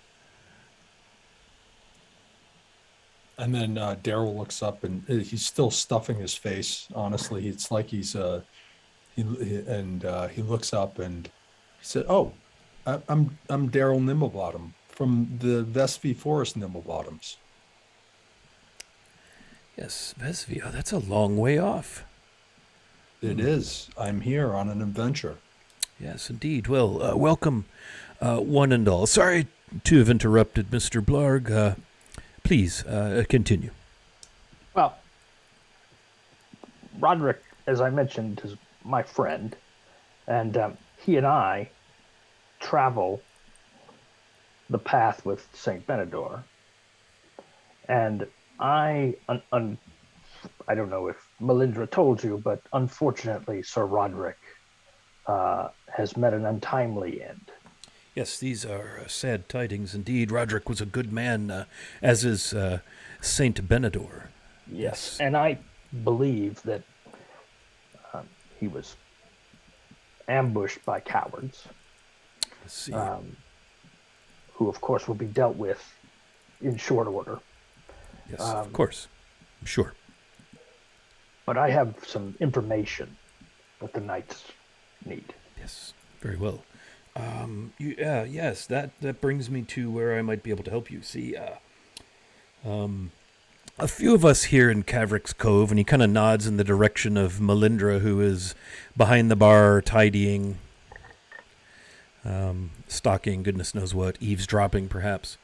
And then Daryl looks up, and he's still stuffing his face. Honestly, it's like he looks up and he said, "Oh, I'm Daryl Nimblebottom from the Vespi Forest Nimblebottoms." Yes, Vesvi. Oh, that's a long way off. It is. I'm here on an adventure. Yes, indeed. Well, welcome. one and all. Sorry to have interrupted, Mr. Blarg. Please, continue. Well, Roderick, as I mentioned, is my friend, and he and I travel the path with Saint Benedor. And I don't know if Melindra told you, but unfortunately, Sir Roderick has met an untimely end. Yes, these are sad tidings indeed. Roderick was a good man, as is Saint Benedor. Yes, and I believe that he was ambushed by cowards, Let's see. who, of course, will be dealt with in short order. Yes, of course. Sure. But I have some information that the knights need. Yes, very well. Yes, that brings me to where I might be able to help you. See, a few of us here in Caverick's Cove, and he kind of nods in the direction of Melindra, who is behind the bar, tidying, stocking, goodness knows what, eavesdropping, perhaps.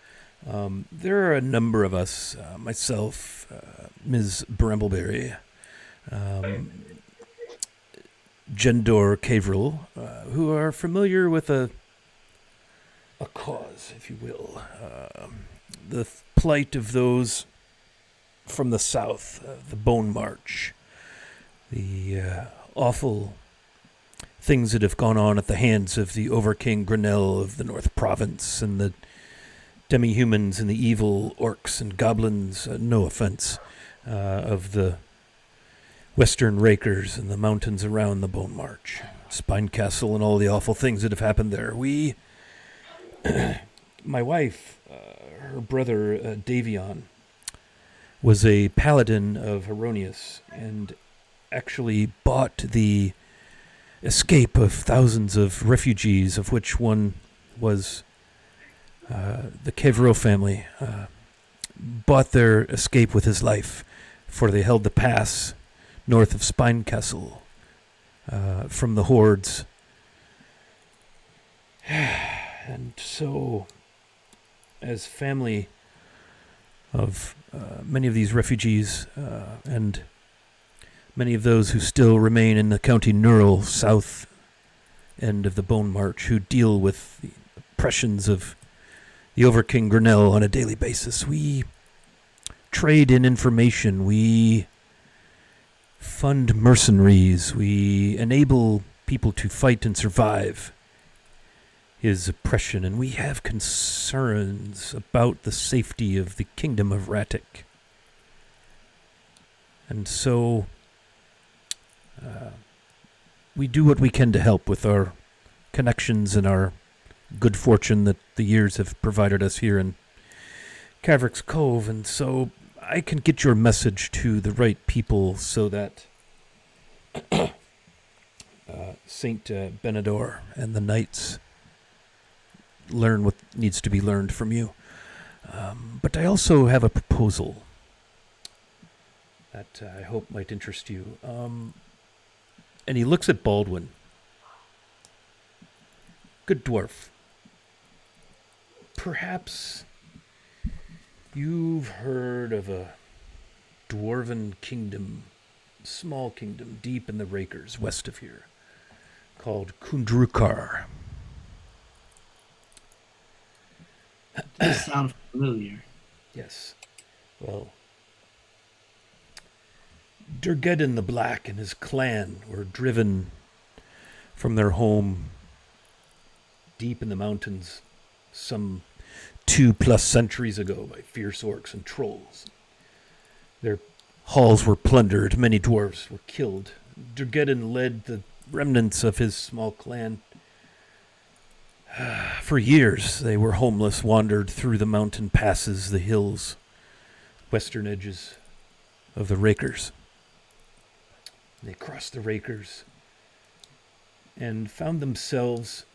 There are a number of us, myself, Ms. Brambleberry, Gendor Cavril, who are familiar with a cause, if you will. The plight of those from the south, the Bone March, the awful things that have gone on at the hands of the Overking Grinnell of the North Province and the demi-humans and the evil orcs and goblins, no offense, of the Western Rakers and the mountains around the Bone March, Spine Castle, and all the awful things that have happened there. We, my wife, her brother Davion, was a paladin of Heronius and actually bought the escape of thousands of refugees, of which one was the Kevro family, bought their escape with his life, for they held the pass north of Spine Castle from the hordes. And so, as family of many of these refugees and many of those who still remain in the County Neural south end of the Bone March, who deal with the oppressions of the Overking Grinnell on a daily basis, we trade in information, we fund mercenaries, we enable people to fight and survive his oppression, and we have concerns about the safety of the kingdom of Ratic. And so we do what we can to help with our connections and our good fortune that the years have provided us here in Caverick's Cove, and so I can get your message to the right people so that Saint Benedor and the knights learn what needs to be learned from you. But I also have a proposal that I hope might interest you. And he looks at Baldwin. Good dwarf. Perhaps you've heard of a dwarven kingdom, small kingdom, deep in the Rakers, west of here, called Kundrukar. Does sound familiar. Yes. Well, Durgeddin the Black and his clan were driven from their home deep in the mountains some 2+ centuries ago by fierce orcs and trolls. Their halls were plundered, many dwarves were killed. Durgeddin led the remnants of his small clan. For years they were homeless, wandered through the mountain passes, the hills, western edges of the Rakers. They crossed the Rakers and found themselves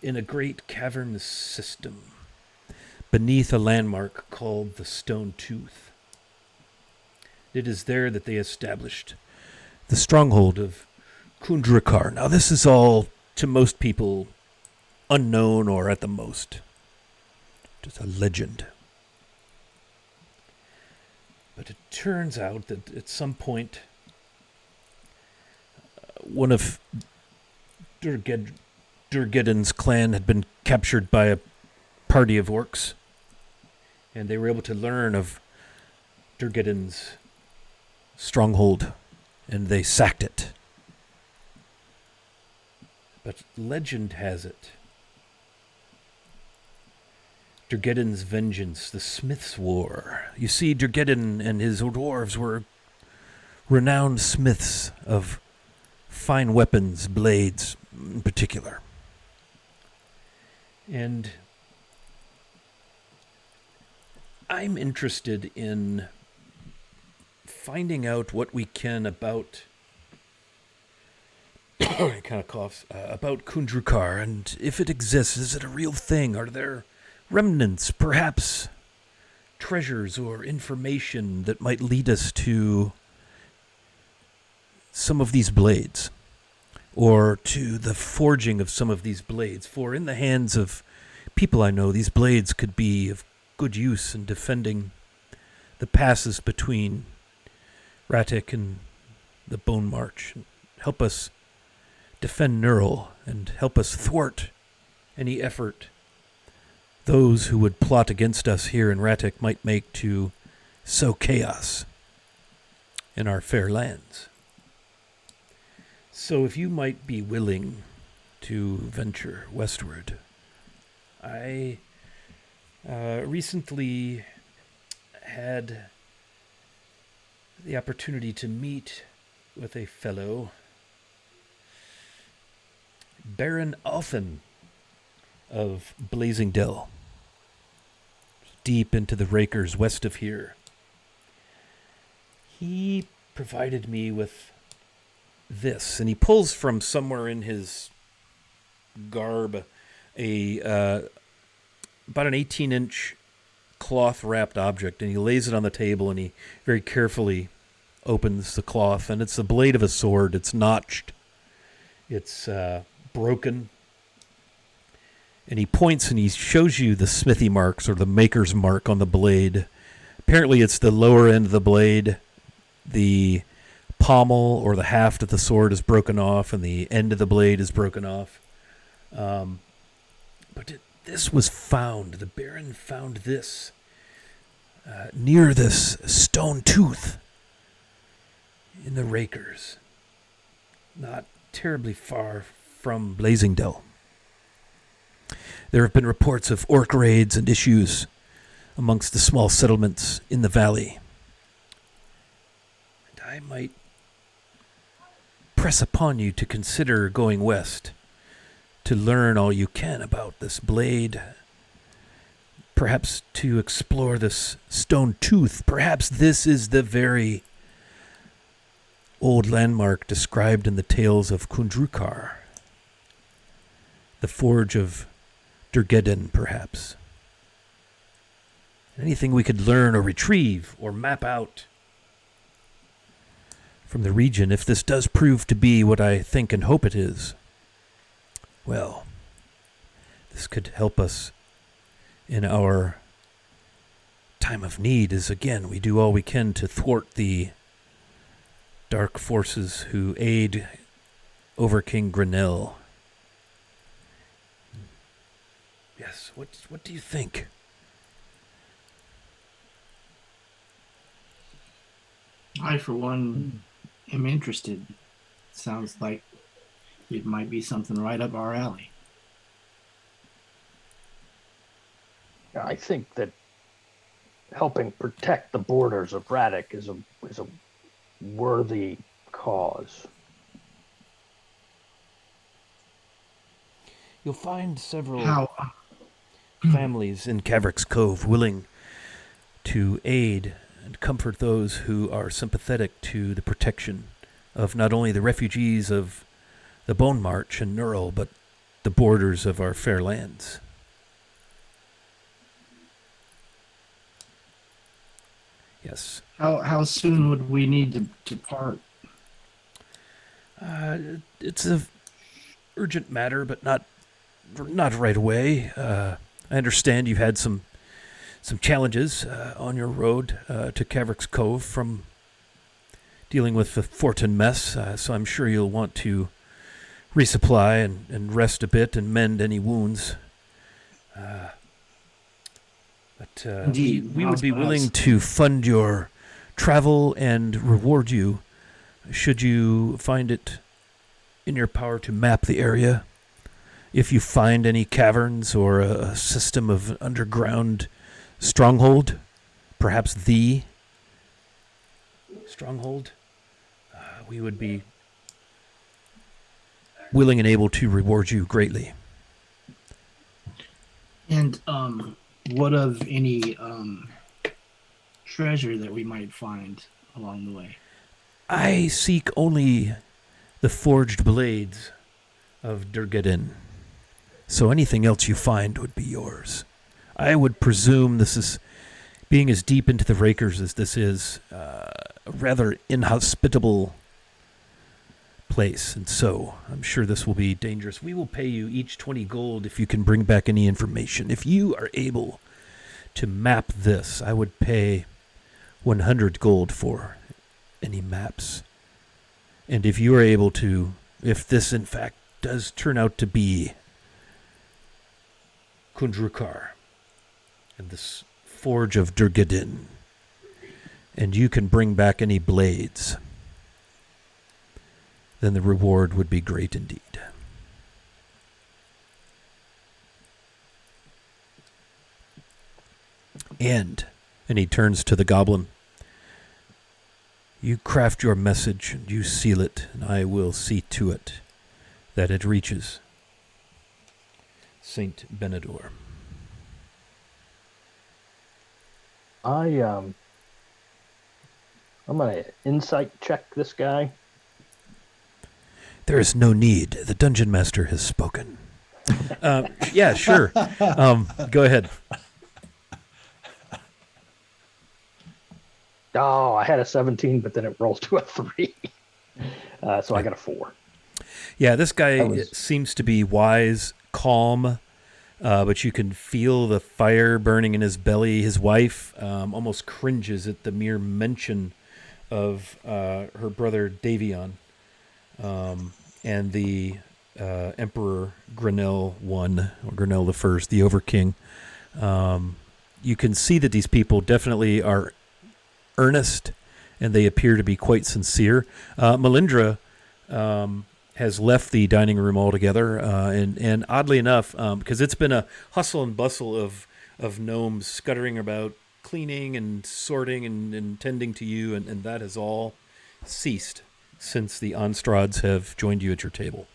in a great cavernous system beneath a landmark called the Stone Tooth. It is there that they established the stronghold of Kundrakar. Now, this is all, to most people, unknown or at the most just a legend. But it turns out that at some point, one of Durgeddon's clan had been captured by a party of orcs, and they were able to learn of Durgeddon's stronghold, and they sacked it. But legend has it, Durgeddon's vengeance, the Smith's War. You see, Durgeddon and his dwarves were renowned smiths of fine weapons, blades in particular. And I'm interested in finding out what we can about it kind of coughs about Kundrukar, and if it exists, is it a real thing? Are there remnants, perhaps treasures or information that might lead us to some of these blades, or to the forging of some of these blades? For in the hands of people I know, these blades could be of good use in defending the passes between Ratik and the Bone March, and help us defend Neural, and help us thwart any effort those who would plot against us here in Ratik might make to sow chaos in our fair lands. So if you might be willing to venture westward, I recently had the opportunity to meet with a fellow, Baron Alphen of Blazing Dell, deep into the Rakers west of here. He provided me with this, and he pulls from somewhere in his garb about an 18-inch cloth-wrapped object, and he lays it on the table, and he very carefully opens the cloth, and it's the blade of a sword. It's notched. It's broken. And he points and he shows you the smithy marks, or the maker's mark on the blade. Apparently it's the lower end of the blade. The pommel or the haft of the sword is broken off, and the end of the blade is broken off. This was found. The Baron found this near this stone tooth in the Rakers, not terribly far from Blazingdell. There have been reports of orc raids and issues amongst the small settlements in the valley. And I might press upon you to consider going west to learn all you can about this blade, perhaps to explore this stone tooth. Perhaps this is the very old landmark described in the tales of Kundrukar, the forge of Durgeddon, perhaps. Anything we could learn or retrieve or map out from the region, if this does prove to be what I think and hope it is, well, this could help us in our time of need, as again we do all we can to thwart the dark forces who aid over King Grinnell. Yes, what do you think? I, for one, am interested. Sounds like it might be something right up our alley. I think that helping protect the borders of Ratik is a worthy cause. You'll find several families in Caverick's Cove willing to aid and comfort those who are sympathetic to the protection of not only the refugees of the Bone March and Neural, but the borders of our fair lands. Yes. How soon would we need to part? It's a urgent matter, but not not right away. I understand you've had some challenges on your road to Caverick's Cove from dealing with the Fortin mess, so I'm sure you'll want to resupply and rest a bit and mend any wounds. But Indeed. we would be willing to fund your travel and reward you should you find it in your power to map the area. If you find any caverns or a system of underground stronghold, perhaps the stronghold, we would be willing and able to reward you greatly. And what of any treasure that we might find along the way? I seek only the forged blades of Durgadin, so anything else you find would be yours. I would presume this is, being as deep into the Rakers as this is, a rather inhospitable place, and so I'm sure this will be dangerous. We will pay you each 20 gold if you can bring back any information. If you are able to map this, I would pay 100 gold for any maps. And if you are able to, if this in fact does turn out to be Kundrukar and this forge of Durgadin, and you can bring back any blades, then the reward would be great indeed. And he turns to the goblin. You craft your message and you seal it, and I will see to it that it reaches Saint Benedor. I'm gonna insight check this guy. There is no need. The dungeon master has spoken. Yeah, sure. Go ahead. Oh, I had a 17, but then it rolled to a 3. So I got a 4. Yeah, this guy seems to be wise, calm, but you can feel the fire burning in his belly. His wife almost cringes at the mere mention of her brother Davion. And the Emperor Grinnell I, or Grinnell the First, the Overking. You can see that these people definitely are earnest, and they appear to be quite sincere. Melindra has left the dining room altogether, and oddly enough, because it's been a hustle and bustle of gnomes scuttering about, cleaning and sorting and tending to you, and that has all ceased since the Onstrads have joined you at your table.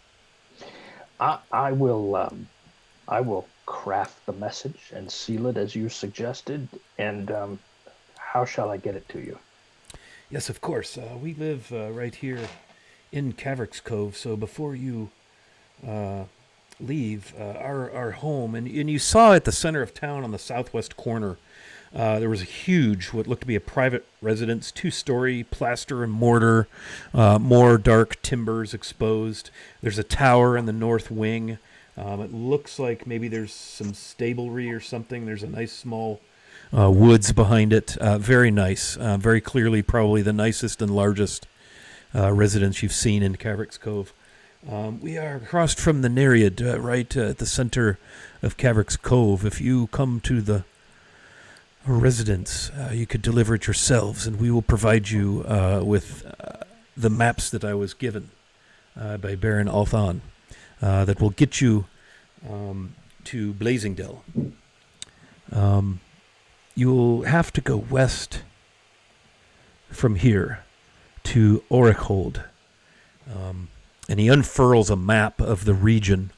I will craft the message and seal it as you suggested. And how shall I get it to you? Yes, of course. We live right here in Caverick's Cove. So before you leave our home, and you saw at the center of town on the southwest corner, there was a huge, what looked to be a private residence, 2-story, plaster and mortar, more dark timbers exposed. There's a tower in the north wing. It looks like maybe there's some stablery or something. There's a nice small woods behind it. Very nice. Very clearly probably the nicest and largest residence you've seen in Caverick's Cove. We are across from the Nereid, right at the center of Caverick's Cove. If you come to the residence, you could deliver it yourselves, and we will provide you with the maps that I was given by Baron Althan that will get you to Blazingdale. You'll have to go west from here to Aurichold. And he unfurls a map of the region.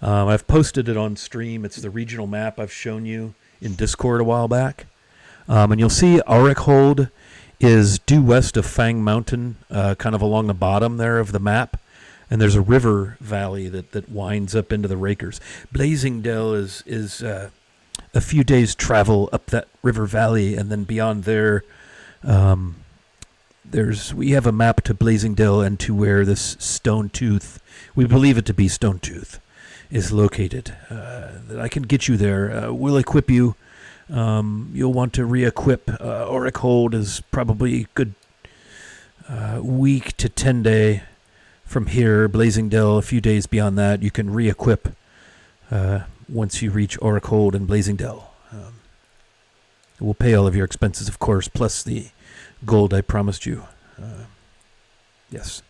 I've posted it on stream. It's the regional map I've shown you in Discord a while back. And you'll see Aurichold is due west of Fang Mountain, kind of along the bottom there of the map. And there's a river valley that winds up into the Rakers. Blazingdale is a few days' travel up that river valley, and then beyond there, we have a map to Blazingdale and to where this Stone Tooth, we believe it to be Stone Tooth, is located. That I can get you there. We'll equip you. You'll want to re-equip. Auric is probably a good week to 10 day from here. Blazingdale, a few days beyond that, you can re-equip once you reach Auric and Blazingdale. We'll pay all of your expenses, of course, plus the gold I promised you. Yes.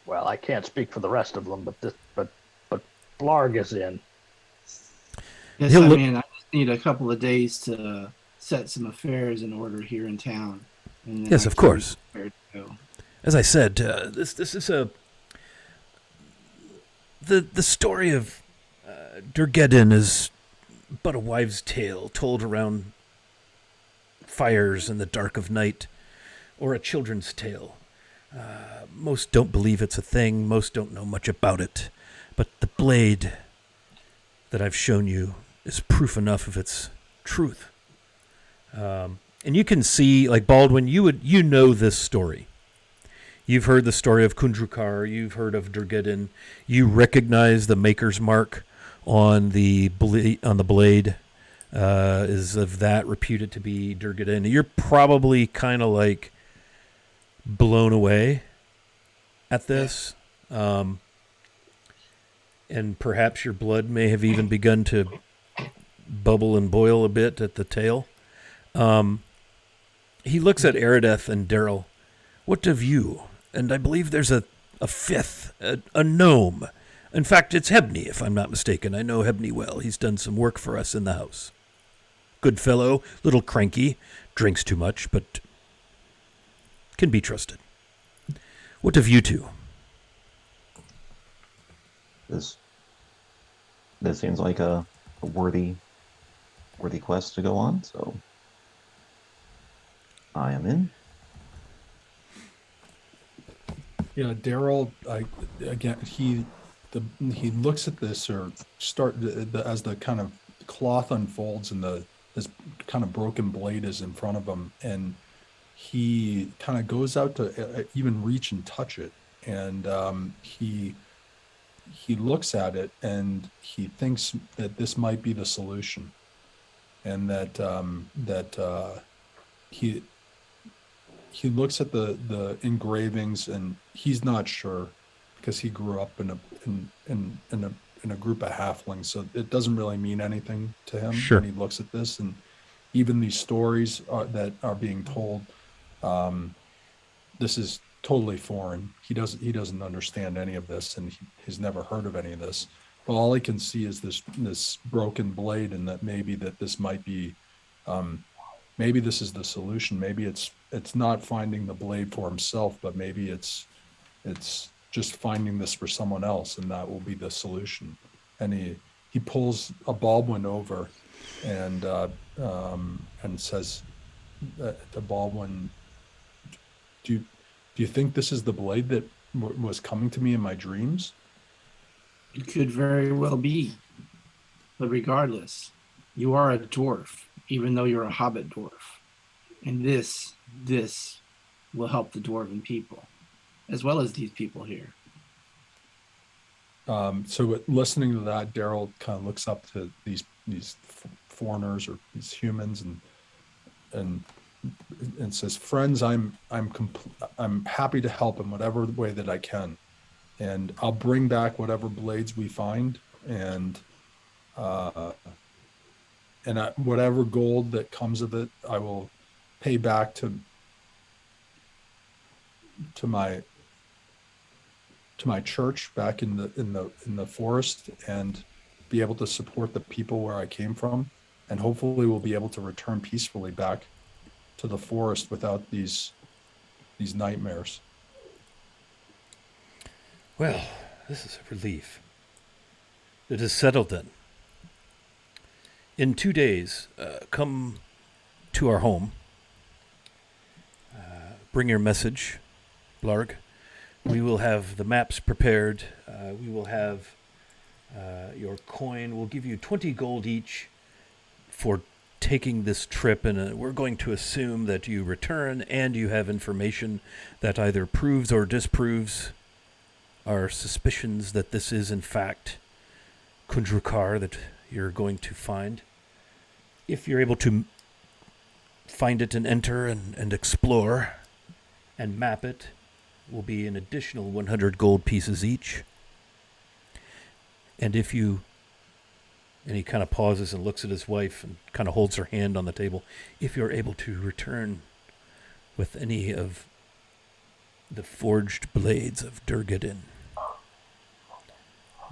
Well, I can't speak for the rest of them, but Blarg is in. Yes, I mean, I just need a couple of days to set some affairs in order here in town. And then Yes, of course. Go. As I said, this is the story of Durgeddin is but a wives' tale told around fires in the dark of night, or a children's tale. Most don't believe it's a thing. Most don't know much about it. But the blade that I've shown you is proof enough of its truth. And you can see, like Baldwin, you know this story. You've heard the story of Kundrukar. You've heard of Durgeddin. You recognize the maker's mark on the blade. Is of that reputed to be Durgeddin. You're probably kind of like blown away at this. And perhaps your blood may have even begun to bubble and boil a bit at the tail. He looks at Erideth and Daryl. What of you? And I believe there's a fifth, a gnome. In fact, it's Hebney, if I'm not mistaken. I know Hebney well. He's done some work for us in the house. Good fellow, little cranky, drinks too much, but can be trusted. What of you two? This seems like a worthy quest to go on, so I am in. Yeah, Daryl. He looks at this as the kind of cloth unfolds and this kind of broken blade is in front of him, and he kind of goes out to even reach and touch it, and he looks at it and he thinks that this might be the solution, and that he looks at the engravings and he's not sure, because he grew up in a group of halflings, so it doesn't really mean anything to him. Sure. When he looks at this, and even these stories that are being told, this is totally foreign. He doesn't understand any of this, and he's never heard of any of this. But all he can see is this broken blade, and that maybe this might be, maybe this is the solution. Maybe it's not finding the blade for himself, but maybe it's just finding this for someone else, and that will be the solution. And he pulls a Baldwin over and says to Baldwin, do you think this is the blade that was coming to me in my dreams? It could very well be. But regardless, you are a dwarf, even though you're a hobbit dwarf. And this will help the dwarven people, as well as these people here. So listening to that, Daryl kind of looks up to these foreigners or these humans and says, "Friends, I'm happy to help in whatever way that I can, and I'll bring back whatever blades we find, and whatever gold that comes of it, I will pay back to my church back in the forest, and be able to support the people where I came from, and hopefully we'll be able to return peacefully back to the forest without these nightmares." Well, this is a relief. It is settled then. In 2 days, come to our home. Bring your message, Blarg. We will have the maps prepared. We will have your coin. We'll give you 20 gold each for taking this trip, and we're going to assume that you return and you have information that either proves or disproves our suspicions that this is in fact Kundrakar that you're going to find. If you're able to find it and enter and explore and map it, will be an additional 100 gold pieces each. And if you... And he kind of pauses and looks at his wife and kind of holds her hand on the table. If you're able to return with any of the forged blades of Durgadin,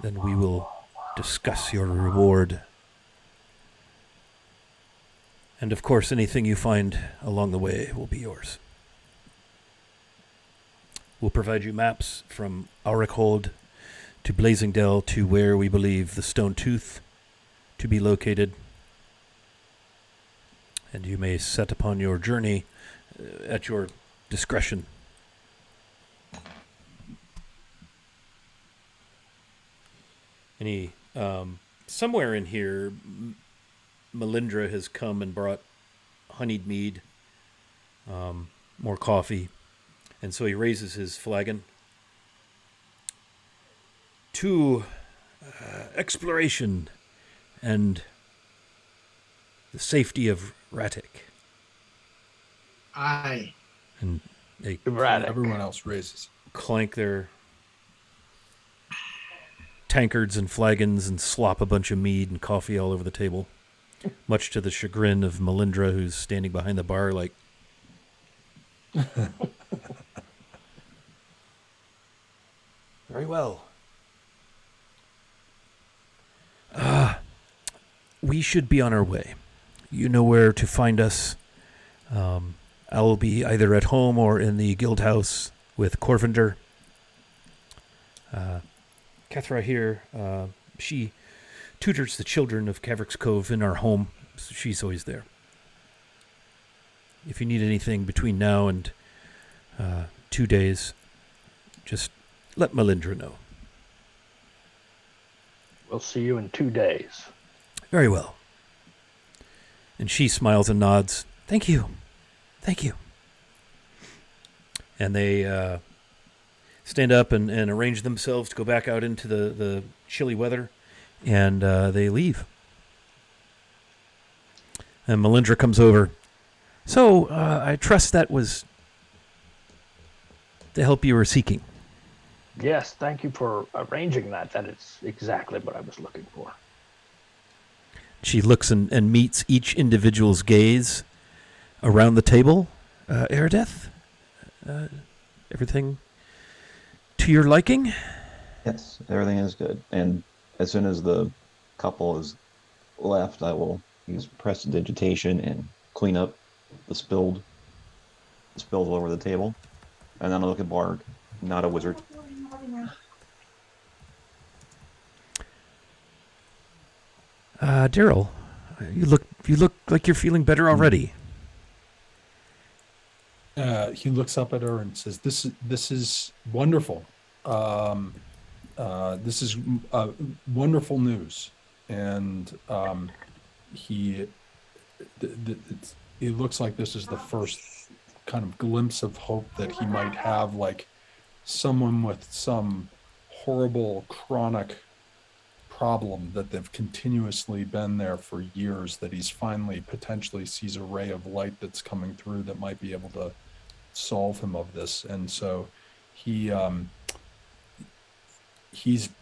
then we will discuss your reward. And of course, anything you find along the way will be yours. We'll provide you maps from Aurickhold to Blazingdale to where we believe the Stone Tooth to be located. And you may set upon your journey at your discretion. Somewhere in here, Melindra has come and brought honeyed mead, more coffee, and so he raises his flagon. To exploration and the safety of Ratic. Aye. And they Everyone else raises. clank their tankards and flagons and slop a bunch of mead and coffee all over the table, much to the chagrin of Melindra, who's standing behind the bar like... Very well. We should be on our way. You know where to find us. I will be either at home or in the guild house with Corvander. Kethra here, she tutors the children of Caverick's Cove in our home. So she's always there. If you need anything between now and 2 days, just let Melindra know. We'll see you in 2 days. Very well. And she smiles and nods. Thank you. Thank you. And they stand up and arrange themselves to go back out into the chilly weather. And they leave. And Melindra comes over. So, I trust that was the help you were seeking. Yes, thank you for arranging that. That is exactly what I was looking for. She looks and meets each individual's gaze around the table. Eredeth, everything to your liking? Yes, everything is good. And as soon as the couple is left, I will use prestidigitation and clean up the spilled all over the table. And then I'll look at Barg, not a wizard. Daryl, you look like you're feeling better already. He looks up at her and says, "This is wonderful. This is wonderful news." And it looks like this is the first kind of glimpse of hope that he might have, like someone with some horrible chronic problem that they've continuously been there for years, that he's finally potentially sees a ray of light that's coming through that might be able to solve him of this. And so he's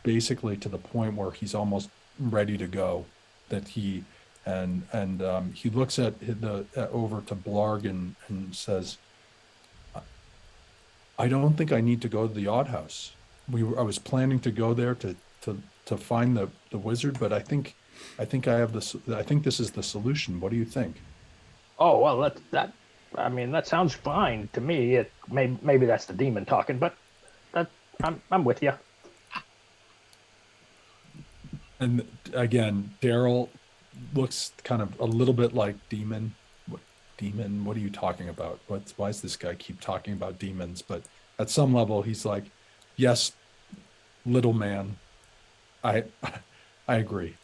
basically to the point where he's almost ready to go, that he looks at over to Blarg and says, I don't think I need to go to the odd house. I was planning to go there to find the wizard, but I think I have this. I think this is the solution. What do you think? Oh well, that sounds fine to me. Maybe that's the demon talking, but I'm with you. And again, Daryl looks kind of a little bit like demon. Demon? What are you talking about? Why does this guy keep talking about demons? But at some level, he's like, yes, little man. I agree.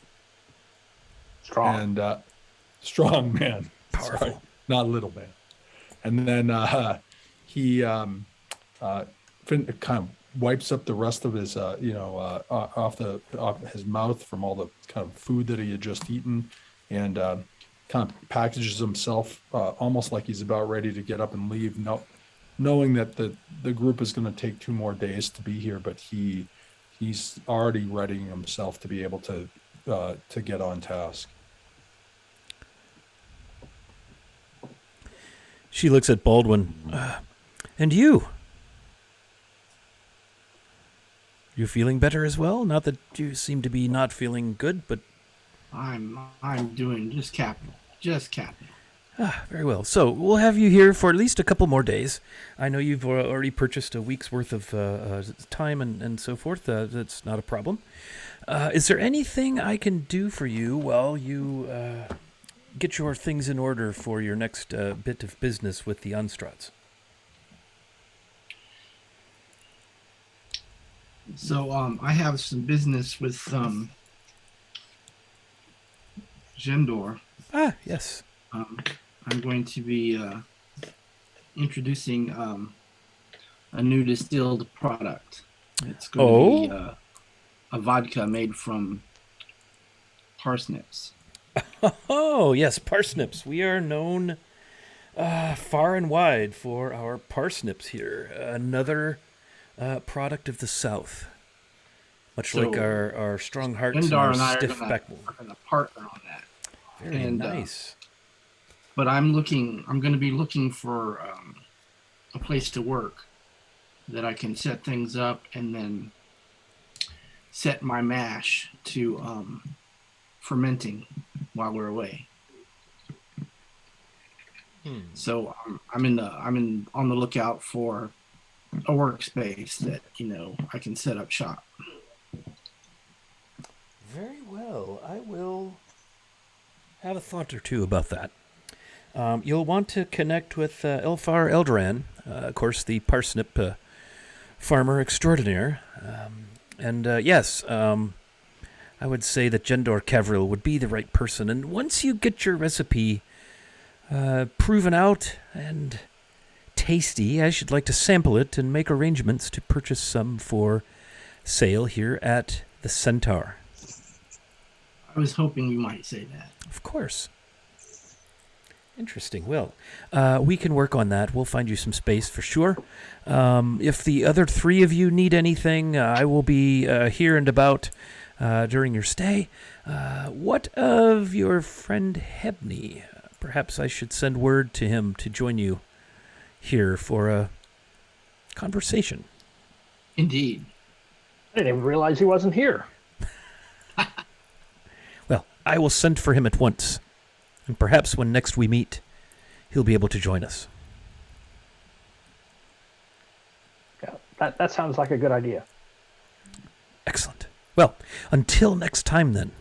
Strong. And strong man. Powerful. Sorry, not little man. And then he kind of wipes up the rest of his, off his mouth from all the kind of food that he had just eaten, and kind of packages himself almost like he's about ready to get up and leave. Knowing that the group is going to take 2 more days to be here, but he's already readying himself to be able to get on task. She looks at Baldwin. And you? You feeling better as well? Not that you seem to be not feeling good, but I'm doing just capital. Just capital. Very well. So we'll have you here for at least a couple more days. I know you've already purchased a week's worth of time and so forth. That's not a problem. Is there anything I can do for you while you get your things in order for your next bit of business with the Unstrats? So I have some business with Gendor. Ah, yes. I'm going to be introducing a new distilled product. It's going to be a vodka made from parsnips. Oh, yes, parsnips. We are known far and wide for our parsnips here. Another product of the South. Much like our strong hearts and our stiff backbone. Are going to partner on that. Very nice. But I'm going to be looking for a place to work that I can set things up and then set my mash to fermenting while we're away. So I'm on the lookout for a workspace that I can set up shop. Very well. I will have a thought or two about that. You'll want to connect with Elfar Eldran, of course, the parsnip farmer extraordinaire. Yes, I would say that Gendor Cavril would be the right person. And once you get your recipe proven out and tasty, I should like to sample it and make arrangements to purchase some for sale here at the Centaur. I was hoping you might say that. Of course. Interesting. Well, we can work on that. We'll find you some space for sure. If the other 3 of you need anything, I will be here and about during your stay. What of your friend Hebney? Perhaps I should send word to him to join you here for a conversation. Indeed. I didn't even realize he wasn't here. Well, I will send for him at once. And perhaps when next we meet, he'll be able to join us. Yeah, that sounds like a good idea. Excellent. Well, until next time then,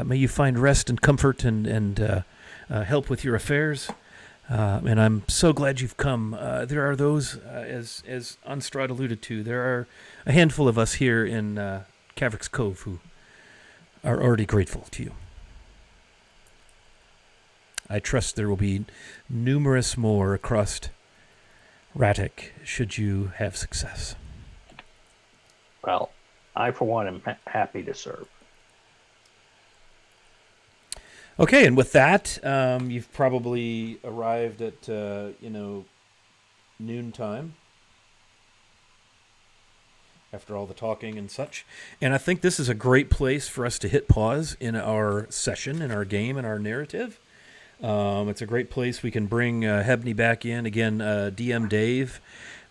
may you find rest and comfort and help with your affairs. And I'm so glad you've come. There are those, as Unstrad alluded to, there are a handful of us here in Caverick's Cove who are already grateful to you. I trust there will be numerous more across Ratic should you have success. Well, I, for one, am happy to serve. Okay, and with that, you've probably arrived at, noontime after all the talking and such. And I think this is a great place for us to hit pause in our session, in our game, in our narrative. It's a great place. We can bring Hebney back in. Again, DM Dave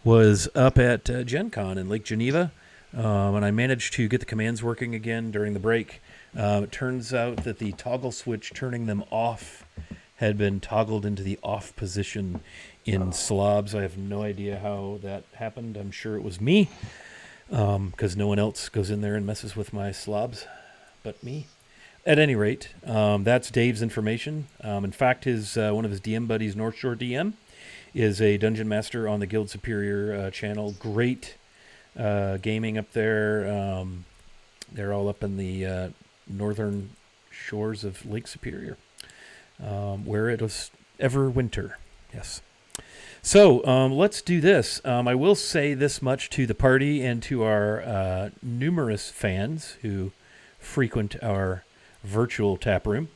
was up at Gen Con in Lake Geneva, and I managed to get the commands working again during the break. It turns out that the toggle switch turning them off had been toggled into the off position in slobs. I have no idea how that happened. I'm sure it was me, because no one else goes in there and messes with my slobs but me. At any rate, that's Dave's information. In fact, one of his DM buddies, North Shore DM, is a dungeon master on the Guild Superior channel. Great gaming up there. They're all up in the northern shores of Lake Superior, where it was ever winter. Yes. So let's do this. I will say this much to the party and to our numerous fans who frequent our virtual tap room,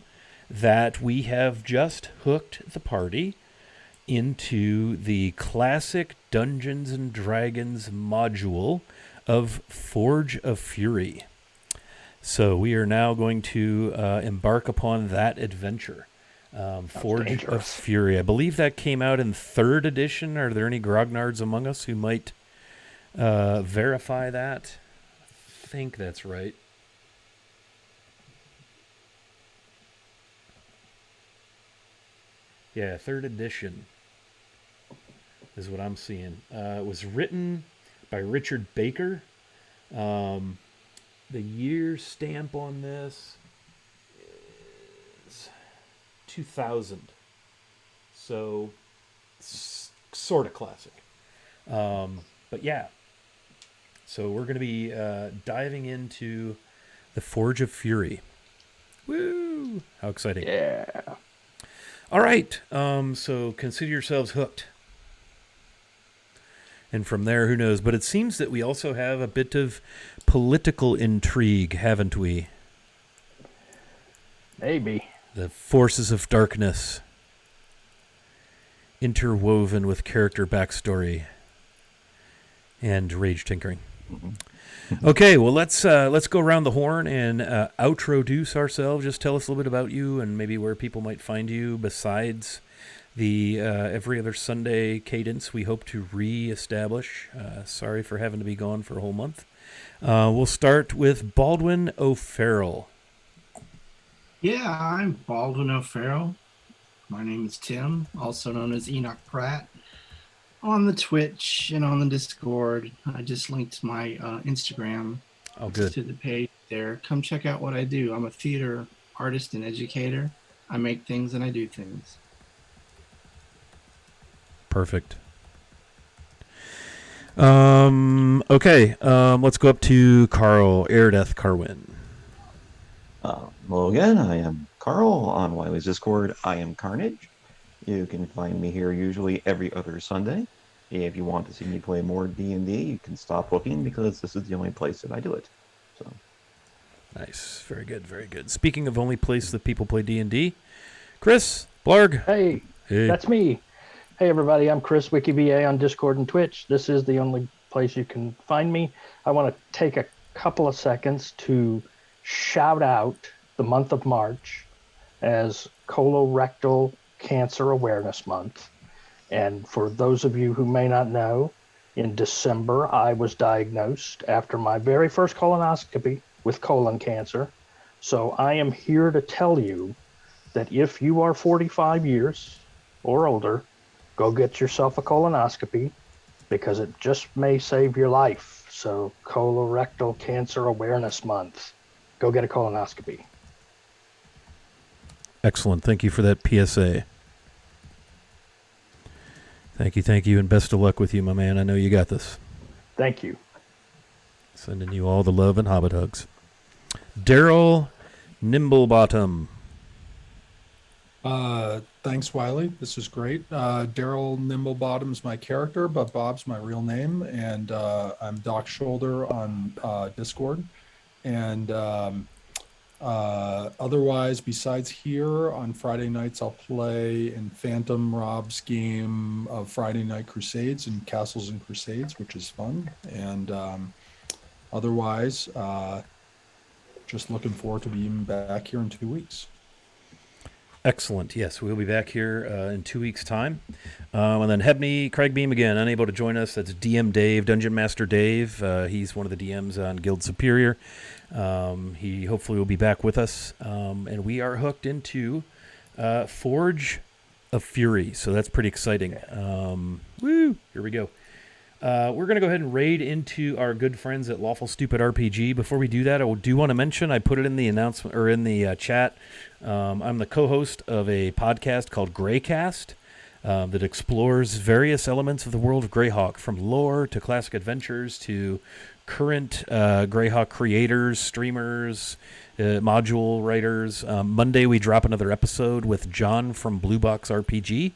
that we have just hooked the party into the classic Dungeons and Dragons module of Forge of Fury. So we are now going to embark upon that adventure. Forge of Fury. I believe that came out in 3rd edition. Are there any grognards among us who might verify that? I think that's right. Yeah, 3rd edition is what I'm seeing. It was written by Richard Baker. The year stamp on this is 2000. So, sort of classic. But yeah. So we're going to be diving into the Forge of Fury. Woo! How exciting. Yeah. All right, so consider yourselves hooked. And from there, who knows? But it seems that we also have a bit of political intrigue, haven't we? Maybe. The forces of darkness interwoven with character backstory and rage tinkering. Okay, well, let's go around the horn and outroduce ourselves. Just tell us a little bit about you and maybe where people might find you besides the every other Sunday cadence we hope to re-establish. Sorry for having to be gone for a whole month. We'll start with Baldwin O'Farrell. Yeah, I'm Baldwin O'Farrell. My name is Tim, also known as Enoch Pratt. On the Twitch and on the Discord. I just linked my Instagram to the page there. Come check out what I do. I'm a theater artist and educator. I make things and I do things. Perfect. Okay, let's go up to Carl, Aerodeth Carwin. Hello again, I am Carl on Wiley's Discord. I am Carnage. You can find me here usually every other Sunday. If you want to see me play more D&D, you can stop looking because this is the only place that I do it. So, nice, very good, very good. Speaking of only place that people play D&D, Chris Blarg. Hey, that's me. Hey everybody, I'm Chris WikiVA on Discord and Twitch. This is the only place you can find me. I want to take a couple of seconds to shout out the month of March as Colorectal Cancer Awareness Month. And for those of you who may not know, in December, I was diagnosed after my very first colonoscopy with colon cancer. So I am here to tell you that if you are 45 years or older, go get yourself a colonoscopy because it just may save your life. So Colorectal Cancer Awareness Month. Go get a colonoscopy. Excellent. Thank you for that PSA. Thank you, and best of luck with you, my man. I know you got this. Thank you. Sending you all the love and hobbit hugs. Daryl Nimblebottom. Thanks, Wiley. This is great. Daryl Nimblebottom's my character, but Bob's my real name, and I'm Doc Shoulder on Discord. And otherwise, besides here, on Friday nights, I'll play in Phantom Rob's game of Friday Night Crusades and Castles and Crusades, which is fun. And otherwise, just looking forward to being back here in 2 weeks. Excellent. Yes, we'll be back here in 2 weeks' time. And then Hebney Craigbeam again, unable to join us. That's DM Dave, Dungeon Master Dave. He's one of the DMs on Guild Superior. He hopefully will be back with us. And we are hooked into Forge of Fury. So that's pretty exciting. Woo! Here we go. We're going to go ahead and raid into our good friends at Lawful Stupid RPG. Before we do that, I do want to mention, I put it in the announcement or in the chat. I'm the co-host of a podcast called Greycast that explores various elements of the world of Greyhawk, from lore to classic adventures to current Greyhawk creators, streamers, module writers. Monday we drop another episode with John from Blue Box RPG.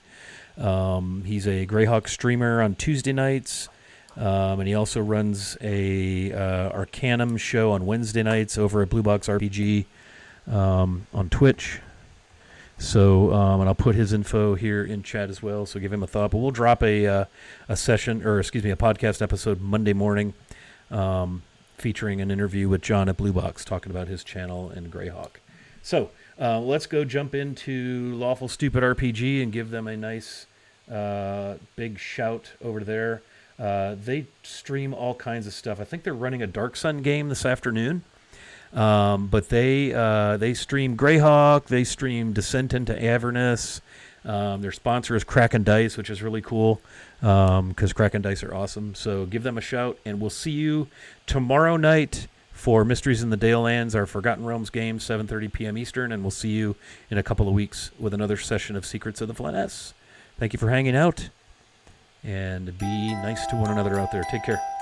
He's a Greyhawk streamer on Tuesday nights, and he also runs a Arcanum show on Wednesday nights over at Blue Box RPG on Twitch. So, and I'll put his info here in chat as well, so give him a thought. But we'll drop a podcast episode Monday morning, featuring an interview with John at Blue Box talking about his channel and Greyhawk. So, let's go jump into Lawful Stupid RPG and give them a nice big shout over there. They stream all kinds of stuff. I think they're running a Dark Sun game this afternoon. But they stream Greyhawk, they stream Descent into Avernus. Their sponsor is Kraken Dice, which is really cool because Kraken Dice are awesome. So give them a shout, and we'll see you tomorrow night for Mysteries in the Dale Lands, our Forgotten Realms game, 7:30 p.m. Eastern, and we'll see you in a couple of weeks with another session of Secrets of the Flanaess. Thank you for hanging out, and be nice to one another out there. Take care.